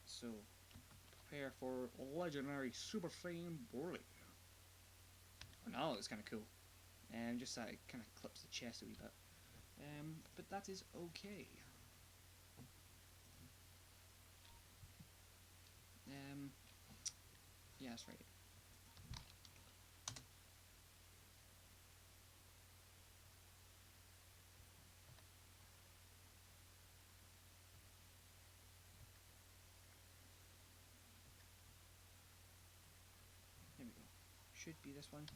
So, prepare for legendary Super Saiyan Broly. Oh no, it's kind of cool. Just that it kind of clips the chest a wee bit. But that is okay. Yeah, that's right. There we go. Should be this one.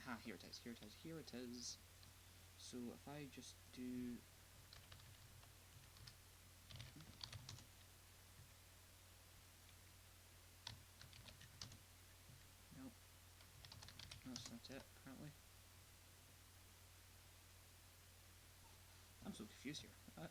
Aha, here it is, here it is, here it is. So if I just do... Nope. That's not it, apparently. I'm so confused here. Right,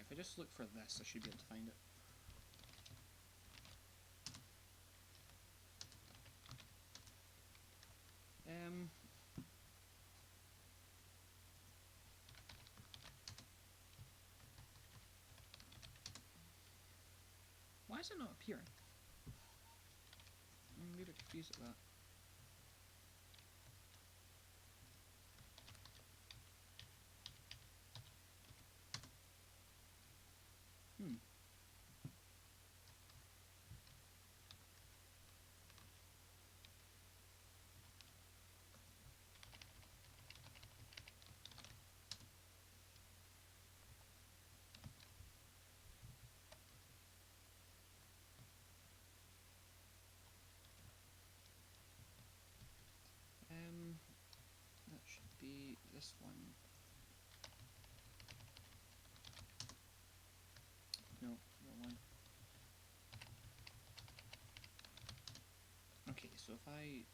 if I just look for this, I should be able to find it. Why is it not appearing? I'm a little confused at that. Hmm. That should be this one. No, wrong one. Okay, so if I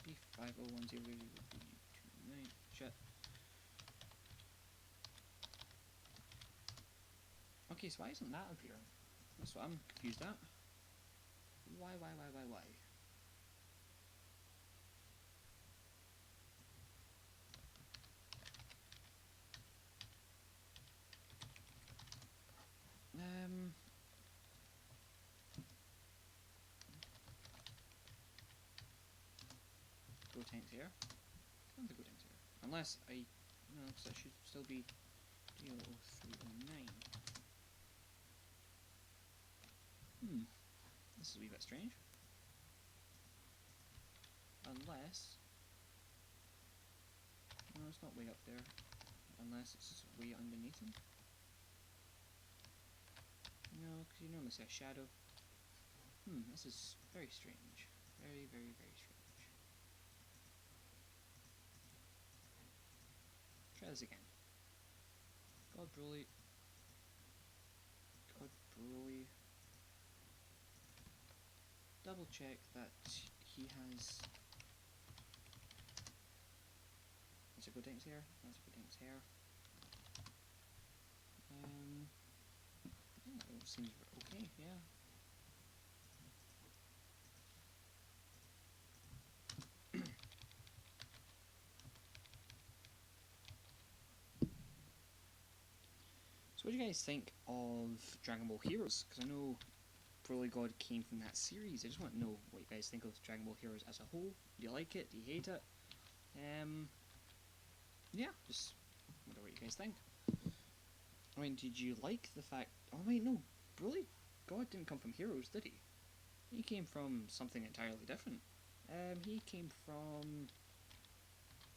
B5010B29 shit. Okay, so why isn't that appearing? That's what I'm confused at. Why? Um, Go tanks here. I don't think go tanks here. Unless I... No, because that should still be DO0309. This is a wee bit strange. Unless... No, it's not way up there. Unless it's way underneath him. No, because you normally see a shadow. This is very strange. Very strange. Try this again. God Broly. Double check that he has... That's a good tanks here. That's a good tanks here. Yeah, that all seems okay, yeah. So what do you guys think of Dragon Ball Heroes? Because I know Broly God came from that series. I just want to know what you guys think of Dragon Ball Heroes as a whole. Do you like it? Do you hate it? Yeah, just wonder what you guys think. I mean, did you like the fact... Oh wait, no, Broly God didn't come from Heroes, did he? He came from something entirely different. He came from...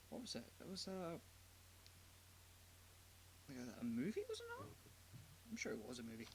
What was it? It was like a movie, was it not? I'm sure it was a movie.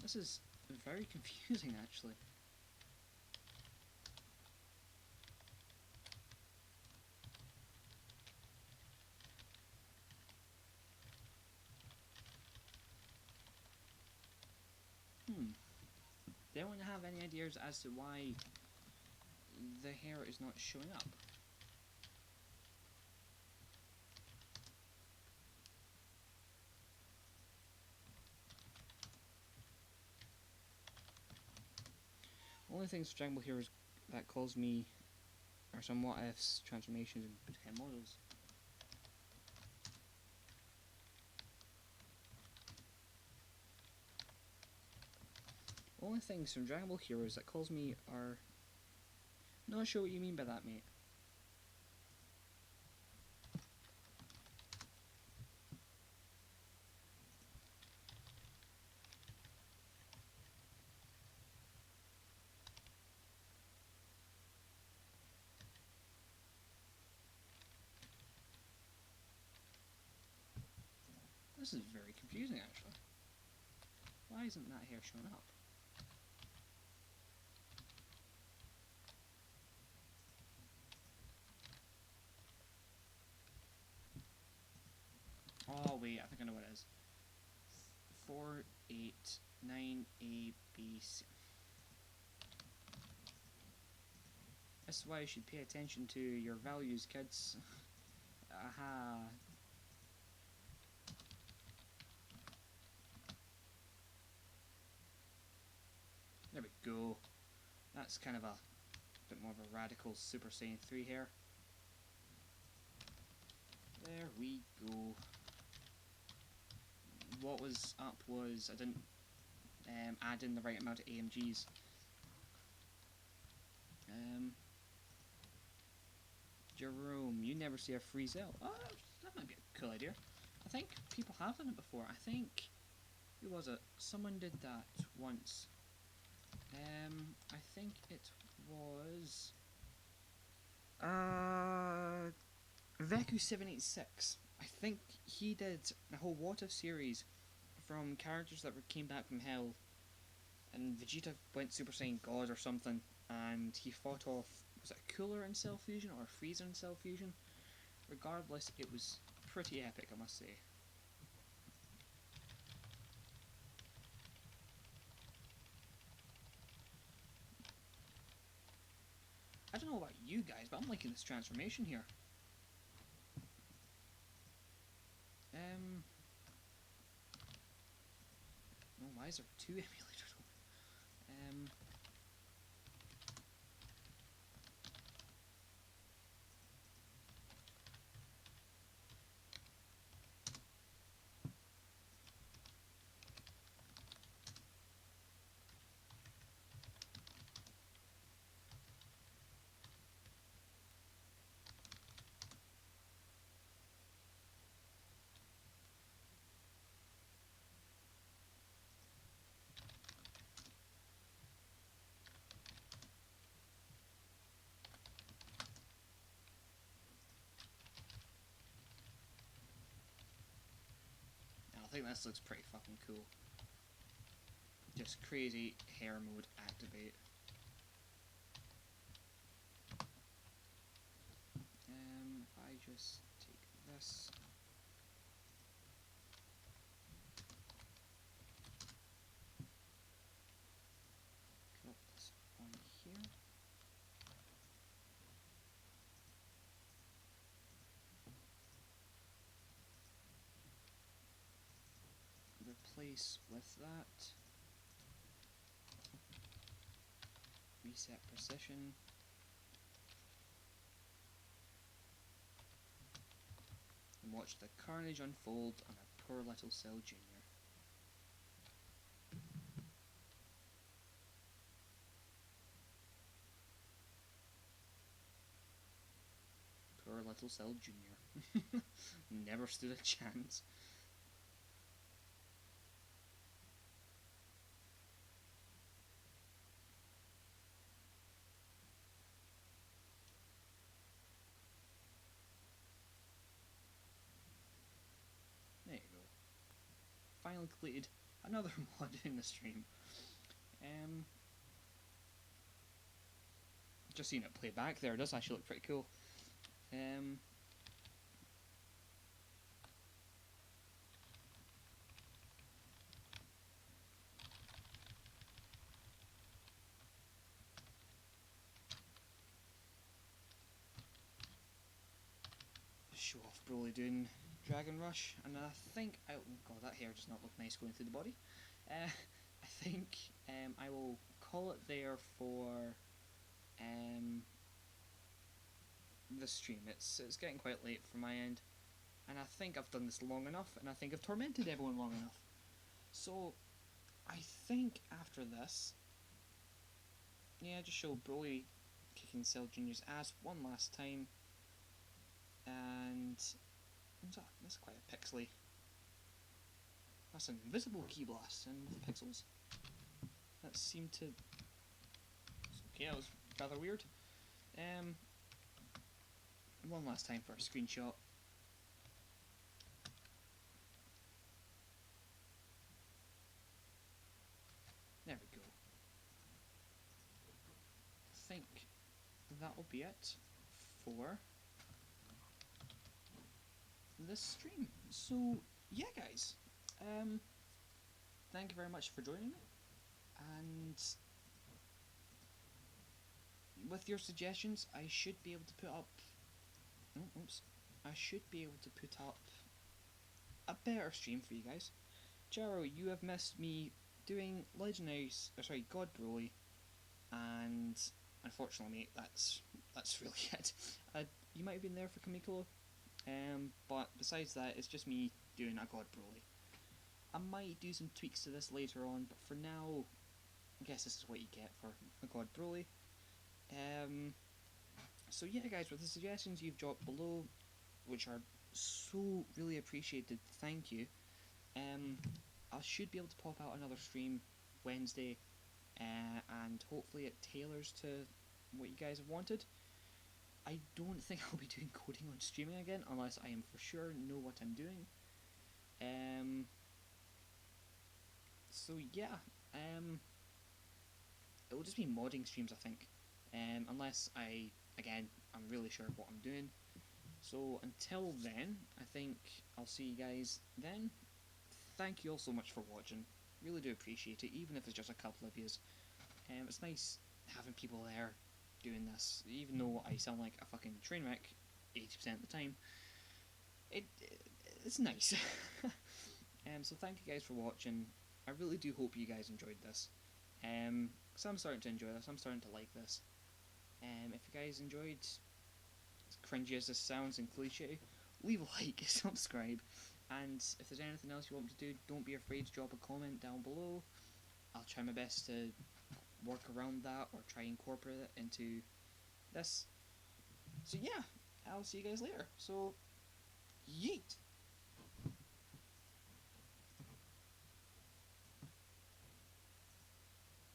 This is very confusing, actually. Do anyone have any ideas as to why the hair is not showing up? Only things for Dragon Ball Heroes that calls me are some what ifs, transformations, and bootcamp models. Only things from Dragon Ball Heroes that calls me are... Not sure what you mean by that, mate. This is very confusing, actually. Why isn't that hair showing up? Oh wait, I think I know what it is. 489ABC. That's why you should pay attention to your values, kids. Aha. There we go. That's kind of a bit more of a radical Super Saiyan 3 hair. There we go. What was up was I didn't add in the right amount of AMGs. Jerome, you never see a free Zell. Oh, that might be a cool idea. I think people have done it before. I think, who was it? Someone did that once. I think it was uh Veku786. I think he did a whole What If series from characters that came back from hell, and Vegeta went Super Saiyan God or something, and he fought off, was it a Cooler in Cell Fusion or a Frieza in Cell Fusion? Regardless, it was pretty epic, I must say. I don't know about you guys, but I'm liking this transformation here. Um, oh, why is there two emulators open? I think this looks pretty fucking cool. Just crazy hair mode activate. If I just take this. Drop this on here. Replace with that. Reset precision. And watch the carnage unfold on our poor little Cell Junior. Poor little Cell Junior. Never stood a chance. There you go. Finally completed another mod in the stream. Just seeing it play back there, it does actually look pretty cool. Show off Broly doing Dragon Rush, and I think oh god, that hair does not look nice going through the body. I think I will call it there for the stream. It's getting quite late for my end, and I think I've done this long enough, and I think I've tormented everyone long enough. So I think after this, yeah, just show Broly kicking Cell Junior's ass one last time, and that's quite a pixely. That's an invisible key blast, and with pixels, that seemed to. Okay, that was rather weird. One last time for a screenshot. There we go. I think that will be it for this stream. So yeah, guys, thank you very much for joining me, and with your suggestions, I should be able to put up. Oh, oops! I should be able to put up a better stream for you guys. Jaro, you have missed me doing God Broly, and unfortunately, that's really it. You might have been there for Kamikolo, but besides that, it's just me doing a God Broly. I might do some tweaks to this later on, but for now, I guess this is what you get for a God Broly. So yeah, guys, with the suggestions you've dropped below, which are so really appreciated, thank you. I should be able to pop out another stream Wednesday, and hopefully it tailors to what you guys have wanted. I don't think I'll be doing coding on streaming again unless I am for sure know what I'm doing. So yeah, it will just be modding streams, I think, unless I'm really sure of what I'm doing. So until then, I think I'll see you guys then. Thank you all so much for watching. Really do appreciate it, even if it's just a couple of yous. It's nice having people there doing this, even though I sound like a fucking train wreck 80% of the time. It's nice. So thank you guys for watching. I really do hope you guys enjoyed this. Because I'm starting to enjoy this. I'm starting to like this. If you guys enjoyed, as cringy as this sounds and cliche, leave a like, subscribe, and if there's anything else you want me to do, don't be afraid to drop a comment down below. I'll try my best to work around that or try and incorporate it into this. So yeah, I'll see you guys later. So, yeet!